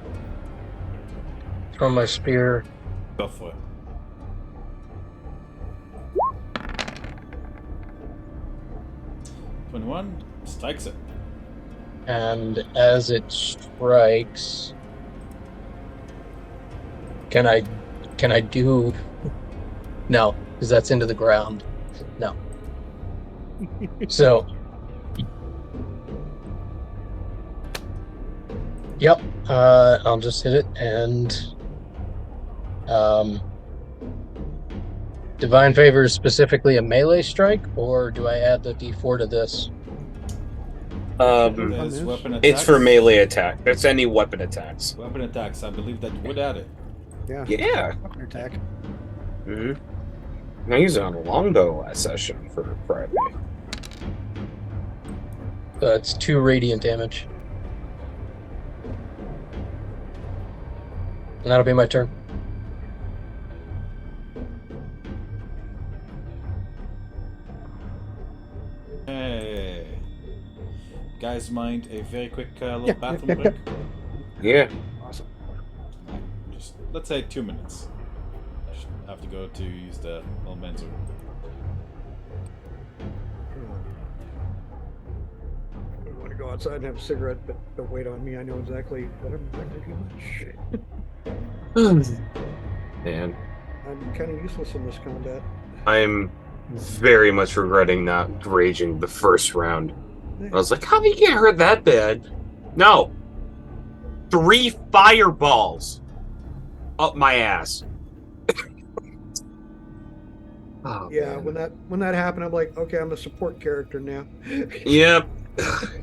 Throw my spear. Go for it. "21 strikes it." And as it strikes, can I do? No, because that's into the ground. No. So. Yep. I'll just hit it and. Divine Favor is specifically a melee strike, or do I add the D4 to this? There's weapon attacks. It's for melee attack. It's any weapon attacks. Weapon attacks, I believe that would add it. Yeah. Yeah. Weapon attack. Mm-hmm. Now he's on a longbow last session for Friday. It's 2 radiant damage. And that'll be my turn. Hey. Guys, mind a very quick little bathroom break? Yeah. Awesome. Just, let's say 2 minutes. I should have to go to use the little men's room. I want to go outside and have a cigarette, but don't wait on me. I know exactly what I'm not going to do much. Man, I'm kind of useless in this combat. I'm very much regretting not raging the first round. I was like, how did you get hurt that bad? No. 3 fireballs up my ass. Oh, Yeah, man. when that happened, I'm like, okay, I'm a support character now. Yep.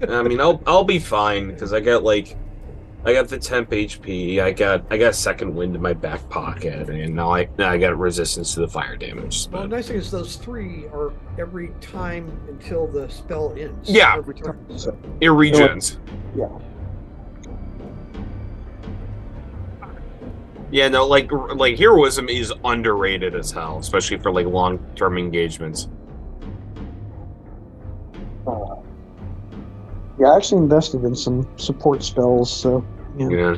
I mean, I'll be fine because I got the temp HP. I got second wind in my back pocket, and now I got resistance to the fire damage. Well, the But nice thing is those 3 are every time until the spell ends. Yeah. Every time. So, it regens. yeah. Yeah, no, like heroism is underrated as hell, especially for like long-term engagements. Yeah, I actually invested in some support spells, so Yeah.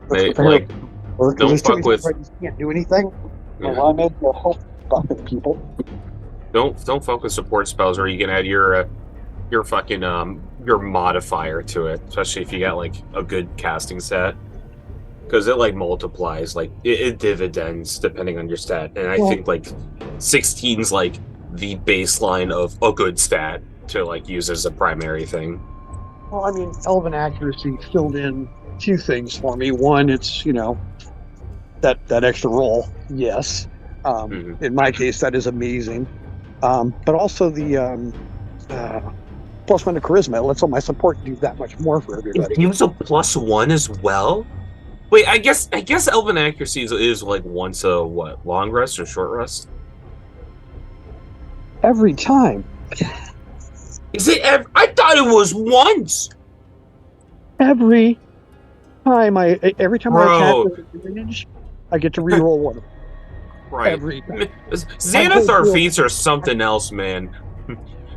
that's They, what like, work. don't There's too fuck many with- things you can't do anything. Yeah. Well, I'm in to help buffet people. Don't focus support spells, or you can add your fucking your modifier to it, especially if you got like a good casting set, because it like multiplies, like it dividends depending on your stat, and I think like 16's like the baseline of a good stat to like use as a primary thing. Well, I mean, Elven Accuracy filled in 2 things for me. One, it's, that extra roll, yes. In my case, that is amazing. But also the +1 to charisma. It lets all my support do that much more for It everybody. gives a +1 as well. Wait, I guess Elven Accuracy is like once a long rest or short rest? Every time. Is it? I thought it was once. Every time I attack Bro. with advantage, I get to reroll 1. Right. Every time. Xanathar feats are something else, man.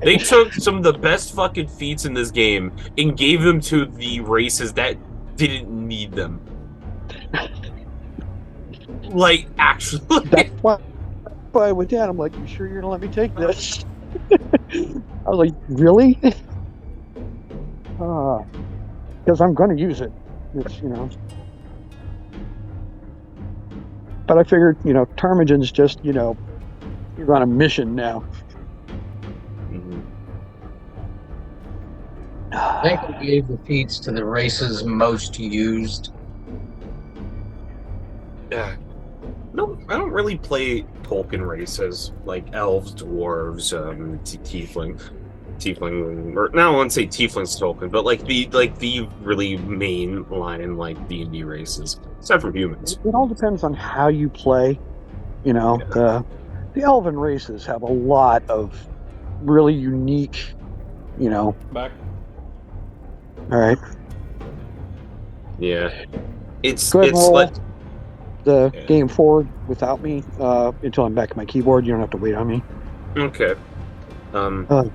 They took some of the best fucking feats in this game and gave them to the races that didn't need them. Like, actually. That's why I went down. I'm like, you sure you're gonna let me take this? I was like, really? Because I'm gonna use it. It's, But I figured, Ptarmigan's just, you're on a mission now. I think we gave the feats to the races most used. Yeah. No, I don't really play Tolkien races like elves, dwarves, tiefling. tiefling, or now I won't say tieflings token, but like the really main line in like D&D races, aside from humans. It all depends on how you play. You know, the elven races have a lot of really unique. You know, Back. all right. Yeah, Go ahead and it's roll like the game forward without me until I'm back at my keyboard. You don't have to wait on me. okay.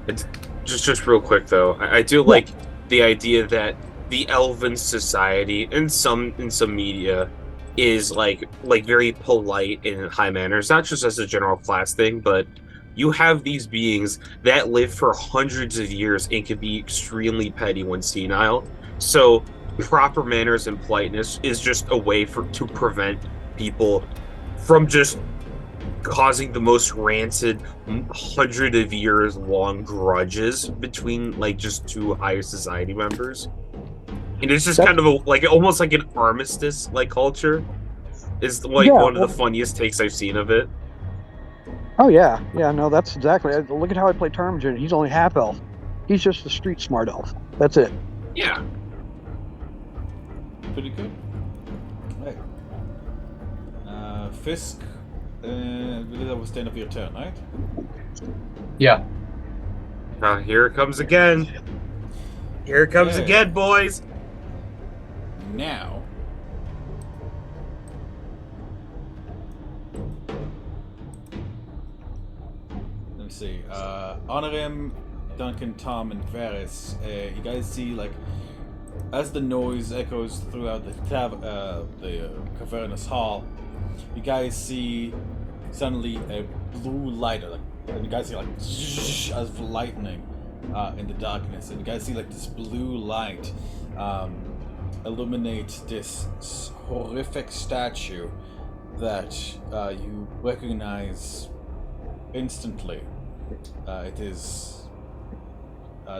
It's just real quick though. I do like the idea that the elven society in some media is like very polite and in high manners, not just as a general class thing, but you have these beings that live for hundreds of years and can be extremely petty when senile. So proper manners and politeness is just a way to prevent people from just causing the most rancid hundred of years long grudges between like just two higher society members. And it's just kind of like almost like an armistice like culture is like one of the funniest takes I've seen of it. Oh yeah, no, that's exactly. Look at how I play Termagant. He's only half elf. He's just a street smart elf. That's it. Yeah. Pretty good. Right. Fisk, that was the end of your turn, right? Yeah. Here it comes again. Here it comes again, boys. Now, let me see. Honorim, Duncan, Tom, and Varys. You guys see, like, as the noise echoes throughout the cavernous hall, you guys see suddenly a blue light, and you guys see like zzz, as lightning in the darkness, and you guys see like this blue light illuminate this horrific statue that you recognize instantly. It is.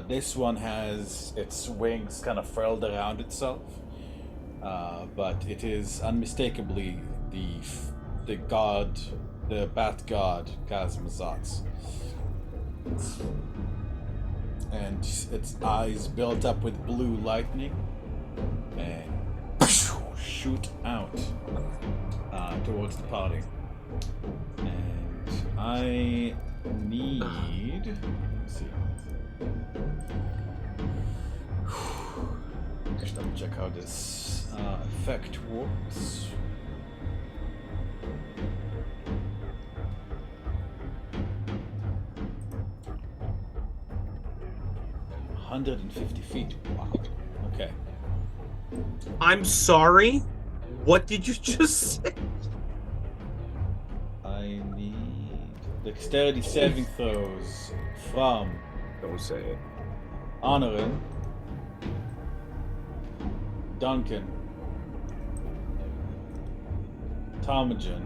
This one has its wings kind of furled around itself, but it is unmistakably the god, the bat god, Kazmazat's. And its eyes built up with blue lightning and shoot out towards the party. And I need... Let's see. Just double check how this effect works. $150 Wow. Okay. I'm sorry. What did you just say? I need dexterity saving throws from. Don't say it. Honorin, Duncan, Ptarmigan,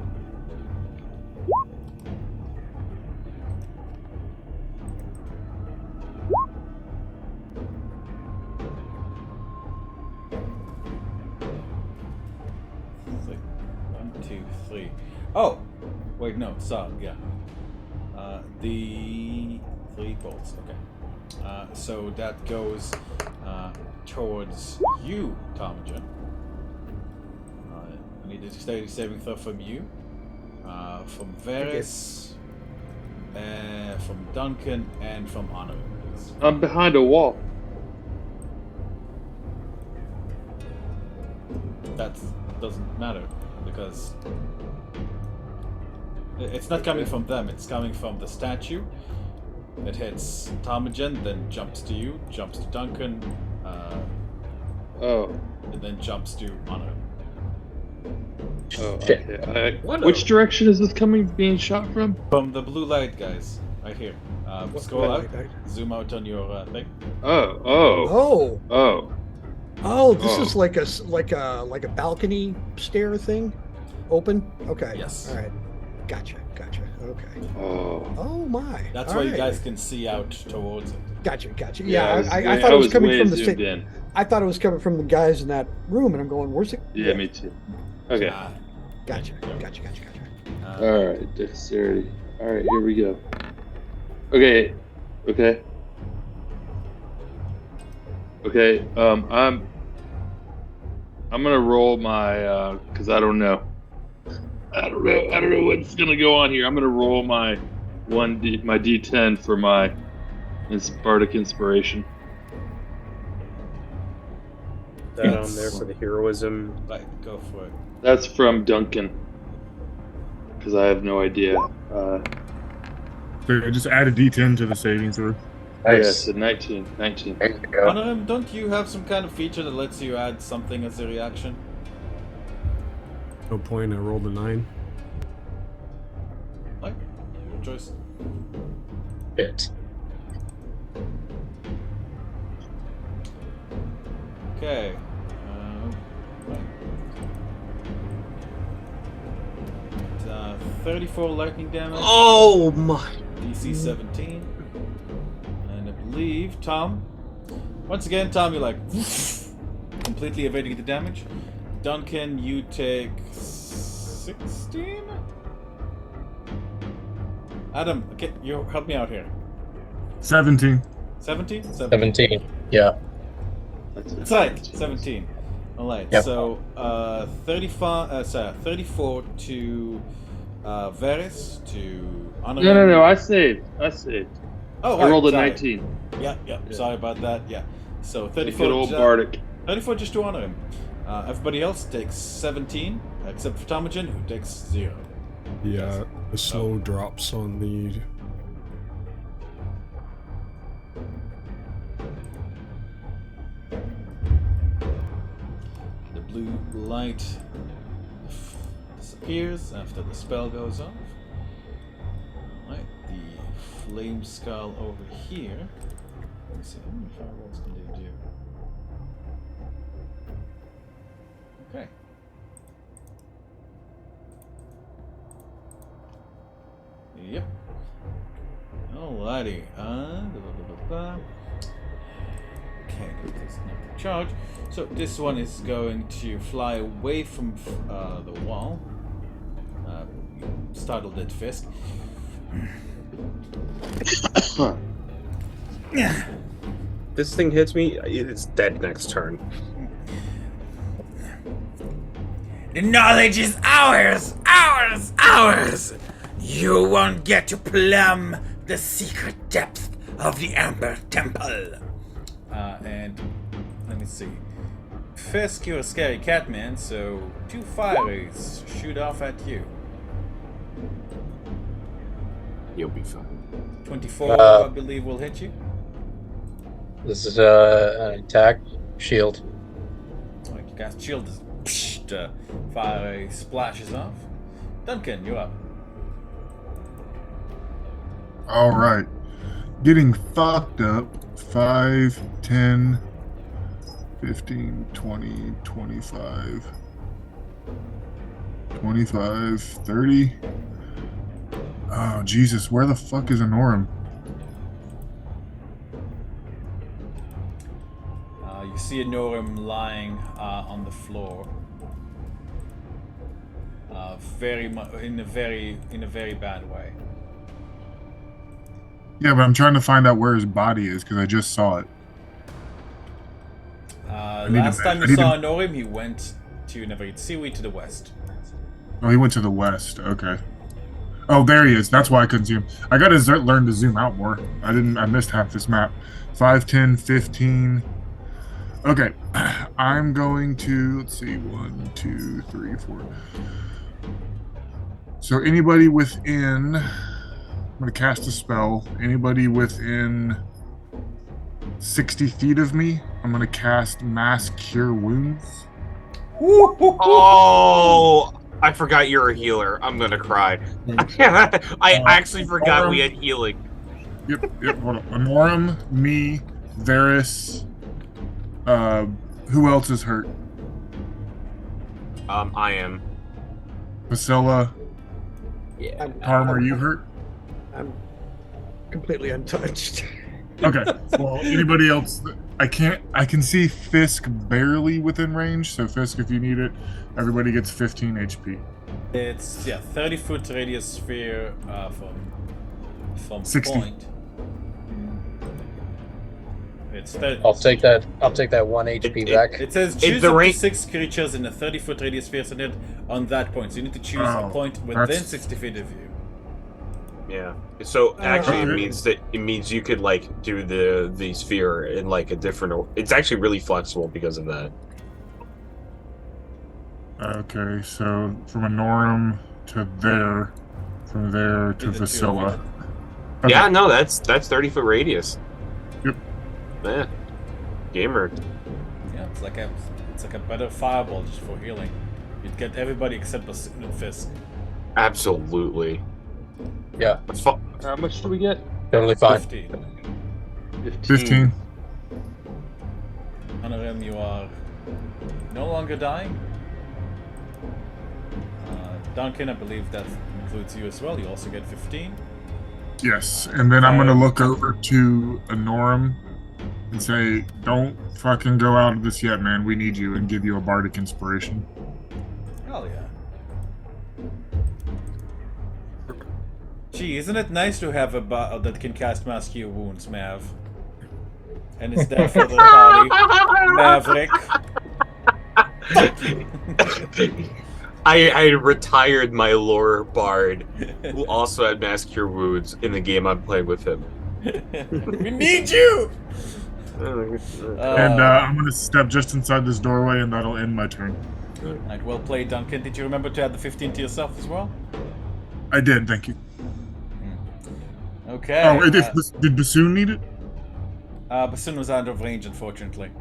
like 1, 2, 3. Oh, wait, no, sorry, yeah. The 3 bolts. Okay. So that goes towards you, Ptarmigan. I need a dexterity saving throw from you, from Varys, from Duncan, and from Honor. I'm behind a wall. That doesn't matter because it's not coming from them. It's coming from the statue. It hits Ptarmigan, then jumps to you, jumps to Duncan, and then jumps to Honor. Oh, okay. Which direction is this being shot from? From the blue light, guys. Right here. Scroll out. Zoom out on your thing. This is like a balcony stair thing, open. Okay. Yes. All right. Gotcha. Okay. Oh. Oh my. That's why you guys can see out towards it. Gotcha. Yeah, I thought it was coming from the same. I thought it was coming from the guys in that room, and I'm going, where's it? Yeah, me too. Okay. Gotcha. All right, dexterity. All right, here we go. Okay. Okay. I'm gonna roll my because I don't know. I don't know what's gonna go on here. I'm gonna roll my my D10 for my Bardic Inspiration. That on there for the heroism. Right, go for it. That's from Duncan. Because I have no idea. So just add a D10 to the saving throw. Yes, a 19. 19. There you go. Honorum, don't you have some kind of feature that lets you add something as a reaction? No point. I rolled a 9. Like, your choice. Hit. Okay. Right. 34 lightning damage. Oh my! DC 17. And I believe Tom. Once again, Tom, you're like completely evading the damage. Duncan, you take 16. Adam, okay, you help me out here. 17. 17? 17. Yeah. That's right, 17. Alright, Yep. so 34 to Varys, to Honorum. No. I saved. Oh, I rolled a sorry. 19. Yeah, sorry about that. Yeah. So 34 Good old Bardic. 34 just to honor him. Everybody else takes 17, except for Tomogen, who takes 0. Yeah, the slow drops on the. The blue light disappears after the spell goes off. Alright, the flame skull over here. Let me see, how many fireballs can they do? Okay. Yep. Alrighty. Okay, that's not the charge. So this one is going to fly away from the wall. Startled at Fisk. This thing hits me, it's dead next turn. The knowledge is ours! Ours! Ours! You won't get to plumb the secret depth of the Amber Temple. And let me see. Fisk, you're a scary cat man, so 2 fires shoot off at you. You'll be fine. 24, I believe, will hit you. This is an attack. Shield. Like you cast shield, fire splashes off. Duncan, you're up. All right. Getting fucked up. 5, 10, 15, 20, 25, 25, 30. Oh, Jesus. Where the fuck is Anorum? You see Anorum lying on the floor. In a very bad way. Yeah, but I'm trying to find out where his body is because I just saw it. Last time you saw Anorum, he went to Neveritsui to the west. Oh, he went to the west. Okay. Oh, there he is. That's why I couldn't see him. I gotta learn to zoom out more. I missed half this map. 5, 10, 15. Okay. I'm going to, let's see, 1, 2, 3, 4. So anybody within, I'm going to cast a spell. Anybody within 60 feet of me, I'm going to cast Mass Cure Wounds. Oh, I forgot you're a healer. I'm gonna cry. I actually forgot we had healing. Yep. Hold on. Anorum, me, Varys. Who else is hurt? I am. Priscilla. Yeah. Harm, are you hurt? I'm completely untouched. Okay. Well, anybody else? I can see Fisk barely within range. So Fisk, if you need it, everybody gets 15 HP. It's 30-foot radius sphere from 60. point. It's 30. I'll take that 1 HP back. It says It's choose the up to range- 6 creatures in a 30-foot radius sphere net on that point. So you need to choose a Oh, point within that's- 60 feet of you. Yeah. So actually, it Okay. means you could like do the sphere in like a different. It's actually really flexible because of that. Okay, so from Anorum to there, from there to Did the two of Vasilla. you. Okay. Yeah, no, that's 30-foot radius. Yep. Yeah. Gamer. Yeah, it's like a better fireball just for healing. You'd get everybody except Bassoon and Fisk. Absolutely. Yeah, How much do we get? totally fine. 15. 15. Honorim, you are no longer dying. Duncan, I believe that includes you as well. You also get 15. Yes, and then I'm gonna look over to Anorum and say, "Don't fucking go out of this yet, man. We need you," and give you a bardic inspiration. Hell yeah. Gee, isn't it nice to have a that can cast Mass Cure Wounds, Mav? And it's there for the party. Maverick. I retired my lore bard, who also had Mass Cure Wounds in the game I'm playing with him. We need you! And I'm gonna step just inside this doorway, and that'll end my turn. Alright, well played, Duncan. Did you remember to add the 15 to yourself as well? I did, thank you. Okay. Oh, did Bassoon need it? Bassoon was out of range, unfortunately.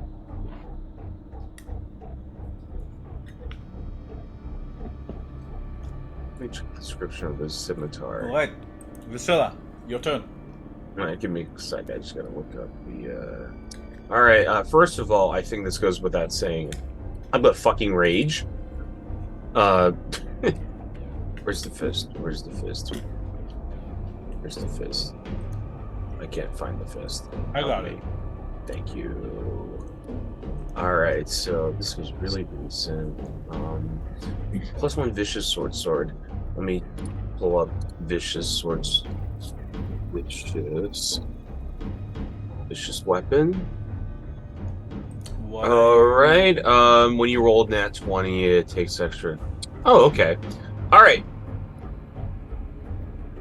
Let me check the description of this scimitar. Alright, Vasilla, your turn. Alright, give me a sec. I just gotta look up the. Alright, first of all, I think this goes without saying. I've got fucking rage. Where's the fist? Where's the fist? Where's the fist? I can't find the fist. I got it. Thank you. Alright, so this was really recent. +1 vicious sword. Let me pull up vicious swords. Vicious weapon. What? Alright, when you rolled nat 20, it takes extra. Oh, okay. Alright.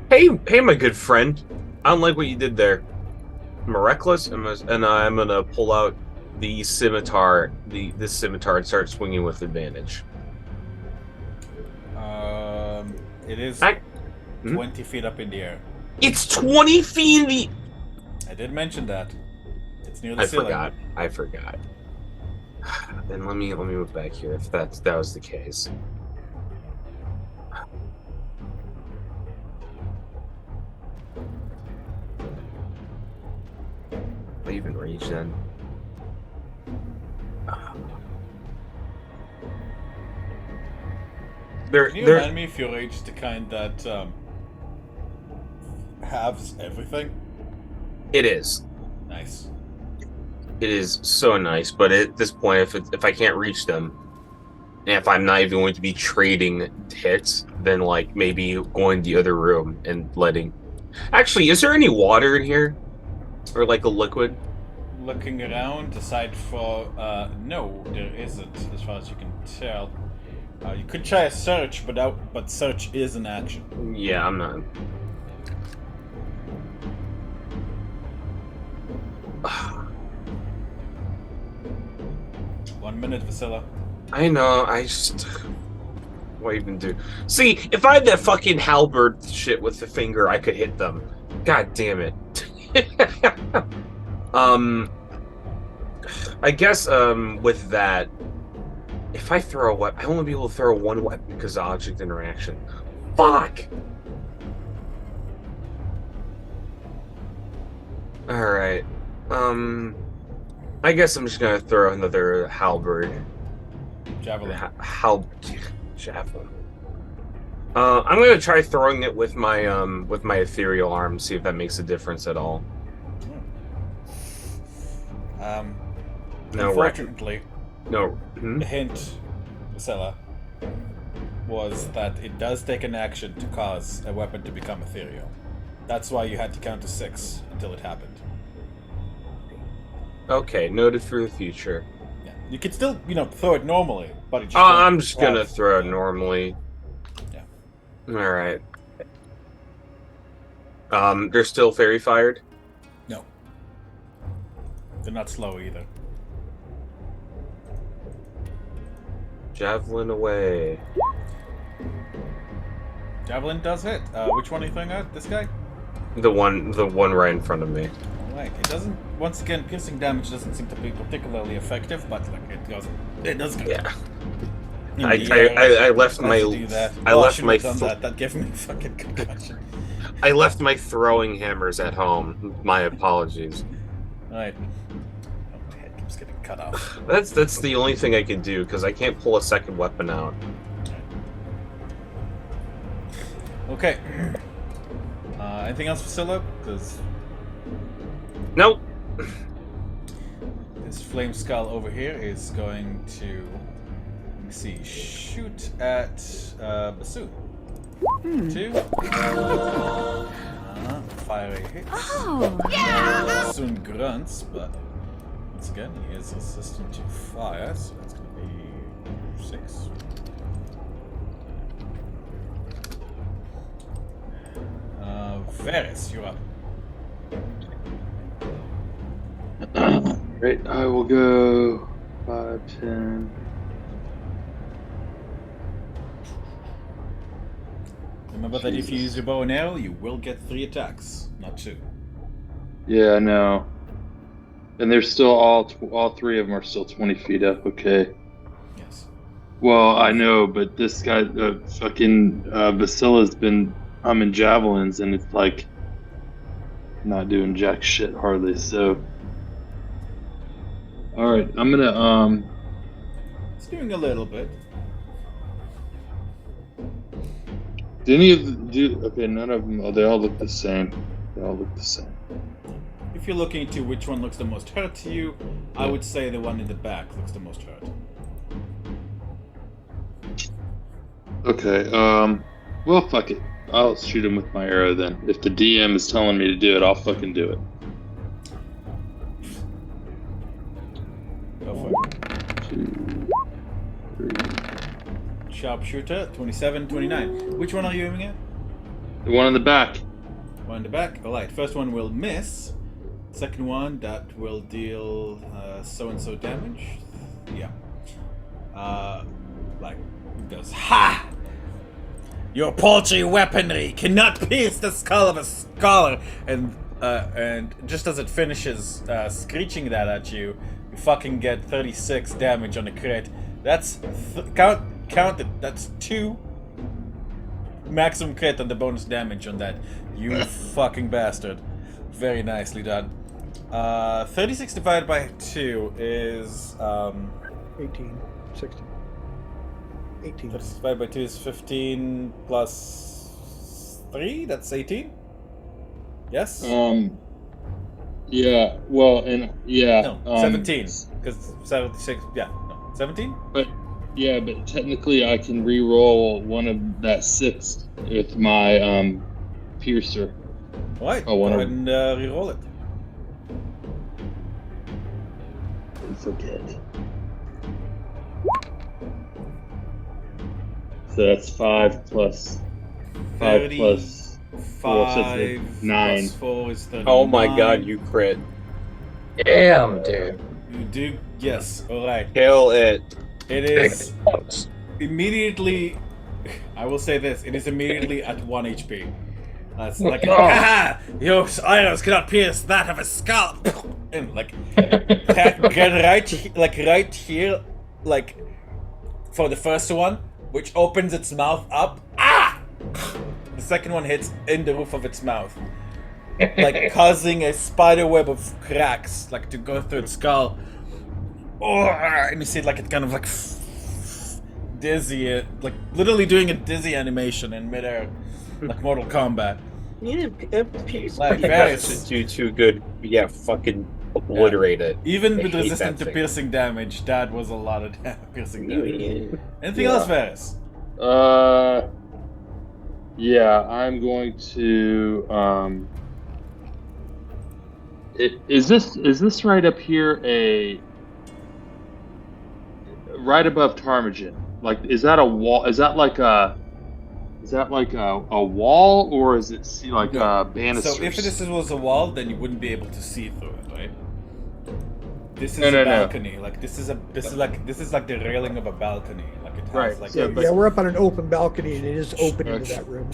Hey, my good friend. I don't like what you did there. I'm reckless, and I'm gonna pull out the scimitar, this scimitar, and start swinging with advantage. It is 20 feet up in the air. It's 20 feet in the. I did mention that. It's near the ceiling. I forgot. Then let me move back here if that was the case. I even reach then. Can you remind me if your age is the kind that halves everything? It is. Nice. It is so nice, but at this point, if I can't reach them, and if I'm not even going to be trading hits, then like maybe going to the other room and letting. Actually, is there any water in here, or like a liquid? Looking around, aside for no, there isn't, as far as you can tell. You could try a search, but search is an action. Yeah, I'm not. 1 minute, Vasilla. I know. I just. What even do? See, if I had that fucking halberd shit with the finger, I could hit them. God damn it. I guess with that, if I throw a weapon, I won't be able to throw one weapon because of object interaction. Fuck! Alright. I guess I'm just gonna throw another halberd. Javelin. Javelin. I'm gonna try throwing it with my ethereal arm, see if that makes a difference at all. No, unfortunately, no. The hint, Vasilla, was that it does take an action to cause a weapon to become ethereal. That's why you had to count to 6 until it happened. Okay, noted for the future. Yeah. You could still, throw it normally, but it just I'm just gonna laugh. throw it normally. Yeah. All right. They're still fairy fired. No. They're not slow either. Javelin away. Javelin does hit. Which one are you throwing at? This guy? The one right in front of me. Alright. It doesn't. Once again, piercing damage doesn't seem to be particularly effective, but like it does go. Yeah. In I the air, left my to do that. I Oh, left shouldn't my have done that. That gave me fucking concussion. I left my throwing hammers at home. My apologies. Alright. Oh, my head keeps getting cut off. That's the only thing I can do because I can't pull a second weapon out. Okay. Anything else for Scylla? Because Nope. this flame skull over here is going to, let me see, shoot at Bassoon. 2. Fiery hits. Oh, yeah! Bassoon grunts, but once again, he is resistant to fire, so that's going to be 6. Varys, you're up. Right, I will go 5, 10. Remember that if you use your bow and arrow, you will get 3 attacks, not 2. Yeah, I know. And they're still all 3 of them are still 20 feet up. Okay. Yes. Well, I know, but this guy, fucking Vasilla's been humming javelins, and it's like not doing jack shit hardly. So, all right, I'm gonna It's doing a little bit. Do any of the do? Okay, none of them. Oh, they all look the same. They all look the same. If you're looking to which one looks the most hurt to you, I would say the one in the back looks the most hurt. Okay. Well, fuck it. I'll shoot him with my arrow then. If the DM is telling me to do it, I'll fucking do it. Go for it. 2, 3. Sharpshooter, 27, 29. Which one are you aiming at? The one in the back. One in the back. Alright, first one will miss. Second one, that will deal so-and-so damage. Yeah. Like, it goes, ha! Your paltry weaponry cannot pierce the skull of a scholar! And just as it finishes screeching that at you, you fucking get 36 damage on a crit. That's, count it, that's 2 maximum crit on the bonus damage on that. You fucking bastard. Very nicely done. 36 divided by 2 is 18, 16, 18. 36 divided by 2 is 15 plus 3, that's 18? Yes? Yeah, well, and yeah. No, 17. Because 76, yeah, no, 17? But technically I can re-roll one of that 6 with my piercer. Alright, Oh, go one ahead of- and re-roll it. Forget. So that's 5 plus 5 plus 4, so 5 9. plus 4 is 39. Oh my god, you crit. Damn, dude. You do, yes, alright. Kill it. It is immediately, I will say this, it is immediately at 1 HP. That's like, haha! Your arrows cannot pierce that of a skull! And like, right here, like, for the first one, which opens its mouth up, ah! The second one hits in the roof of its mouth. Like, causing a spider web of cracks, like, to go through its skull. Oh, and you see, like, it kind of, like, dizzy, like, literally doing a dizzy animation in midair, like Mortal Kombat. Like, Varys, Do too good. Yeah, fucking obliterate it. even I with hate resistant that to thing. piercing damage, that was a lot of piercing damage. Anything else, Varys? Yeah, I'm going to Is this right up here right above Ptarmigan? Like, is that a wall? Is that like a wall, or is it like banisters? So if this was a wall, then you wouldn't be able to see through it, right? This is No. a balcony. Like this is like the railing of a balcony. Like it has Right, like so, a- but- Yeah, we're up on an open balcony and it is open into Okay. that room.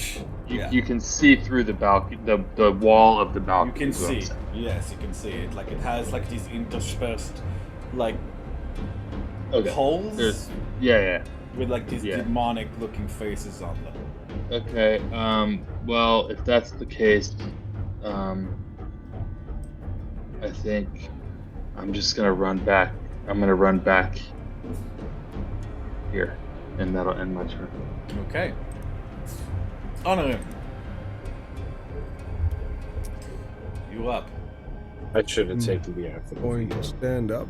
You can see through the balcony, the wall of the you balcony. can is what I'm see. saying. Yes, you can see it. Like it has like these interspersed like Okay. holes Yeah. with like these Yeah. demonic looking faces on them. Okay. Well, if that's the case, I think I'm just gonna run back. I'm gonna run back here, and that'll end my turn. Okay. Honor him. You up? I should have taken the effort. Going to stand up.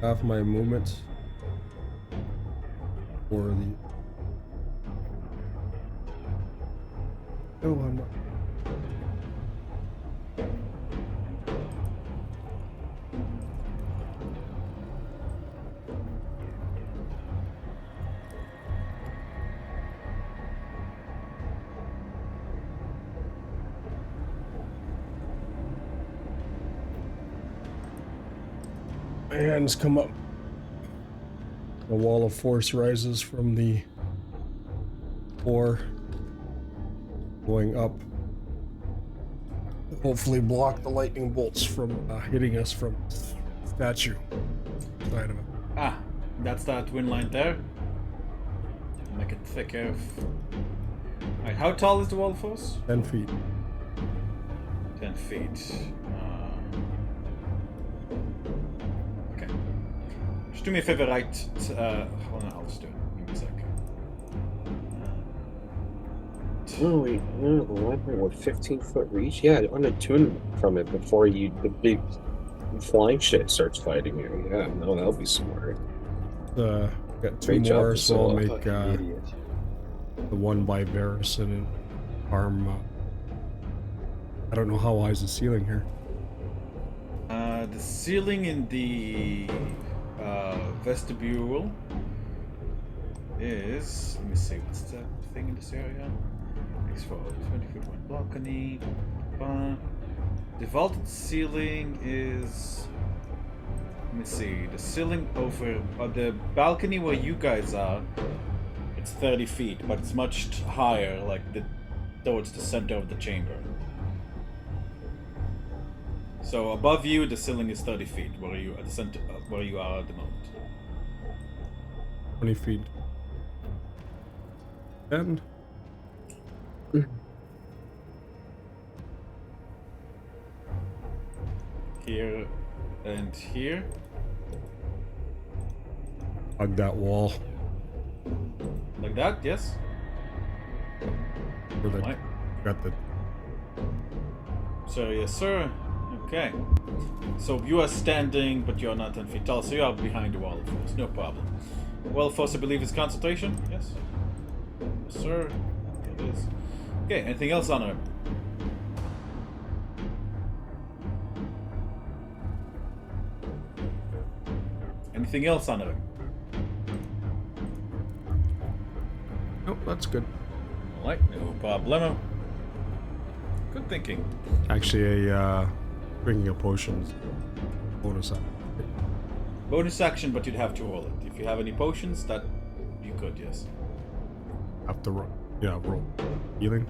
Half my movement for the. Oh, I'm not. My hands come up. A wall of force rises from the floor, going up. Hopefully, block the lightning bolts from hitting us from the statue side of it. Ah, that's that twin line there. Make it thicker. Alright, how tall is the wall of force? 10 feet. 10 feet. Okay. Just do me a favor, right? Hold on, I'll just do it. Give me a sec. Oh wait, no, the library, what, 15-foot reach? Yeah, on a tune from it before the big flying shit starts fighting you. Yeah, no, that'll be smart. Got two Great job, more, so I'll Priscilla. make Fucking idiot. the one by Varys and arm. I don't know how high is the ceiling here. The ceiling in the vestibule is. Let me see, what's the thing in this area? X for 20-foot one balcony. The vaulted ceiling is. Let me see. The ceiling over the balcony where you guys are, it's 30 feet, but it's much higher, like towards the center of the chamber. So above you, the ceiling is 30 feet. Where you at the center? Where you are at the moment? 20 feet. And Here and here. hug that wall. Like that, yes? Where the, Right. got the So, yes, sir. Okay. So you are standing, but you are not 10 feet tall, so you are behind the wall of force. No problem. Wall of force, I believe, is concentration? Yes? Yes, sir. It is. Okay, anything else on him? Anything else on him? Oh, that's good. Alright, no problemo. Good thinking. Actually, drinking a potion's bonus action. Bonus action, but you'd have to roll it. If you have any potions, that you could, yes. Have to roll. Yeah, roll. Healing.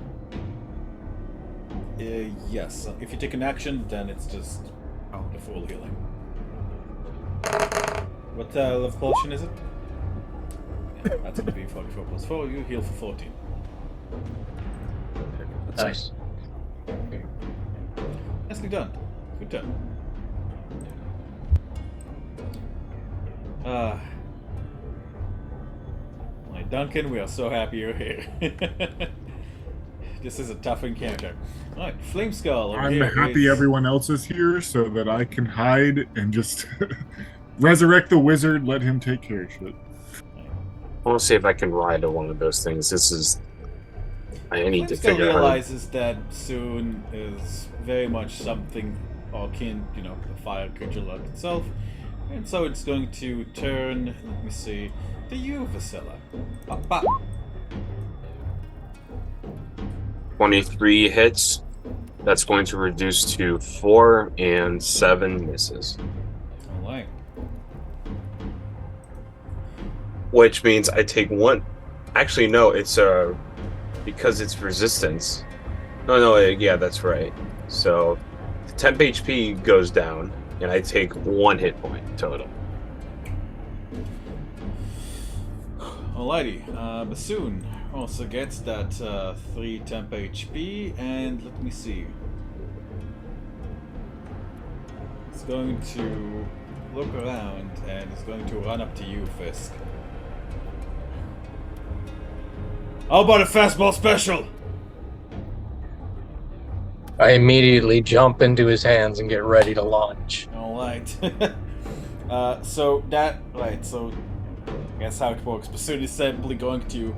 Yes. If you take an action, then it's just Oh. the full healing. What level potion is it? Yeah, that's gonna be 44 plus 4. You heal for 14. Nice. Nicely done. Good done. My Duncan, we are so happy you're here. This is a tough encounter. Alright, Flame Skull. over I'm here happy is- everyone else is here so that I can hide and just resurrect the wizard, let him take care of shit. I want to see if I can ride on one of those things. This is I need to Flameskull figure out how to... realizes that soon is very much something akin, the fire creature like itself, and so it's going to turn. Let me see. To you, Vasilla. 23 hits. That's going to reduce to 4 and 7 misses. All right. Which means I take 1. Actually, no, it's because it's resistance. No, yeah, that's right. So the temp HP goes down, and I take 1 hit point total. Alrighty, Bassoon also gets that 3 temp HP, and let me see. It's going to look around and it's going to run up to you, Fisk. How about a fastball special? I immediately jump into his hands and get ready to launch. Alright. So I guess how it works. Bassoon is simply going to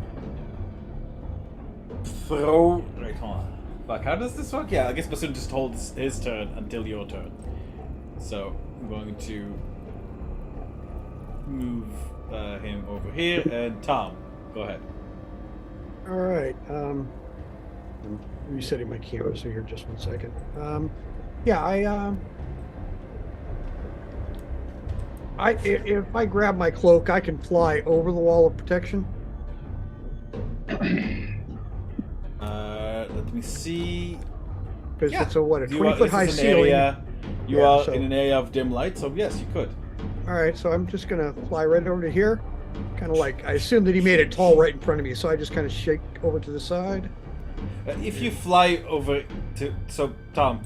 throw. Right, hold on. Fuck, how does this work? Yeah, I guess Bassoon just holds his turn until your turn. So I'm going to move him over here, and Tom, go ahead. All right. I'm resetting my camera, so here, just 1 second. If I grab my cloak, I can fly over the wall of protection. Let me see. Because it's a 20-foot high this is an ceiling. area. You are in an area of dim light, so yes, you could. All right, so I'm just gonna fly right over to here. Kind of like, I assume that he made it tall right in front of me, so I just kind of shake over to the side. If you fly over to, so Tom,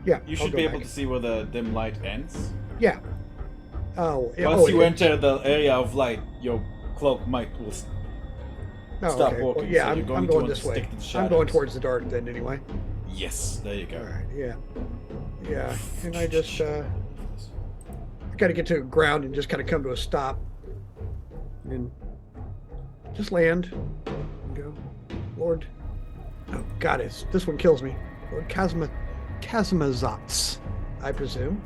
you should be able to see where the dim light ends. Yeah. Oh. Once you enter the area of light, your cloak will stop okay. working. Well, yeah, so you're I'm going this way. I'm going towards the dark then, anyway. Yes, there you go. All right. Yeah. And I just I got to get to the ground and just kind of come to a stop. And just land and go, Lord. Oh, God, this one kills me. Lord Kazmazats, I presume.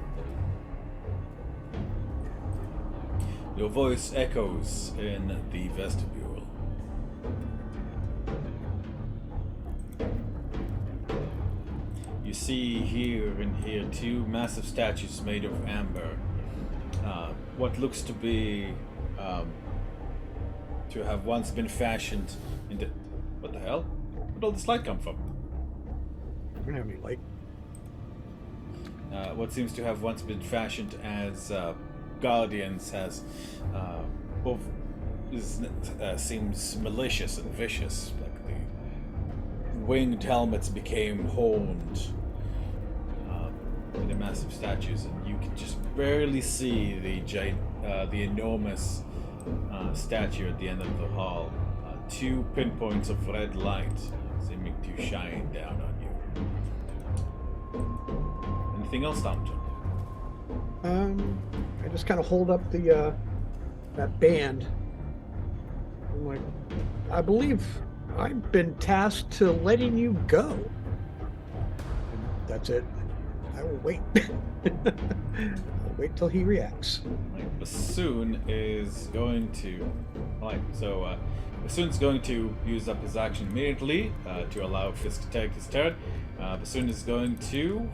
Your voice echoes in the vestibule. You see here and here 2 massive statues made of amber. What looks to be to have once been fashioned into... What the hell? Where'd all this light come from? I don't have any light. What seems to have once been fashioned as guardians has seems malicious and vicious. Like the winged helmets became horned in the massive statues, and you can just barely see the enormous statue at the end of the hall. 2 pinpoints of red light seeming to shine down on you. Anything else, Thompson? I just kind of hold up the that band. I'm like, I believe I've been tasked to letting you go. And that's it. I will wait. I'll wait till he reacts. Bassoon is going to... Bassoon's going to use up his action immediately to allow Fisk to take his turn. Bassoon is going to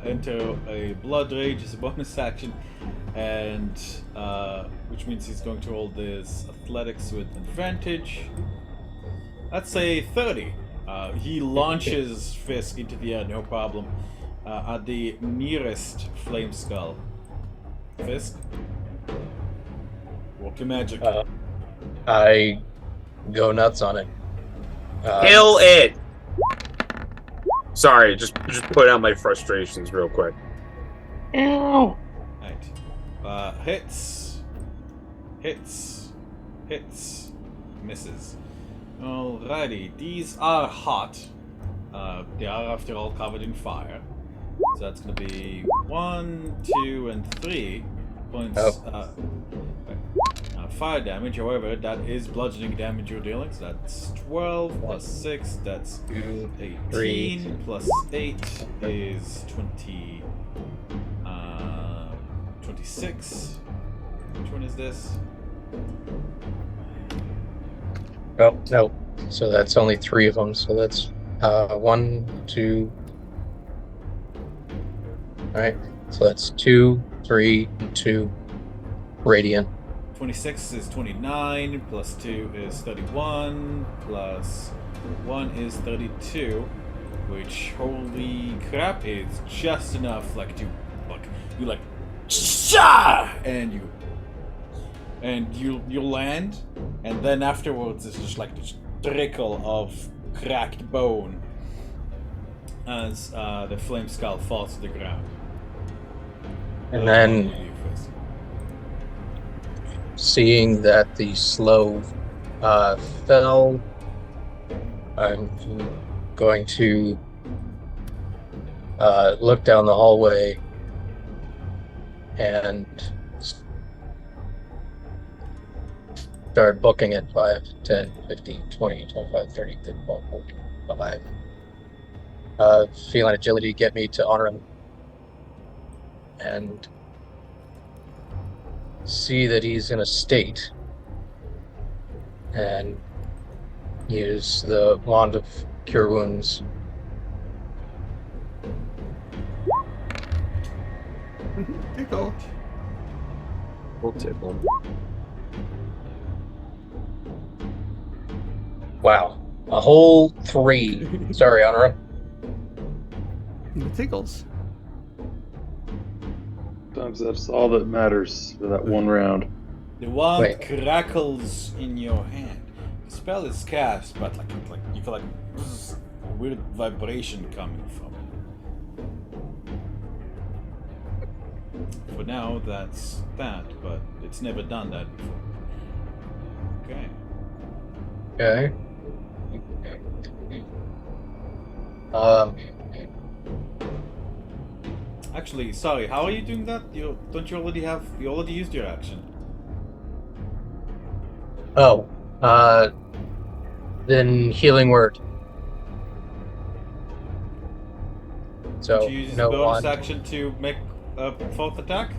enter a Blood Rage as a bonus action, and which means he's going to roll this athletics with advantage. Let's say 30. He launches Fisk into the air, no problem, at the nearest Flameskull. Fisk, work your magic. I go nuts on it. Kill it! Sorry, just put out my frustrations real quick. Ow! Right. Hits, misses. Alrighty, these are hot. They are, after all, covered in fire. So that's going to be 1, 2, and 3 points. 5 fire damage. However, that is bludgeoning damage you're dealing. So that's 12 plus 6. That's 18 plus 8 is 26. Which one is this? Oh, no. So that's only 3 of them. So that's 1, 2. All right. So that's 2, 3, and 2 radiant. 26 is 29, plus 2 is 31, plus 1 is 32, which, holy crap, is just enough, like, to, like, you, like, Shah! And you land, and then afterwards it's just like this trickle of cracked bone as the flame skull falls to the ground. And then, seeing that the slow fell, I'm going to look down the hallway and start booking it 5, 10, 15, 20, 25, 30, 35, 45. Feline agility get me to honor him and see that he's in a state and use the wand of cure wounds. Tickle. We'll tickle. Wow, a whole 3. Sorry, honor. The tickles. Sometimes that's all that matters for that one round. The wand Wait. crackles in your hand. The spell is cast, but like you feel like bzz, a weird vibration coming from it. For now, that's that, but it's never done that before. Okay. Okay. Actually, sorry, how are you doing that? You already used your action. Oh, then healing word. So Did you use no the bonus wand. action to make a 4th attack?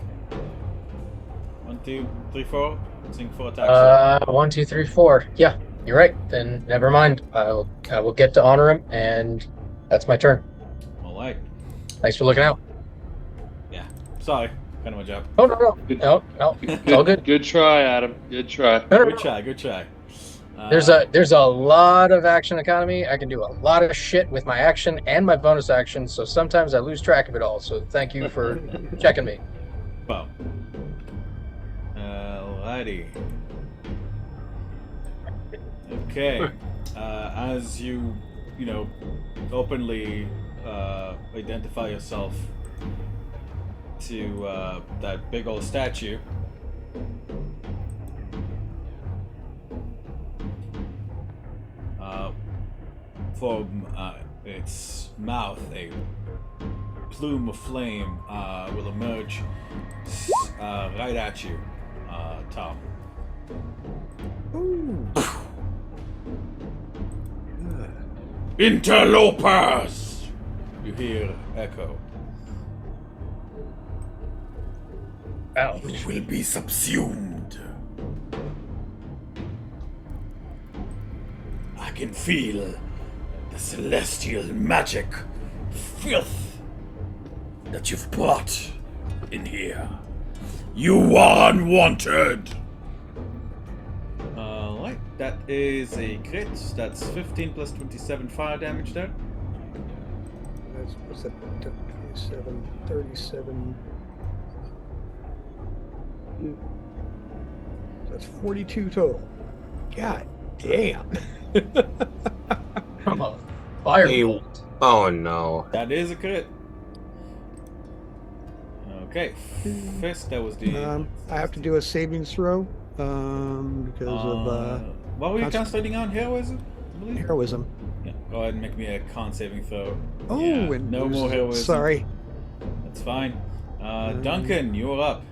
1, 2, 3, 4. Sing 4 attacks. 1, 2, 3, 4. Yeah, you're right. Then never mind. I will get to honor him, and that's my turn. Alright. Thanks for looking out. Yeah. Sorry. Kind of my job. Oh no. It's all good. Good try, Adam. Good try. No. Good try. There's a lot of action economy. I can do a lot of shit with my action and my bonus action, so sometimes I lose track of it all. So thank you for checking me. Well. Alrighty. Okay. As you openly identify yourself to that big old statue. From its mouth, a plume of flame will emerge right at you, Tom. Ooh. Interlopers! You hear echo. Ouch. You will be subsumed. I can feel the celestial magic filth that you've brought in here. You are unwanted. Alright, that is a crit. That's 15 plus 27 fire damage there. What's that? 27, 37. That's 42 total. God damn. From a fire. Oh no. That is a crit. Okay, first that was the. I have to do a savings throw because of what were you concentrating on? Heroism? I believe? heroism. Yeah, go ahead and make me a con saving throw. Oh, Yeah, and no more heroism. Sorry. That's fine. Duncan, you're up.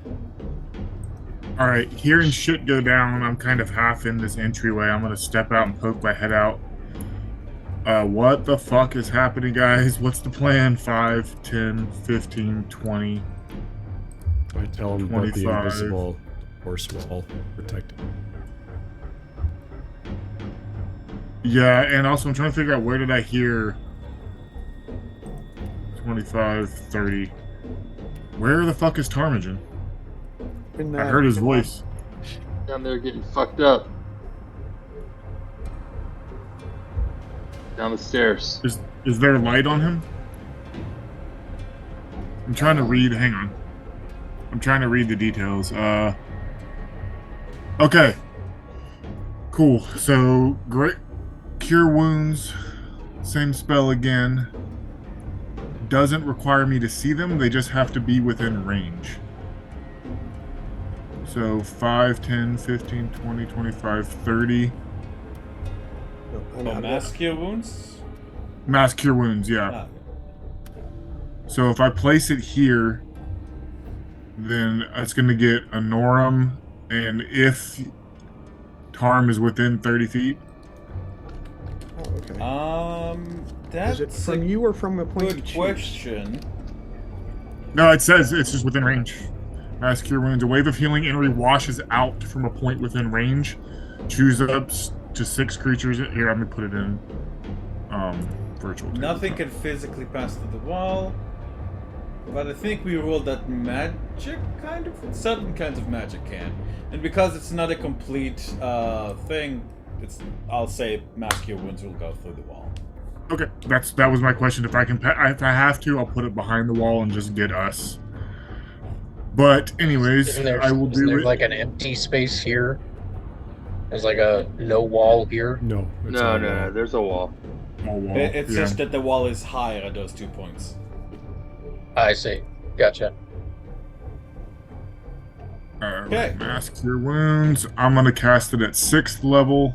All right, hearing shit go down, I'm kind of half in this entryway. I'm gonna step out and poke my head out. What the fuck is happening, guys? What's the plan? 5, 10, 15, 20. I tell him about the 25. invisible horse wall protecting. Yeah, and also I'm trying to figure out where did I hear 25, 30. Where the fuck is Ptarmigan? I heard his voice. Down there getting fucked up. Down the stairs. Is there light on him? I'm trying to read. Hang on. I'm trying to read the details. Okay. Cool. So, great. Cure wounds. Same spell again. Doesn't require me to see them. They just have to be within range. So 5, 10, 15, 20, 25, 30. Mass cure wounds? Mass cure wounds, yeah. So if I place it here, then it's going to get a Norum, and if Tarm is within 30 feet. Oh, okay. That's is it from you or from a point good question. No, it says it's just within range. Mass cure wounds. A wave of healing energy washes out from a point within range. Choose up to 6 creatures. Here, I'm gonna put it in virtual. Nothing can physically pass through the wall. But I think we ruled that magic kind of certain kinds of magic can. And because it's not a complete thing, I'll say mass cure wounds will go through the wall. Okay, that was my question. If I have to, I'll put it behind the wall and just get us. But anyways, I will do it. Like an empty space here. There's like a no wall here. No. No. There's a wall. It's just that the wall is higher at those 2 points. I see. Gotcha. Okay. Mass cure wounds. I'm gonna cast it at 6th level.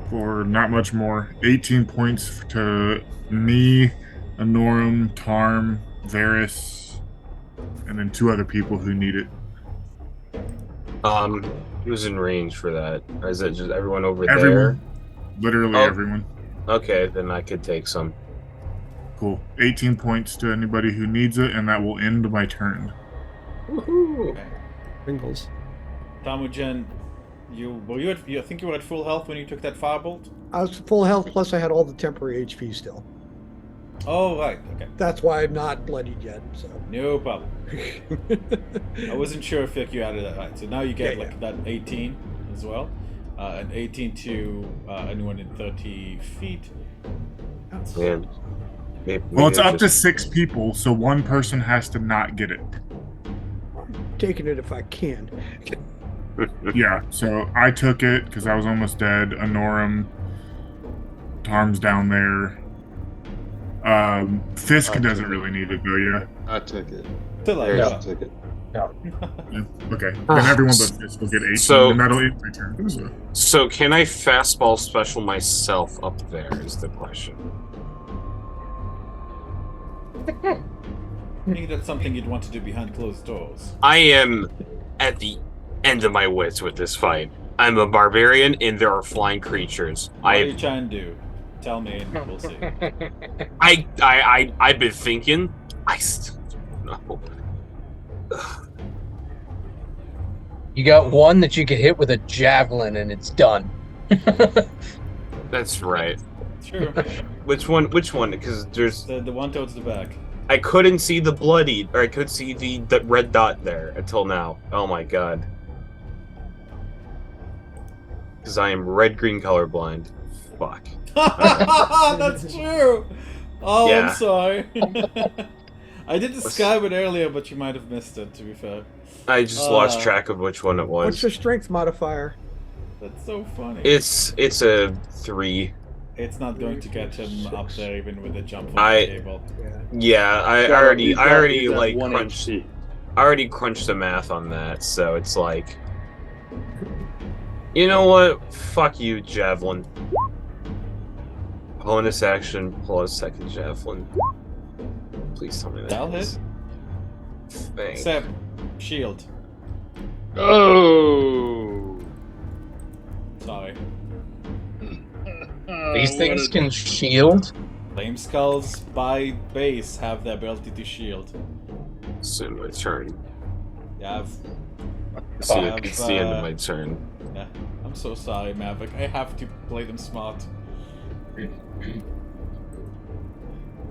For not much more. 18 points to me, Anorum, Tarm, Varys, and then 2 other people who need it. Who's in range for that? Or is it just everyone over Everyone. there? Literally everyone. Okay, then I could take some. Cool. 18 points to anybody who needs it, and that will end my turn. Woohoo! Okay. Pringles. Tamujen, I think you were at full health when you took that firebolt? I was full health, plus I had all the temporary HP still. Oh, right, okay. That's why I'm not bloodied yet, so. No problem. I wasn't sure if you added that right. So now you get that 18 as well. And 18 to anyone in 30 feet. Yeah. Well, it's up to 6 people, so 1 person has to not get it. Taking it if I can. Yeah, so I took it because I was almost dead. Anorum, Tarm's down there. Fisk doesn't really need it, though, yeah. I took it. I took it. Yeah, okay. Then everyone but Fisk will get 18, So- and that'll end my turn. So can I fastball special myself up there is the question. I think that's something you'd want to do behind closed doors. I am at the end of my wits with this fight. I'm a barbarian and there are flying creatures. What are you trying to do? Tell me and we'll see. I've been thinking. I still don't know. You got one that you can hit with a javelin and it's done. That's right. True. Which one? Because there's The one towards the back. I couldn't see the bloody, or I could see the red dot there until now. Oh my god. Because I am red-green colorblind. Fuck. That's true. Oh, Yeah. I'm sorry. I did describe it earlier, but you might have missed it, to be fair. I just lost track of which one it was. What's your strength modifier? That's so funny. It's a 3. It's not going to get him up there even with a jump on I- the table. Yeah, I He's got already one like crunched. HP. I already crunched the math on that, so it's like, you know what? Fuck you, javelin. Bonus action plus second javelin. Please tell me that. That'll hit. thing. Seb, shield. Oh. Sorry. These What things a- can shield. Flame skulls by base have the ability to shield. Soon my turn. Yeah, It's the end of my turn. yeah. I'm so sorry, Maverick. I have to play them smart.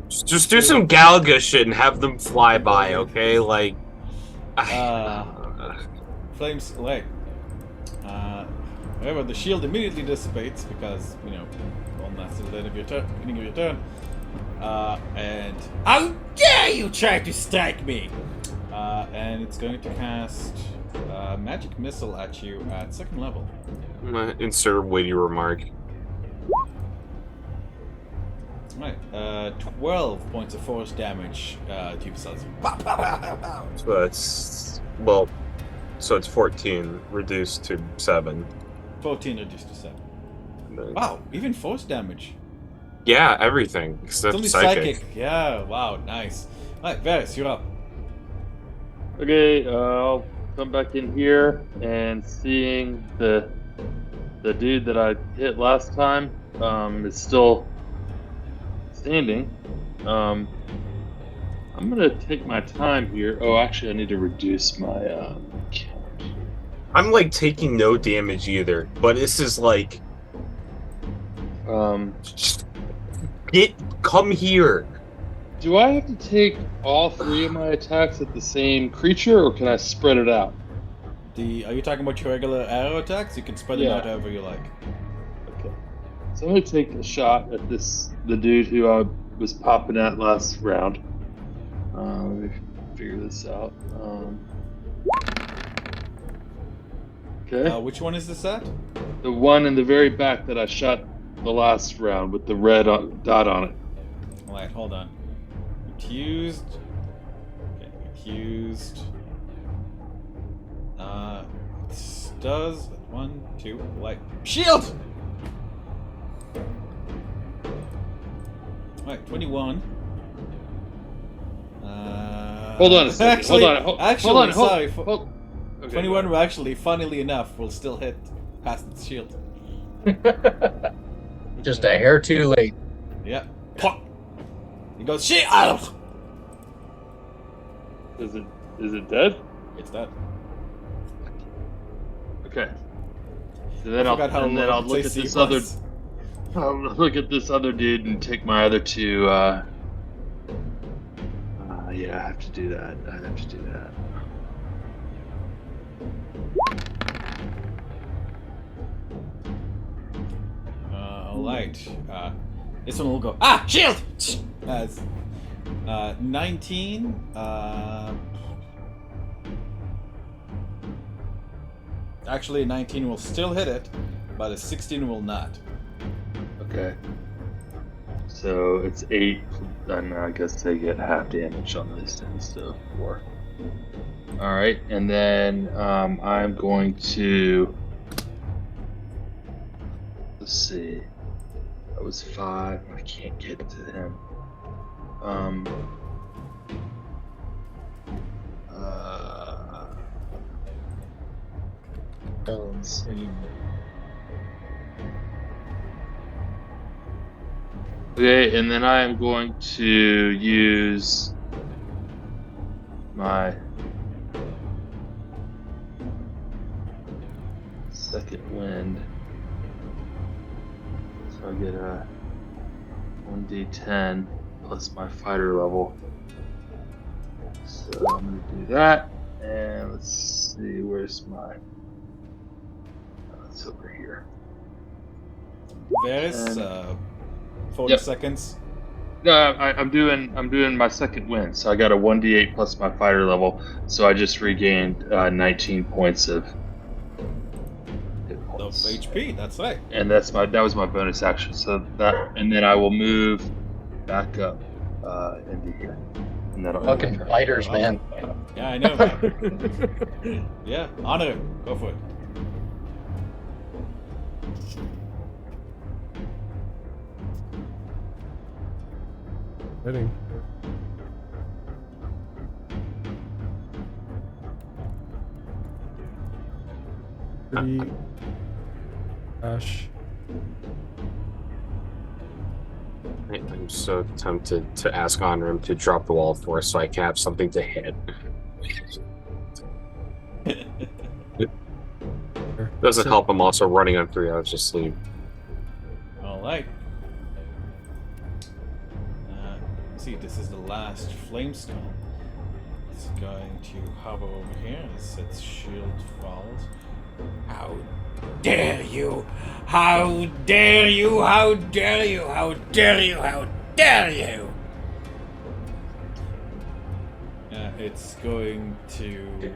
Just do some Galaga shit and have them fly by, okay? Like, Flames. Wait. However, the shield immediately dissipates because that's the end of your turn, beginning of your turn. And how dare you try to strike me! And it's going to cast magic missile at you at 2nd level. insert weighty remark. Right. 12 points of force damage to yourself. So it's 14 reduced to 7. 14 reduced to 7. Wow, even force damage. Yeah, everything It's except only psychic. psychic. Yeah, wow, nice. Alright, Varys, you're up. Okay, I'll come back in here and seeing the dude that I hit last time is still standing. I'm gonna take my time here. Oh, actually, I need to reduce my count. I'm like taking no damage either, but this is like, just come here. Do I have to take all 3 of my attacks at the same creature, or can I spread it out? Are you talking about your regular arrow attacks? You can spread them out however you like. Okay. So I'm gonna take a shot at the dude who I was popping at last round. Let me figure this out. Okay. Which one is this at? The one in the very back that I shot the last round with the red dot on it. Alright, hold on. Accused. Okay, accused. Does 1, 2, like shield. Right, 21. Hold on a second. Actually, hold on. Sorry. Okay, 21 will actually, funnily enough, will still hit past its shield. Just a hair too late. Yeah. Pop. He goes, shield. Is it dead? It's dead. Okay. So then I'll look at this other. I'll look at this other dude and take my other 2. Yeah, I have to do that. Alright. This one will go, shield! As 19. Actually, 19 will still hit it, but a 16 will not. Okay. So it's 8, and I guess they get half damage on these things, so 4. Alright, and then I'm going to. Let's see. That was 5. I can't get to him. Let's see. Okay, and then I am going to use my second wind. So I get a 1d10 plus my fighter level. So I'm going to do that. And let's see, where's my... it's over here. There's 40 seconds. No, I'm doing my second win, so I got a 1d8 plus my fighter level, so I just regained 19 points of hit points. Of HP, that's right. And that was my bonus action. So and then I will move back up into here. And that'll Fucking fighters, man. Yeah, I know. Yeah, honor. Go for it. Hitting. Pretty. Ash. I'm so tempted to ask Onrim to drop the wall for us so I can have something to hit. Doesn't So- help. I'm also running on 3 hours of sleep. All right. See, this is the last flame skull. It's going to hover over here as its shield falls. How dare you! How dare you! How dare you! How dare you! How dare you! It's going to.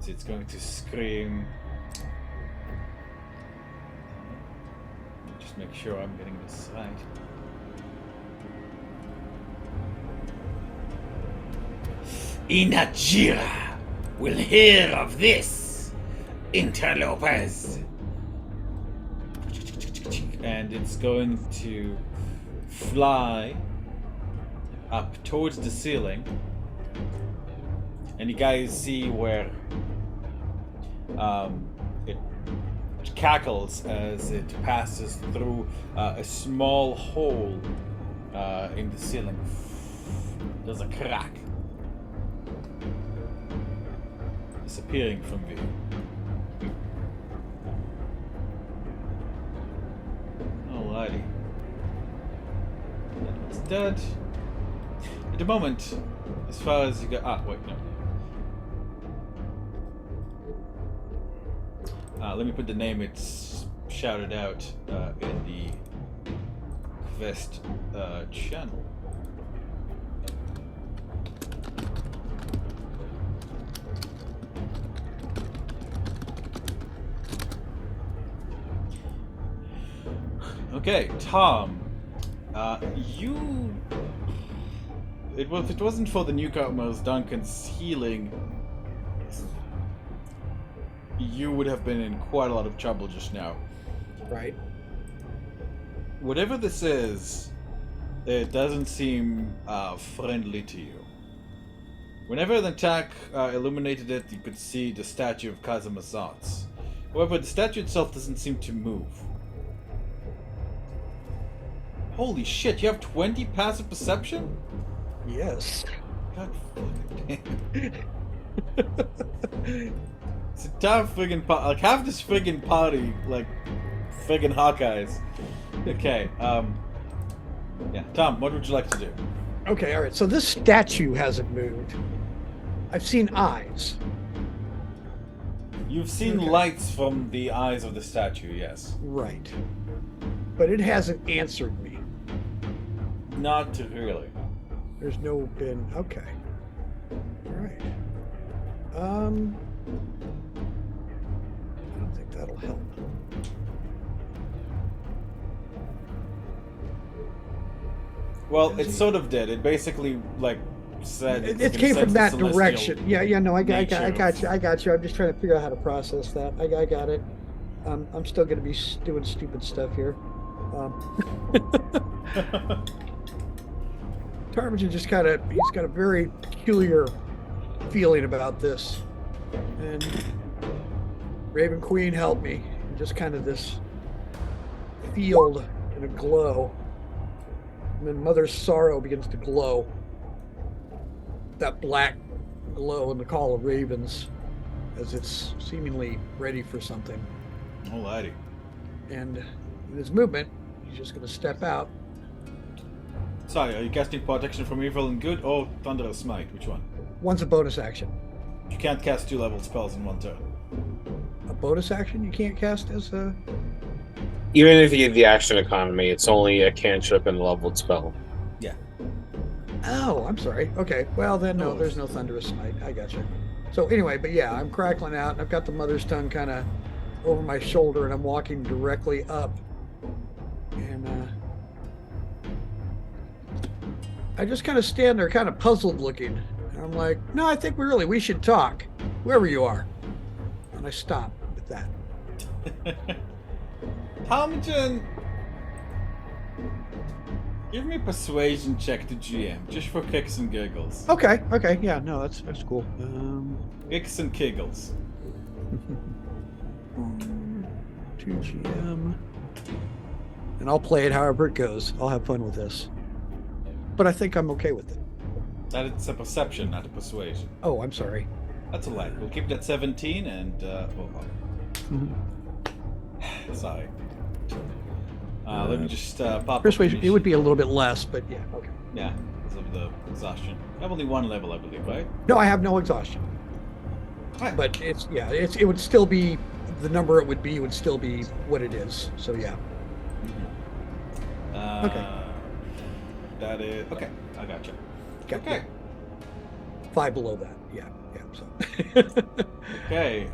It's going to scream. Just make sure I'm getting this right. Inajira will hear of this, interlopers. And it's going to fly up towards the ceiling. And you guys see where it cackles as it passes through a small hole in the ceiling. There's a crack. Disappearing from view. Alrighty. That one's dead. At the moment, as far as you go. Wait, no. Let me put the name it's shouted out in the Quest channel. Okay, Tom. If it wasn't for the newcomers Duncan's healing, you would have been in quite a lot of trouble just now. Right. Whatever this is, it doesn't seem friendly to you. Whenever an attack illuminated it, you could see the statue of Kazuma Zatz. However, the statue itself doesn't seem to move. Holy shit, you have 20 passive perception? Yes. God fucking damn. It's a entire friggin' party. Like, half this friggin' party, like, friggin' Hawkeyes. Okay, yeah. Tom, what would you like to do? Okay, all right. So this statue hasn't moved. I've seen eyes. You've seen Okay. lights from the eyes of the statue, yes. Right. But it hasn't answered me. Not really. There's no been. Okay. All right. I don't think that'll help. Well, it sort of did. It basically, like, said... It came from that direction. Yeah, no, I got you. I'm just trying to figure out how to process that. I got it. I'm still going to be doing stupid stuff here. Tarmagen just he's got a very peculiar feeling about this. And Raven Queen helped me. Just kind of this field in a glow. And then Mother's Sorrow begins to glow. That black glow in the Call of Ravens as it's seemingly ready for something. Alrighty. And in his movement, he's just going to step out. Sorry, are you casting Protection from Evil and Good or Thunderous Smite? Which one? One's a bonus action. You can't cast 2-level spells in one turn. A bonus action you can't cast as a... Even if you get the action economy, it's only a cantrip and a leveled spell. Yeah. Oh, I'm sorry. Okay, well then no, there's no Thunderous Smite. I got you. So anyway, but yeah, I'm crackling out and I've got the Mother's Tongue kind of over my shoulder and I'm walking directly up. And I just kind of stand there kind of puzzled looking. And I'm like, no, I think we should talk. Whoever you are. And I stop with that. Tarmagen, Give me a persuasion check to GM, just for kicks and giggles. Okay. Yeah, no, that's cool. Kicks and giggles. 2 GM. And I'll play it however it goes. I'll have fun with this. But I think I'm okay with it. That it's a perception, not a persuasion. Oh, I'm sorry. That's all right. We'll keep it at 17 and sorry. Let me just pop Persuasion, up it would be a little bit less, but yeah, okay. Yeah, because of the exhaustion. You have only one level, I believe, right? No, I have no exhaustion. Right. But it would still be the number it would still be what it is. So yeah. Okay. That is okay. I gotcha. Okay. 5 below that. Yeah. So. Okay.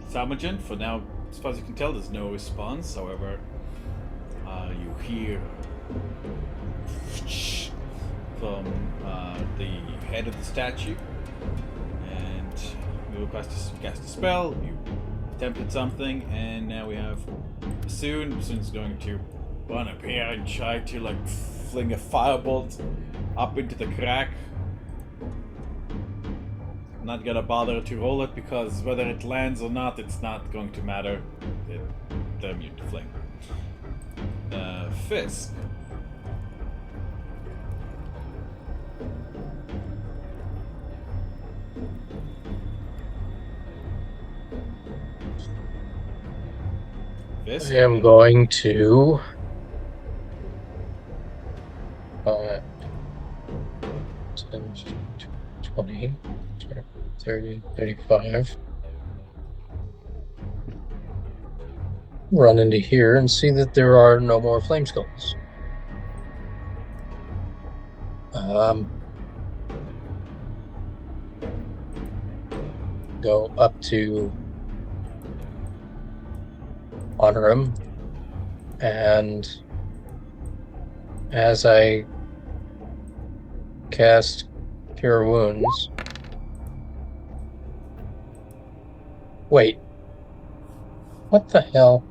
Samajan, for now, as far as you can tell, there's no response. However, you hear from the head of the statue, and you request to cast a spell. You attempted something, and now we have Bassoon's going to run up here and try to like fling a firebolt up into the crack. I'm not gonna bother to roll it because whether it lands or not, it's not going to matter. They're immune to flame. Fisk. I am going to 10, 20, 30, 35. Run into here and see that there are no more flame skulls. Go up to honor him, and as I cast Cure Wounds. Wait. What the hell?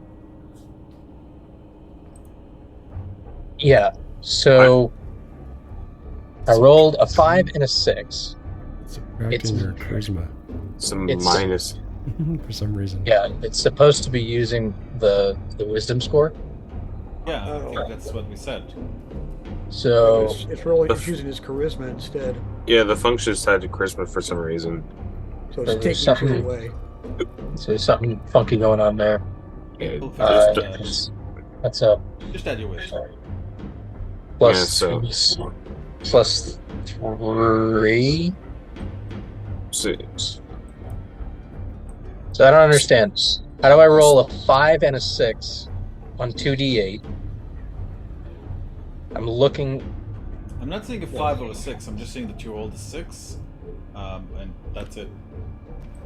Yeah, so I rolled a 5 and a 6. Subtracting your charisma Some minus. for some reason. Yeah, it's supposed to be using the wisdom score. Yeah, I think that's what we said. So it's using his charisma instead. Yeah, the function is tied to charisma for some reason. So it's There's taking something- it away. So there's something funky going on there. That's a Just add your wisdom. plus Yeah, plus 3. 6. So I don't understand. How do I roll a 5 and a 6 on 2d8? I'm looking. I'm not saying a 5 or a 6. I'm just saying that you rolled a 6, and that's it.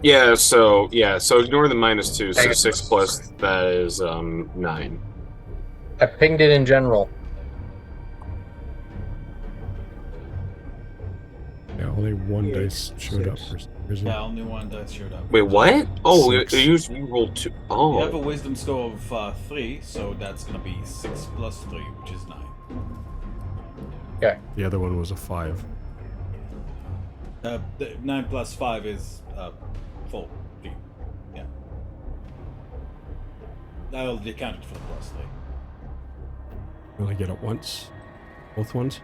Yeah, so ignore the -2. So 6 plus that is 9. I pinged it in general. Yeah, only one dice showed up for some reason. Yeah, only one dice showed up. Wait, what? Oh, Six. you rolled 2. You Oh, have a wisdom score of 3, so that's gonna be 6 plus 3, which is 9. Okay. The other one was a 5. The 9 plus 5 is 4. Yeah. I already accounted for the plus 3. You only get it once? Both ones?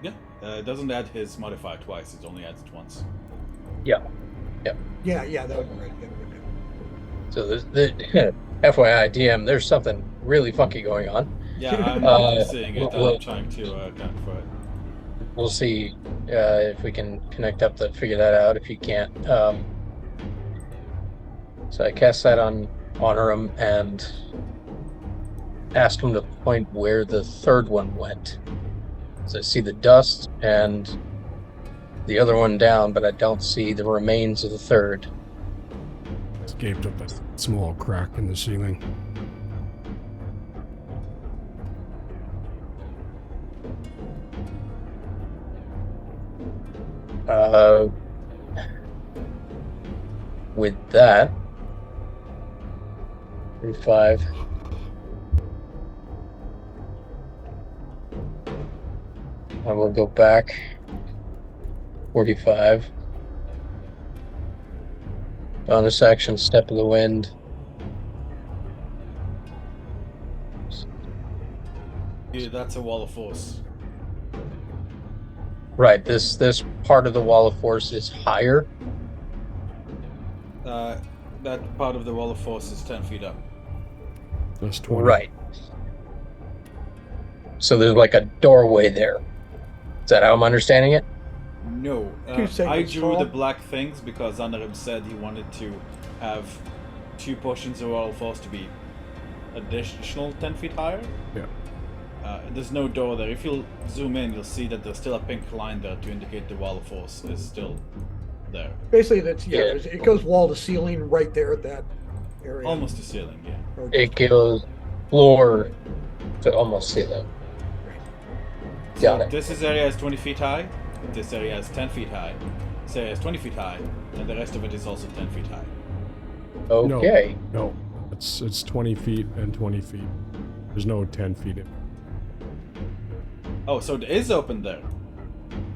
Yeah. It doesn't add his modifier twice, it only adds it once. Yeah. Yeah, that would be right. Yeah. So the FYI, DM, there's something really funky going on. Yeah, I'm seeing it. well- I'm trying to account for it. We'll see if we can connect up to figure that out. If you can't, so I cast that on honor him and ask him to point where the third one went. So I see the dust and the other one down, but I don't see the remains of the third. It's gaped up a small crack in the ceiling. With that, 5. I will go back 45. Bonus action, Step of the Wind. Yeah, that's a wall of force. Right, this part of the wall of force is higher. That part of the wall of force is 10 feet up. That's 20. Right. So there's like a doorway there. Is that how I'm understanding it? No, You're saying I it's drew tall? the black things because Anarim said he wanted to have 2 portions of wall of force to be additional 10 feet higher. Yeah. There's no door there. If you'll zoom in, you'll see that there's still a pink line there to indicate the wall of force is still there. Basically, that's Yeah. it goes wall to ceiling right there at that area. Almost to ceiling, yeah. Or It just- goes floor to almost ceiling. Got it. This area is 20 feet high. This area is 10 feet high. This area is 20 feet high, and the rest of it is also 10 feet high. Okay. No. It's 20 feet and 20 feet. There's no 10 feet in. Oh, so it is open there.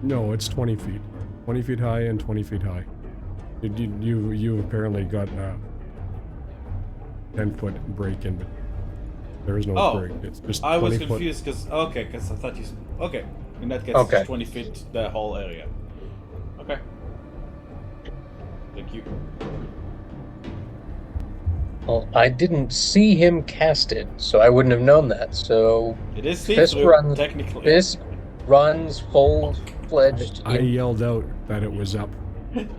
No, it's 20 feet. 20 feet high and 20 feet high. You apparently got a 10-foot break in, but there is no break. It's just I was 20 foot. confused because I thought you. Okay, in that case, Okay. it's 20 feet the whole area. Okay. Thank you. Well, I didn't see him cast it, so I wouldn't have known that. So It is Fist see-through, runs. technically. Fist runs full-fledged. I yelled out that it was up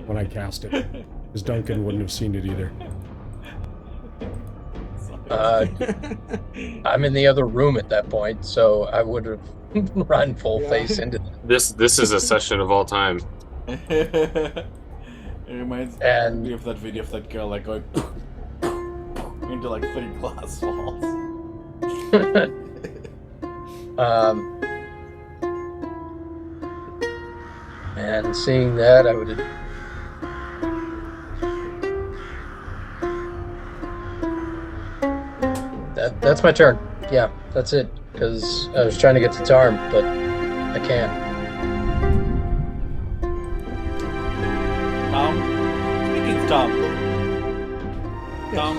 when I cast it, because Duncan wouldn't have seen it either. I'm in the other room at that point, so I would have run full face into that. This is a session of all time. It reminds And- me of that video of that girl like going into like 3 glass walls. And seeing that, I would. That's my turn. Yeah, that's it. Because I was trying to get to Tarm, but I can't. Tom? Speaking of Tom. Tom.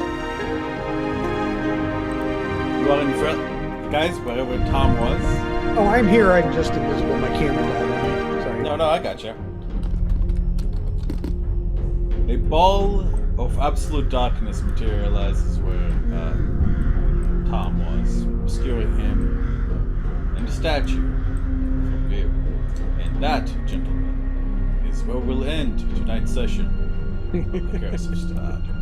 You are in front. Guys, wherever Tom was. Oh, I'm here. I'm just invisible. My camera died on me. Sorry. No, I gotcha. A ball of absolute darkness materializes where Tom was, obscuring him and the statue from view. And that, gentlemen, is where we'll end tonight's session of the Curse of Strahd.